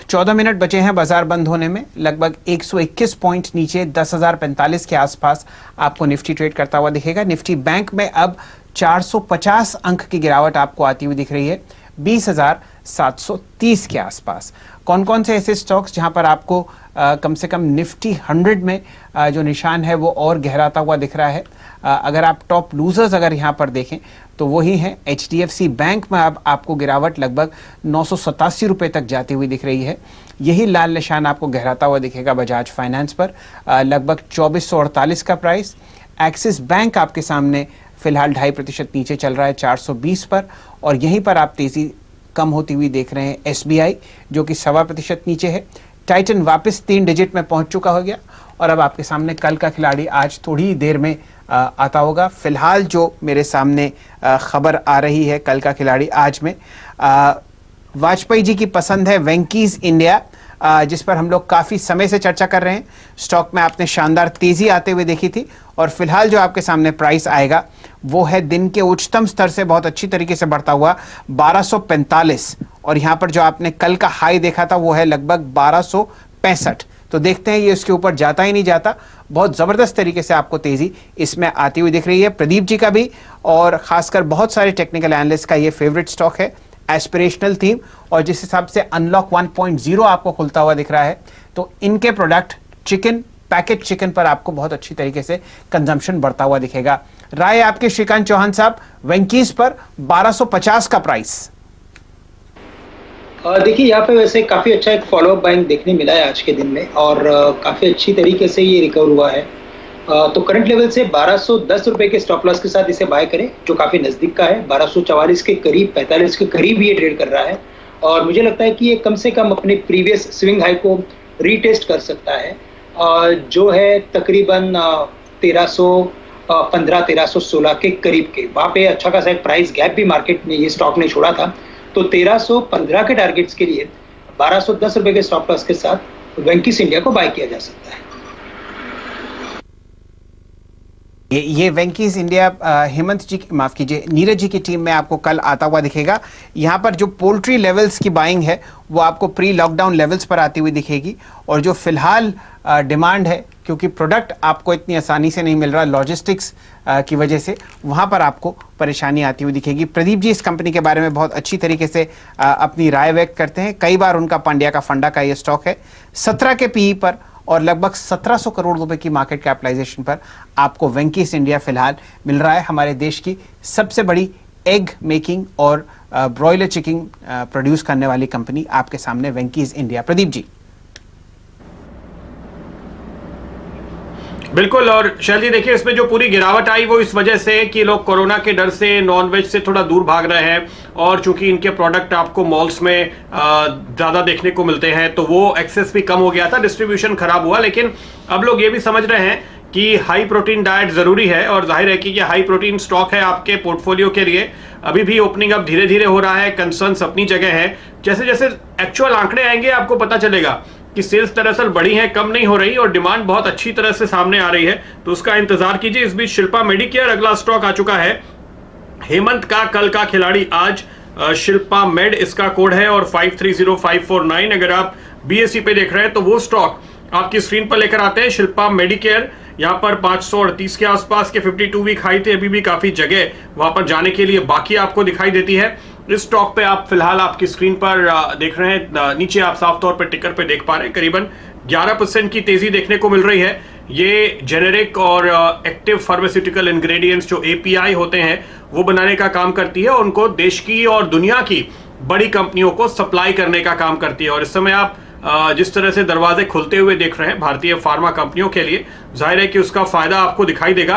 14 मिनट बचे हैं बाजार बंद होने में। लगभग 121 पॉइंट नीचे 10,045 के आसपास आपको निफ्टी ट्रेड करता हुआ दिखेगा। निफ्टी बैंक में अब 450 अंक की गिरावट आपको आती हुई दिख रही है 20,730 के आसपास। कौन कौन से ऐसे स्टॉक्स जहां पर आपको कम से कम निफ्टी 100 में जो निशान है वो और गहराता हुआ दिख रहा है? अगर आप टॉप लूजर्स अगर यहां पर देखें तो वही है HDFC बैंक में अब आपको गिरावट लगभग 987 रुपए तक जाती हुई दिख रही है। यही लाल निशान आपको गहराता हुआ दिखेगा बजाज फाइनेंस पर, लगभग 2448 का प्राइस। एक्सिस बैंक आपके सामने फिलहाल 2.5% नीचे चल रहा है 420 पर, और यहीं पर आप तेजी कम होती हुई देख रहे हैं SBI जो कि 1.25% नीचे है। टाइटन वापस 3 डिजिट में पहुंच चुका हो गया, और अब आपके सामने कल का खिलाड़ी आज थोड़ी ही देर में आता होगा। फिलहाल जो मेरे सामने खबर आ रही है कल का खिलाड़ी आज में, वाजपेयी जी की पसंद है वेंकीज इंडिया, जिस पर हम लोग काफ़ी समय से चर्चा कर रहे हैं। स्टॉक में आपने शानदार तेज़ी आते हुए देखी थी, और फिलहाल जो आपके सामने प्राइस आएगा वो है दिन के उच्चतम स्तर से बहुत अच्छी तरीके से बढ़ता हुआ 1245, और यहाँ पर जो आपने कल का हाई देखा था वो है लगभग 1265। तो देखते हैं ये इसके ऊपर जाता ही नहीं जाता। बहुत ज़बरदस्त तरीके से आपको तेज़ी इसमें आती हुई दिख रही है। प्रदीप जी का भी, और ख़ासकर बहुत सारे टेक्निकल एनालिस्ट का ये फेवरेट स्टॉक है, एस्पिरेशनल थीम, और जिस हिसाब से अनलॉक 1.0 आपको खुलता हुआ दिख रहा है, तो इनके प्रोडक्ट चिकन, पैकेट चिकन पर आपको बहुत अच्छी तरीके से कंजम्पशन बढ़ता हुआ दिखेगा। राय आपके श्रीकांत चौहान साहब, वेंकीज पर 1250 का प्राइस? देखिए, यहाँ पे वैसे काफी अच्छा एक फॉलोअप बाइंग देखने मिला है आज के दिन में, और काफी अच्छी तरीके से ये रिकवर हुआ है। तो करंट लेवल से 1210 रुपए के स्टॉप लॉस के साथ इसे बाय करें, जो काफी नजदीक का है। 1244 के करीब, 45 के करीब ये ट्रेड कर रहा है, और मुझे लगता है कि ये कम से कम अपने प्रीवियस स्विंग हाई को रीटेस्ट कर सकता है, जो है तकरीबन 1315-1316 के करीब के। वहाँ पे अच्छा खासा एक प्राइस गैप भी मार्केट में ये स्टॉक ने छोड़ा था। तो 1315 के टारगेट्स के लिए 1210 रुपए के स्टॉप लॉस के साथ वेंकीज इंडिया को बाय किया जा सकता है। ये वेंकीज इंडिया हेमंत जी, माफ कीजिए, नीरज जी की टीम में आपको कल आता हुआ दिखेगा। यहाँ पर जो पोल्ट्री लेवल्स की बाइंग है वो आपको प्री लॉकडाउन लेवल्स पर आती हुई दिखेगी, और जो फिलहाल डिमांड है, क्योंकि प्रोडक्ट आपको इतनी आसानी से नहीं मिल रहा लॉजिस्टिक्स की वजह से, वहाँ पर आपको परेशानी आती हुई दिखेगी। प्रदीप जी इस कंपनी के बारे में बहुत अच्छी तरीके से अपनी राय व्यक्त करते हैं। कई बार उनका पांड्या का फंडा का ये स्टॉक है 17 के PE पर, और लगभग 1700 करोड़ रुपए की मार्केट कैपिटलाइजेशन पर आपको वेंकीज इंडिया फिलहाल मिल रहा है। हमारे देश की सबसे बड़ी एग मेकिंग और ब्रॉयलर चिकन प्रोड्यूस करने वाली कंपनी आपके सामने वेंकीज इंडिया। प्रदीप जी। बिल्कुल, और शैल जी देखिए, इसमें जो पूरी गिरावट आई वो इस वजह से कि लोग कोरोना के डर से नॉनवेज से थोड़ा दूर भाग रहे हैं, और चूंकि इनके प्रोडक्ट आपको मॉल्स में ज़्यादा देखने को मिलते हैं तो वो एक्सेस भी कम हो गया था, डिस्ट्रीब्यूशन खराब हुआ। लेकिन अब लोग ये भी समझ रहे हैं कि हाई प्रोटीन डाइट ज़रूरी है, और जाहिर है कि ये हाई प्रोटीन स्टॉक है आपके पोर्टफोलियो के लिए। अभी भी ओपनिंग अब धीरे धीरे हो रहा है, कंसर्न्स अपनी जगह है। जैसे जैसे एक्चुअल आंकड़े आएंगे आपको पता चलेगा कि सेल्स दरअसल बढ़ी है, कम नहीं हो रही, और डिमांड बहुत अच्छी तरह से सामने आ रही है, तो उसका इंतजार कीजिए। इस बीच शिल्पा मेडिकेयर अगला स्टॉक आ चुका है, हेमंत का कल का खिलाड़ी आज शिल्पा मेड इसका कोड है, और 530549। अगर आप BSE पे देख रहे हैं तो वो स्टॉक आपकी स्क्रीन पर लेकर आते हैं। शिल्पा मेडिकेयर यहाँ पर 538 के आसपास के 52 वीक हाई थे, अभी भी काफी जगह वहां पर जाने के लिए बाकी आपको दिखाई देती है। इस स्टॉक पे आप फिलहाल आपकी स्क्रीन पर देख रहे हैं, नीचे आप साफ तौर पर टिकर पे देख पा रहे हैं करीबन 11% की तेजी देखने को मिल रही है। ये जेनेरिक और एक्टिव फार्मास्यूटिकल इंग्रेडिएंट्स जो एपीआई होते हैं वो बनाने का काम करती है, उनको देश की और दुनिया की बड़ी कंपनियों को सप्लाई करने का काम करती है। और इस समय आप जिस तरह से दरवाजे खुलते हुए देख रहे हैं भारतीय फार्मा कंपनियों के लिए, जाहिर है कि उसका फायदा आपको दिखाई देगा।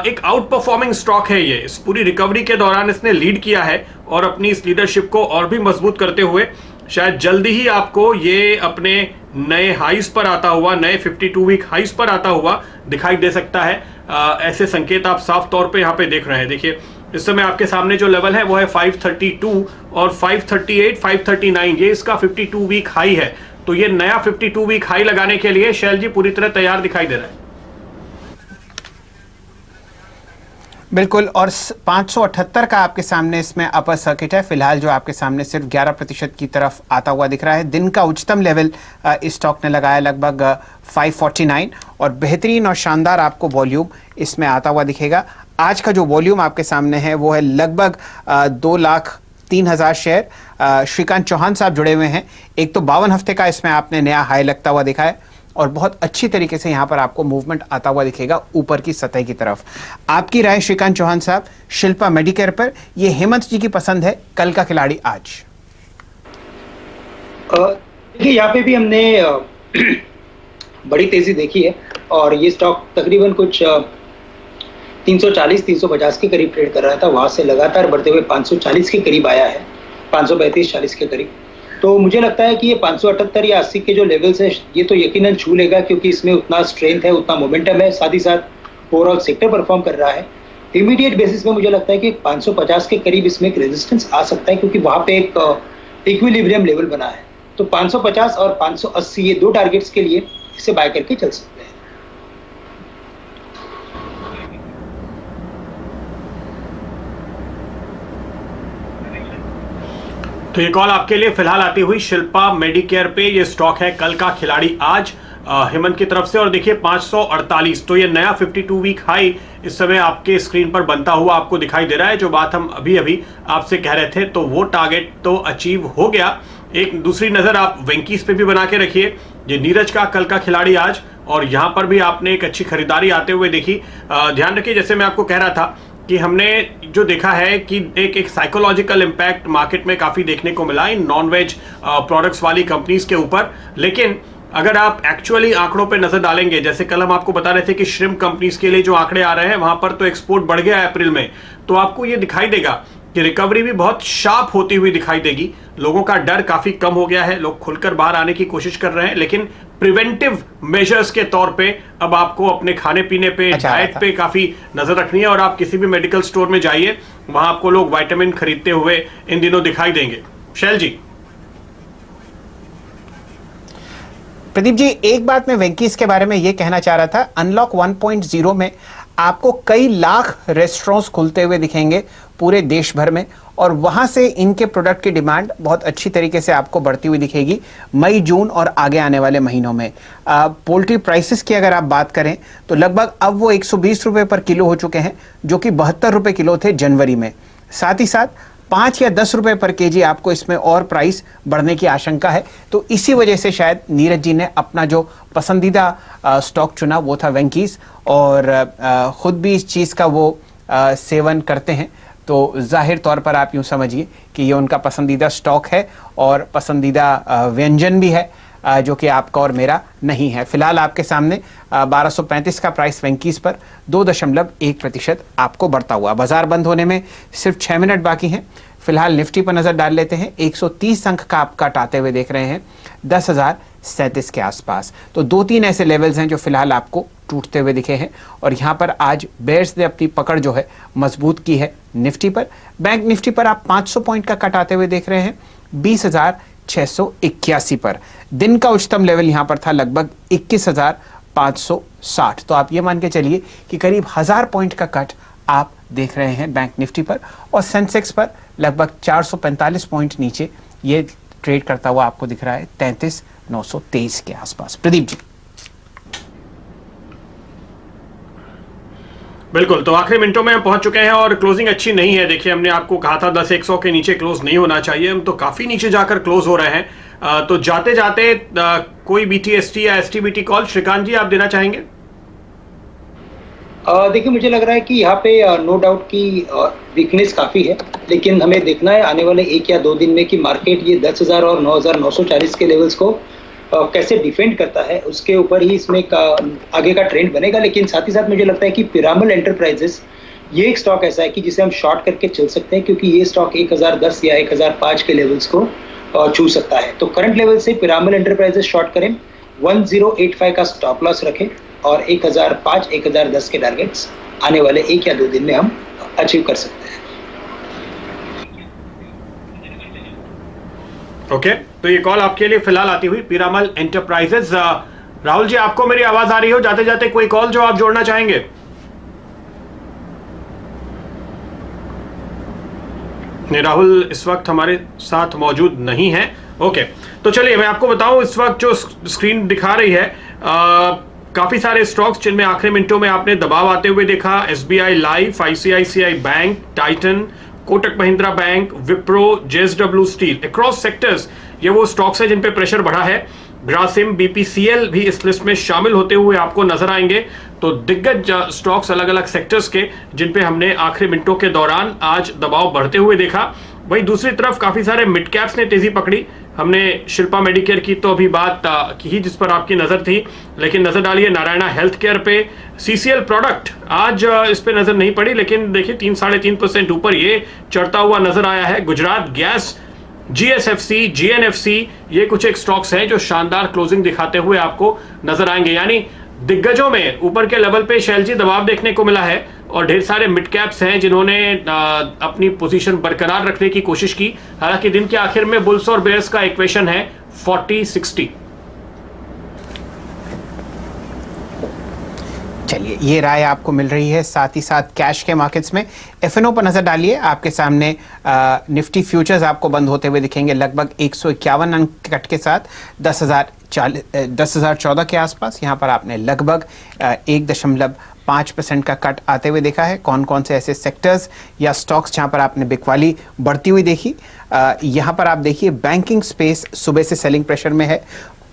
एक आउट परफॉर्मिंग स्टॉक है ये, इस पूरी रिकवरी के दौरान इसने लीड किया है और अपनी इस लीडरशिप को और भी मजबूत करते हुए शायद जल्दी ही आपको ये अपने नए हाइस पर आता हुआ, नए 52 वीक हाइस पर आता हुआ दिखाई दे सकता है। ऐसे संकेत आप साफ तौर पे यहाँ पे देख रहे हैं। देखिए इस समय आपके सामने जो लेवल है वो है 532 और 538, 539, ये इसका 52 वीक हाई है। तो ये नया 52 वीक हाई लगाने के लिए शैल जी पूरी तरह तैयार दिखाई दे रहा है। बिल्कुल, और 578 का आपके सामने इसमें अपर सर्किट है फिलहाल, जो आपके सामने सिर्फ 11% की तरफ आता हुआ दिख रहा है। दिन का उच्चतम लेवल इस स्टॉक ने लगाया लगभग 549 और बेहतरीन और शानदार आपको वॉल्यूम इसमें आता हुआ दिखेगा। आज का जो वॉल्यूम आपके सामने है वो है लगभग 2,03,000 शेयर। श्रीकांत चौहान साहब जुड़े हुए हैं। एक तो 52 हफ्ते का इसमें आपने नया हाई लगता हुआ दिखा है और बहुत अच्छी तरीके से यहां पर आपको मूवमेंट आता हुआ दिखेगा ऊपर की सतह की तरफ। आपकी राय श्रीकांत चौहान साहब शिल्पा मेडिकेयर पर, ये हेमंत जी की पसंद है, कल का खिलाड़ी आज? देखिए यहाँ पे भी हमने बड़ी तेजी देखी है और ये स्टॉक तकरीबन कुछ 340-350 के करीब ट्रेड कर रहा था, वहां से लगातार बढ़ते हुए 540 के करीब आया है, 535-40 के करीब। तो मुझे लगता है कि ये 578 या 80 के जो लेवल्स है ये तो यकीनन छू लेगा, क्योंकि इसमें उतना स्ट्रेंथ है, उतना मोमेंटम है, साथ ही साथ ओवरऑल सेक्टर परफॉर्म कर रहा है। इमीडिएट बेसिस में मुझे लगता है कि 550 के करीब इसमें एक रेजिस्टेंस आ सकता है, क्योंकि वहां पे एक इक्विलिब्रियम लेवल बना है। तो 550 और 580 ये दो टारगेट्स के लिए इसे बाय करके चल सकते हैं। तो ये कॉल आपके लिए फिलहाल आती हुई शिल्पा मेडिकेयर पे, ये स्टॉक है कल का खिलाड़ी आज हेमंत की तरफ से। और देखिए 548, तो ये नया 52 वीक हाई इस समय आपके स्क्रीन पर बनता हुआ आपको दिखाई दे रहा है। जो बात हम अभी अभी आपसे कह रहे थे तो वो टारगेट तो अचीव हो गया। एक दूसरी नजर आप वेंकीस पे भी बना के रखिए, ये नीरज का कल का खिलाड़ी आज, और यहां पर भी आपने एक अच्छी खरीदारी आते हुए देखी। ध्यान रखिए जैसे मैं आपको कह रहा था कि हमने जो देखा है कि एक साइकोलॉजिकल इंपैक्ट मार्केट में काफी देखने को मिला इन नॉन वेज प्रोडक्ट्स वाली कंपनीज के ऊपर, लेकिन अगर आप एक्चुअली आंकड़ों पे नजर डालेंगे, जैसे कल हम आपको बता रहे थे कि श्रिम्प कंपनीज के लिए जो आंकड़े आ रहे हैं वहां पर तो एक्सपोर्ट बढ़ गया है अप्रैल में, तो आपको ये दिखाई देगा कि रिकवरी भी बहुत शार्प होती हुई दिखाई देगी। लोगों का डर काफी कम हो गया है, लोग खुलकर बाहर आने की कोशिश कर रहे हैं, लेकिन प्रिवेंटिव मेजर्स के तौर पे अब आपको अपने खाने पीने पे, डाइट पे काफी नजर रखनी है। और आप किसी भी मेडिकल स्टोर में जाइए, वहां आपको लोग विटामिन खरीदते हुए इन दिनों दिखाई देंगे। शैल जी। प्रदीप जी, एक बात मैं वेंकीस के बारे में ये कहना चाह रहा था, अनलॉक 1.0 में आपको कई लाख रेस्टोरेंट्स खुलते हुए दिखेंगे पूरे देश भर में, और वहां से इनके प्रोडक्ट की डिमांड बहुत अच्छी तरीके से आपको बढ़ती हुई दिखेगी मई, जून और आगे आने वाले महीनों में। पोल्ट्री प्राइसेस की अगर आप बात करें तो लगभग अब वो 120 रुपए पर किलो हो चुके हैं, जो कि 72 रुपए किलो थे जनवरी में। साथ ही साथ 5 या 10 रुपए पर केजी आपको इसमें और प्राइस बढ़ने की आशंका है। तो इसी वजह से शायद नीरज जी ने अपना जो पसंदीदा स्टॉक चुना वो था वेंकीस, और खुद भी इस चीज़ का वो सेवन करते हैं, तो जाहिर तौर पर आप यूं समझिए कि ये उनका पसंदीदा स्टॉक है और पसंदीदा व्यंजन भी है, जो कि आपका और मेरा नहीं है। फिलहाल आपके सामने 1235 का प्राइस वेंकीस पर 2.1% आपको बढ़ता हुआ। बाजार बंद होने में सिर्फ 6 मिनट बाकी हैं। फिलहाल निफ्टी पर नजर डाल लेते हैं, 130 अंक का आप काटते हुए देख रहे हैं 10,037 के आसपास। तो 2-3 ऐसे लेवल्स हैं जो फिलहाल आपको टूटते हुए दिखे हैं, और यहाँ पर आज बेयर्स ने अपनी पकड़ जो है मजबूत की है निफ्टी पर। बैंक निफ्टी पर आप 500 पॉइंट का काटते हुए देख रहे हैं 20,681 पर। दिन का उच्चतम लेवल यहाँ पर था लगभग 21,560। तो आप ये मान के चलिए कि करीब 1000 पॉइंट का कट आप देख रहे हैं बैंक निफ्टी पर, और सेंसेक्स पर लगभग 445 पॉइंट नीचे ये ट्रेड करता हुआ आपको दिख रहा है 33,923 के आसपास। प्रदीप जी। बिल्कुल, तो आखिरी मिनटों में हम पहुंच चुके हैं और क्लोजिंग अच्छी नहीं है। देखिए हमने आपको कहा था 10,100 के नीचे क्लोज नहीं होना चाहिए, हम तो काफी नीचे जाकर क्लोज हो रहे हैं। तो जाते जाते कोई BTST या STBT कॉल श्रीकांत जी आप देना चाहेंगे? देखिए मुझे लग रहा है कि यहाँ पे नो डाउट की वीकनेस काफ़ी है, लेकिन हमें देखना है आने वाले 1 या 2 दिन में कि मार्केट ये 10,000 और 9,940 के लेवल्स को कैसे डिफेंड करता है, उसके ऊपर ही इसमें आगे का ट्रेंड बनेगा। लेकिन साथ ही साथ मुझे लगता है कि पिरामल एंटरप्राइजेस ये एक स्टॉक ऐसा है कि जिसे हम शॉर्ट करके चल सकते हैं, क्योंकि ये स्टॉक 1010 या 1005 के लेवल्स को छू सकता है। तो करंट लेवल से पिरामल एंटरप्राइजेस शॉर्ट करें, 1085 का स्टॉप लॉस रखें और 1005 1010 के टारगेट्स आने वाले 1 या 2 दिन में हम अचीव कर सकते हैं। ओके, तो ये कॉल आपके लिए फिलहाल आती हुई पिरामल एंटरप्राइजेस। राहुल जी, आपको मेरी आवाज आ रही हो? जाते जाते कोई कॉल जो आप जोड़ना चाहेंगे? नहीं, राहुल इस वक्त हमारे साथ मौजूद नहीं है। ओके, तो चलिए मैं आपको बताऊं, इस वक्त जो स्क्रीन दिखा रही है काफी सारे स्टॉक्स जिनमें आखिरी मिनटों में आपने दबाव आते हुए देखा। SBI life, ICICI bank, Titan, Kotak Mahindra bank, Wipro, JSW steel, across sectors ये वो स्टॉक्स हैं जिन पे प्रेशर बढ़ा है। ग्रासिम, BPCL भी इस लिस्ट में शामिल होते हुए आपको नजर आएंगे। तो दिग्गज स्टॉक्स अलग अलग सेक्टर्स के जिन पे हमने आखिरी मिनटों के दौरान आज दबाव बढ़ते हुए देखा। वहीं दूसरी तरफ काफी सारे मिड कैप्स ने तेजी पकड़ी। हमने शिल्पा मेडिकेयर की तो अभी बात की ही जिस पर आपकी नजर थी, लेकिन नजर डालिए नारायणा हेल्थ केयर पे। CCL प्रोडक्ट आज इस पे नजर नहीं पड़ी, लेकिन देखिए 3-3.5% ऊपर ये चढ़ता हुआ नजर आया है। गुजरात गैस, GSFC, GNFC ये कुछ एक स्टॉक्स हैं जो शानदार क्लोजिंग दिखाते हुए आपको नजर आएंगे। यानी दिग्गजों में ऊपर के लेवल पे शैलजी दबाव देखने को मिला है और ढेर सारे मिड कैप्स हैं जिन्होंने अपनी पोजीशन बरकरार रखने की कोशिश की। हालांकि दिन के आखिर में बुल्स और बेयर्स का इक्वेशन है 40-60। चलिए, ये राय आपको मिल रही है। साथ ही साथ कैश के मार्केट्स में F&O पर नजर डालिए। आपके सामने निफ्टी फ्यूचर्स आपको बंद होते हुए दिखेंगे लगभग 151 अंक कट के साथ 10,014 के आसपास। यहाँ पर आपने लगभग 1.5% का कट आते हुए देखा है। कौन कौन से ऐसे सेक्टर्स या स्टॉक्स जहाँ पर आपने बिकवाली बढ़ती हुई देखी, यहाँ पर आप देखिए बैंकिंग स्पेस सुबह से सेलिंग प्रेशर में है।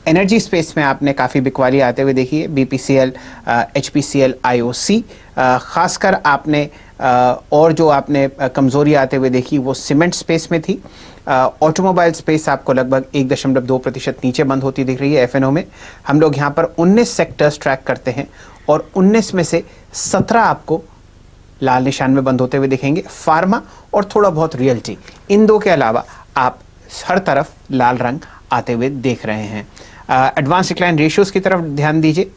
एनर्जी स्पेस में आपने काफ़ी बिकवाली आते हुए देखी है। BPCL, HPCL, IOC, खासकर आपने और जो आपने कमज़ोरी आते हुए देखी वो सीमेंट स्पेस में थी। ऑटोमोबाइल स्पेस आपको लगभग 1.2% नीचे बंद होती दिख रही है। F&O में हम लोग यहाँ पर 19 सेक्टर्स ट्रैक करते हैं और 19 में से 17 आपको लाल निशान में बंद होते हुए दिखेंगे। फार्मा और थोड़ा बहुत रियल्टी, इन दो के अलावा आप हर तरफ लाल रंग आते हुए देख रहे हैं। एडवांस डिक्लाइन रेशियोज की तरफ ध्यान दीजिए।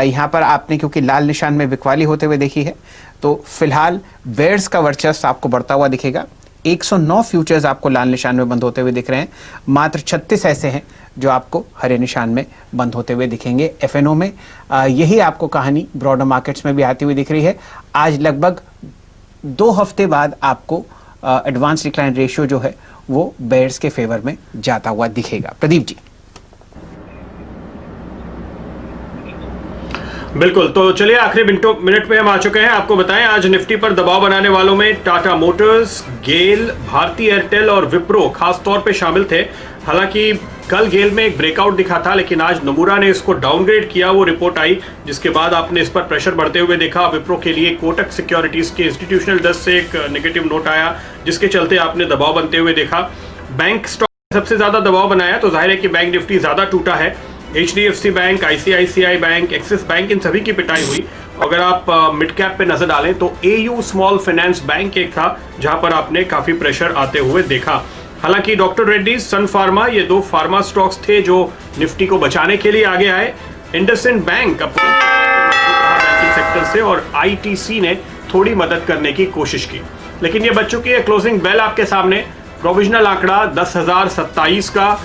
यहाँ पर आपने क्योंकि लाल निशान में बिकवाली होते हुए देखी है, तो फिलहाल बेयर्स का वर्चस्व आपको बढ़ता हुआ दिखेगा। 109 फ्यूचर्स आपको लाल निशान में बंद होते हुए दिख रहे हैं। मात्र 36 ऐसे हैं जो आपको हरे निशान में बंद होते हुए दिखेंगे। F&O में यही आपको कहानी ब्रॉडर मार्केट्स में भी आती हुई दिख रही है। आज लगभग 2 हफ्ते बाद आपको एडवांस डिक्लाइन रेशियो जो है वो बेयर्स के फेवर में जाता हुआ दिखेगा। प्रदीप जी। बिल्कुल, तो चलिए आखिरी मिनट में हम आ चुके हैं। आपको बताएं आज निफ्टी पर दबाव बनाने वालों में टाटा मोटर्स, गेल, भारती एयरटेल और विप्रो खास तौर पे शामिल थे। हालांकि कल गेल में एक ब्रेकआउट दिखा था, लेकिन आज नमूरा ने इसको डाउनग्रेड किया। वो रिपोर्ट आई जिसके बाद आपने इस पर प्रेशर बढ़ते हुए देखा। विप्रो के लिए कोटक सिक्योरिटीज के इंस्टीट्यूशनल डेस्क से एक नेगेटिव नोट आया जिसके चलते आपने दबाव बनते हुए देखा। बैंक स्टॉक सबसे ज्यादा दबाव बनाया, तो जाहिर है कि बैंक निफ्टी ज्यादा टूटा है। HDFC bank, ICICI bank, Axis bank, इन सभी की पिटाई हुई। अगर आप मिड कैप पे नजर डालें तो AU स्मॉल फाइनेंस बैंक एक था जहां पर आपने काफी प्रेशर आते हुए देखा। हालांकि डॉक्टर रेड्डी, सन फार्मा, ये 2 फार्मा स्टॉक्स थे जो निफ्टी को बचाने के लिए आगे आए। इंडसइंड बैंक बैंकिंग सेक्टर से और ITC ने थोड़ी मदद करने की कोशिश की, लेकिन ये बच चुकी है। क्लोजिंग बेल आपके सामने, प्रोविजनल आंकड़ा 10,027 का।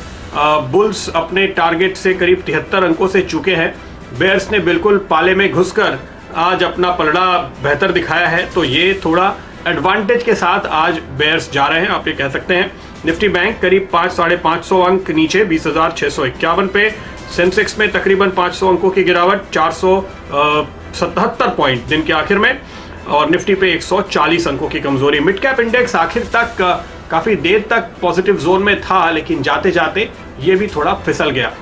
बुल्स अपने टारगेट से करीब 73 अंकों से चुके हैं। बेयर्स ने बिल्कुल पाले में घुसकर आज अपना पलड़ा बेहतर दिखाया है, तो ये थोड़ा एडवांटेज के साथ आज बेयर्स जा रहे हैं, आप ये कह सकते हैं। निफ्टी बैंक करीब 500-550 अंक नीचे 20,651 पे। सेंसेक्स में तकरीबन 500 अंकों की गिरावट, 477 पॉइंट दिन के आखिर में, और निफ्टी पे 140 अंकों की कमजोरी। मिड कैप इंडेक्स आखिर तक काफी देर तक पॉजिटिव जोन में था, लेकिन जाते जाते ये भी थोड़ा फिसल गया।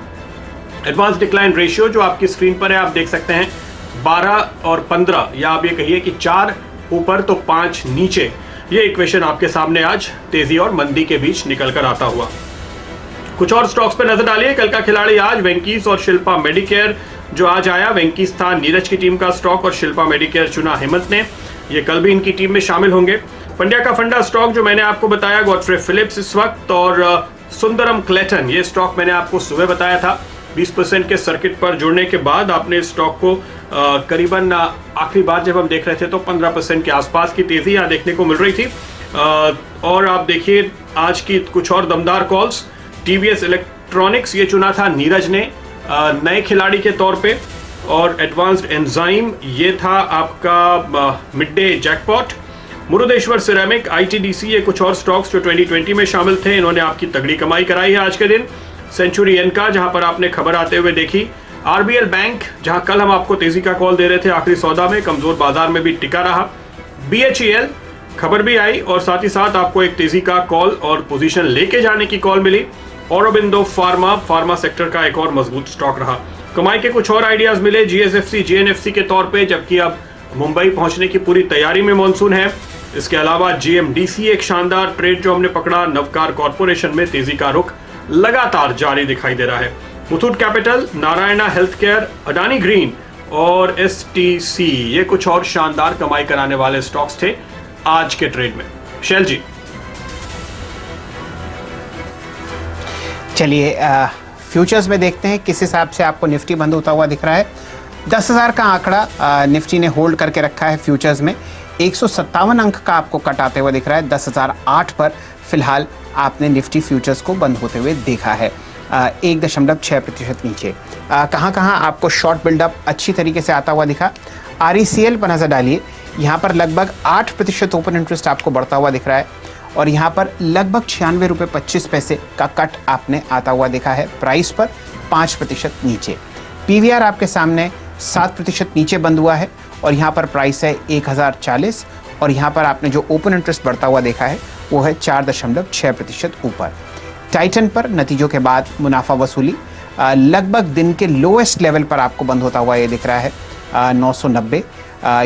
एडवांस डिक्लाइन रेशियो जो आपकी स्क्रीन पर है आप देख सकते हैं, 12 और 15, या आप ये कहिए कि 4 ऊपर तो 5 नीचे, ये इक्वेशन आपके सामने आज तेजी और मंदी के बीच निकल कर आता हुआ। कुछ और स्टॉक्स पे नजर डालिए। कल का खिलाड़ी आज वेंकीस और शिल्पा मेडिकेयर जो आज आया। वेंकीस था नीरज की टीम का स्टॉक और शिल्पा मेडिकेयर चुना हेमंत ने, ये कल भी इनकी टीम में शामिल होंगे। पंड्या का फंडा स्टॉक जो मैंने आपको बताया, गॉडफ्रे फिलिप्स इस वक्त, और सुंदरम क्लेटन, ये स्टॉक मैंने आपको सुबह बताया था। 20% के सर्किट पर जुड़ने के बाद आपने इस स्टॉक को करीबन आखिरी बार जब हम देख रहे थे तो 15% के आसपास की तेजी यहाँ देखने को मिल रही थी। और आप देखिए आज की कुछ और दमदार कॉल्स। टीवीएस इलेक्ट्रॉनिक्स ये चुना था नीरज ने नए खिलाड़ी के तौर पे, और एडवांस्ड एंजाइम ये था आपका mid day jackpot. Murudeshwar ceramic, ITDC, ये कुछ और स्टॉक्स जो 2020 में शामिल थे, इन्होंने आपकी तगड़ी कमाई कराई है आज के दिन। सेंचुरी एनका जहां पर आपने खबर आते हुए देखी। आरबीएल बैंक जहां कल हम आपको तेजी का कॉल दे रहे थे, आखिरी सौदा में कमजोर बाजार में भी टिका रहा। बीएचईएल खबर भी आई और साथ ही साथ आपको एक तेजी का कॉल और पोजीशन लेके जाने की कॉल मिली। औरोबिंदो फार्मा सेक्टर का एक और मजबूत स्टॉक रहा। कमाई के कुछ और आइडियाज मिले जीएसएफसी, जीएनएफसी के तौर पे, जबकि अब मुंबई पहुंचने की पूरी तैयारी में मॉनसून है। इसके अलावा जीएमडीसी एक शानदार ट्रेड जो हमने पकड़ा। नवकार कॉर्पोरेशन में तेजी का रुख लगातार जारी दिखाई दे रहा है। Muthoot capital, Narayana health care, Adani green और एसटीसी, ये कुछ और शानदार कमाई कराने वाले स्टॉक्स थे आज के ट्रेड में। शैल जी, चलिए फ्यूचर्स में देखते हैं किस हिसाब से आपको निफ्टी बंद होता हुआ दिख रहा है। 10,000 का आंकड़ा निफ्टी ने होल्ड करके रखा है फ्यूचर्स में। 157 अंक का आपको कट आते हुए दिख रहा है। 10,008 पर फिलहाल आपने निफ्टी फ्यूचर्स को बंद होते हुए देखा है। 1.6% नीचे। कहाँ आपको शॉर्ट बिल्डअप अच्छी तरीके से आता हुआ दिखा। RECL पर नजर डालिए, यहाँ पर लगभग 8% ओपन इंटरेस्ट आपको बढ़ता हुआ दिख रहा है और यहाँ पर लगभग 96 रुपये 25 पैसे का कट आपने आता हुआ देखा है। प्राइस पर 5% नीचे। PVR आपके सामने 7% नीचे बंद हुआ है और यहाँ पर प्राइस है 1040 और यहाँ पर आपने जो ओपन इंटरेस्ट बढ़ता हुआ देखा है वो है 4.6% ऊपर। टाइटन पर नतीजों के बाद मुनाफा वसूली लगभग दिन के लोएस्ट लेवल पर आपको बंद होता हुआ ये दिख रहा है 990।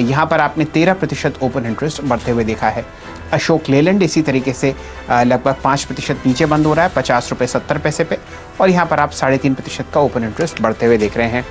यहाँ पर आपने 13% ओपन इंटरेस्ट बढ़ते हुए देखा है। अशोक लेलैंड इसी तरीके से लगभग 5% नीचे बंद हो रहा है 50 रुपये 70 पैसे पे और यहाँ पर आप 3.5% का ओपन इंटरेस्ट बढ़ते हुए देख रहे हैं।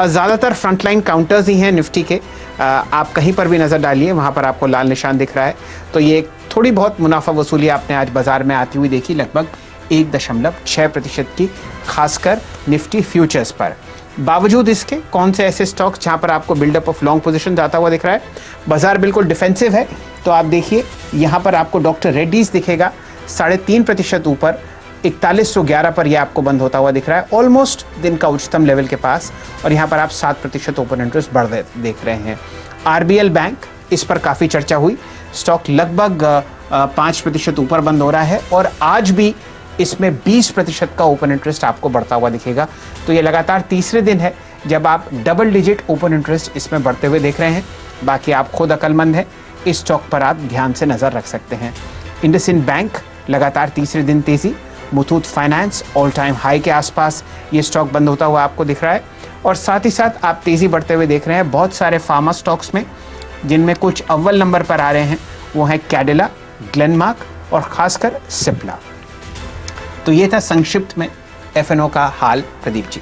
ज़्यादातर फ्रंटलाइन काउंटर्स ही हैं निफ्टी के। आप कहीं पर भी नज़र डालिए वहाँ पर आपको लाल निशान दिख रहा है। तो ये थोड़ी बहुत मुनाफा वसूली आपने आज बाजार में आती हुई देखी, लगभग 1.6% की, खासकर निफ्टी फ्यूचर्स पर। बावजूद इसके कौन से ऐसे स्टॉक्स जहां पर आपको बिल्डअप ऑफ लॉन्ग पोजीशन जाता हुआ दिख रहा है। बाजार बिल्कुल डिफेंसिव है तो आप देखिए यहां पर आपको डॉक्टर रेड्डीज दिखेगा 3.5% ऊपर 4111 पर यह आपको बंद होता हुआ दिख रहा है, ऑलमोस्ट दिन का उच्चतम लेवल के पास। और यहाँ पर आप 7% ओपन इंटरेस्ट बढ़ देख रहे हैं। RBL बैंक, इस पर काफ़ी चर्चा हुई। स्टॉक लगभग 5% ऊपर बंद हो रहा है और आज भी इसमें 20% का ओपन इंटरेस्ट आपको बढ़ता हुआ दिखेगा। तो ये लगातार तीसरे दिन है जब आप डबल डिजिट ओपन इंटरेस्ट इसमें बढ़ते हुए देख रहे हैं। बाकी आप खुद अक्लमंद हैं, इस स्टॉक पर आप ध्यान से नज़र रख सकते हैं। इंडसइंड बैंक लगातार तीसरे दिन तेजी। Muthoot finance all time high के आसपास ये स्टॉक बंद होता हुआ आपको दिख रहा है और साथ ही साथ आप तेज़ी बढ़ते हुए देख रहे हैं बहुत सारे फार्मा स्टॉक्स में, जिनमें कुछ अव्वल नंबर पर आ रहे हैं वो हैं कैडिला, ग्लेनमार्क और खासकर सिप्ला। तो ये था संक्षिप्त में F&O का हाल। प्रदीप जी,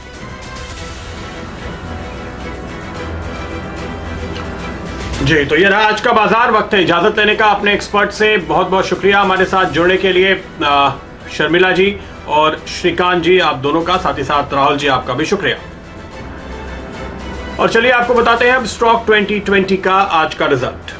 जी तो ये रहा आज का बाजार। वक्त है इजाजत लेने का अपने एक्सपर्ट से। बहुत बहुत शुक्रिया हमारे साथ जुड़ने के लिए शर्मिला जी और श्रीकांत जी, आप दोनों का, साथ ही साथ राहुल जी आपका भी शुक्रिया। और चलिए आपको बताते हैं अब स्टॉक 2020 का आज का रिजल्ट।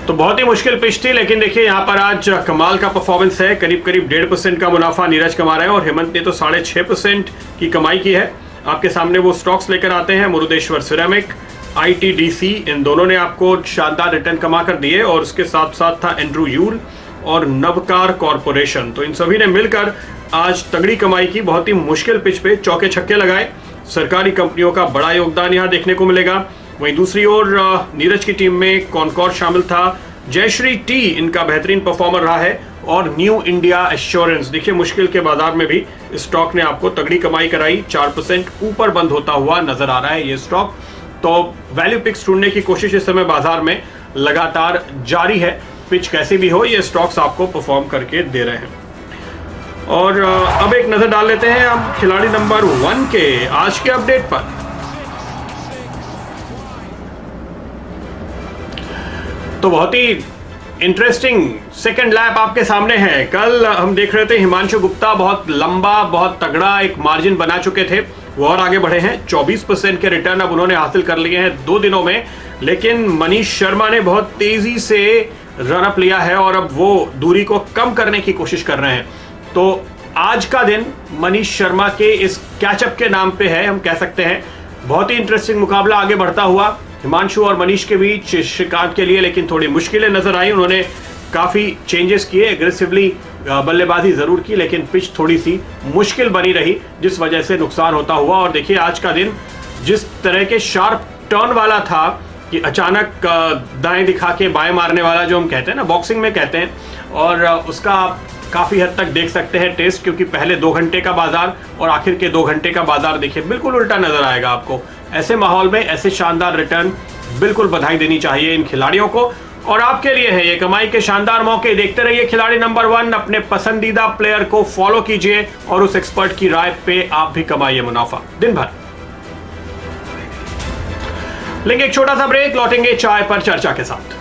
तो बहुत ही मुश्किल पिच थी, लेकिन देखिए यहाँ पर आज कमाल का परफॉर्मेंस है। करीब 1.5% का मुनाफा नीरज कमा रहे हैं और हेमंत ने तो 6.5% की कमाई की है। आपके सामने वो स्टॉक्स लेकर आते हैं। मुरुदेश्वर सिरेमिक, ITDC, इन दोनों ने आपको शानदार रिटर्न कमा कर दिए और उसके साथ साथ था एंड्रू यूल और नवकार कॉर्पोरेशन। तो इन सभी ने मिलकर आज तगड़ी कमाई की। बहुत ही मुश्किल पिच पे चौके छक्के लगाए। सरकारी कंपनियों का बड़ा योगदान यहाँ देखने को मिलेगा। वहीं दूसरी ओर नीरज की टीम में कॉनकॉर शामिल था, जयश्री टी इनका बेहतरीन परफॉर्मर रहा है और न्यू इंडिया एश्योरेंस, देखिए मुश्किल के बाजार में भी स्टॉक ने आपको तगड़ी कमाई कराई, 4% ऊपर बंद होता हुआ नजर आ रहा है ये स्टॉक। तो वैल्यू पिक्स ढूंढने की कोशिश इस समय बाजार में लगातार जारी है। पिच कैसी भी हो, ये स्टॉक्स आपको परफॉर्म करके दे रहे हैं। और अब एक नजर डाल लेते हैं हम खिलाड़ी नंबर 1 के आज के अपडेट पर। तो बहुत ही इंटरेस्टिंग सेकंड लैप आपके सामने है। कल हम देख रहे थे हिमांशु गुप्ता बहुत लंबा, बहुत तगड़ा एक मार्जिन बना चुके थे, वो और आगे बढ़े हैं। 24% के रिटर्न अब उन्होंने हासिल कर लिए हैं 2 दिनों में। लेकिन मनीष शर्मा ने बहुत तेजी से रन अप लिया है और अब वो दूरी को कम करने की कोशिश कर रहे हैं। तो आज का दिन मनीष शर्मा के इस कैचअप के नाम पे है, हम कह सकते हैं। बहुत ही इंटरेस्टिंग मुकाबला आगे बढ़ता हुआ हिमांशु और मनीष के बीच श्रीकांत के लिए, लेकिन थोड़ी मुश्किलें नजर आई। उन्होंने काफी चेंजेस किए, एग्रेसिवली बल्लेबाजी जरूर की, लेकिन पिच थोड़ी सी मुश्किल बनी रही, जिस वजह से नुकसान होता हुआ। और देखिए आज का दिन जिस तरह के शार्प टर्न वाला था कि अचानक दाएं दिखा के बाएं मारने वाला, जो हम कहते हैं ना, बॉक्सिंग में कहते हैं, और उसका आप काफी हद तक देख सकते हैं टेस्ट, क्योंकि पहले 2 घंटे का बाजार और आखिर के 2 घंटे का बाजार देखिए बिल्कुल उल्टा नजर आएगा आपको। ऐसे माहौल में ऐसे शानदार रिटर्न, बिल्कुल बधाई देनी चाहिए इन खिलाड़ियों को। और आपके लिए है ये कमाई के शानदार मौके। देखते रहिए खिलाड़ी नंबर 1, अपने पसंदीदा प्लेयर को फॉलो कीजिए और उस एक्सपर्ट की राय पे आप भी कमाइए मुनाफा दिन भर। लेंगे एक छोटा सा ब्रेक, लौटेंगे चाय पर चर्चा के साथ।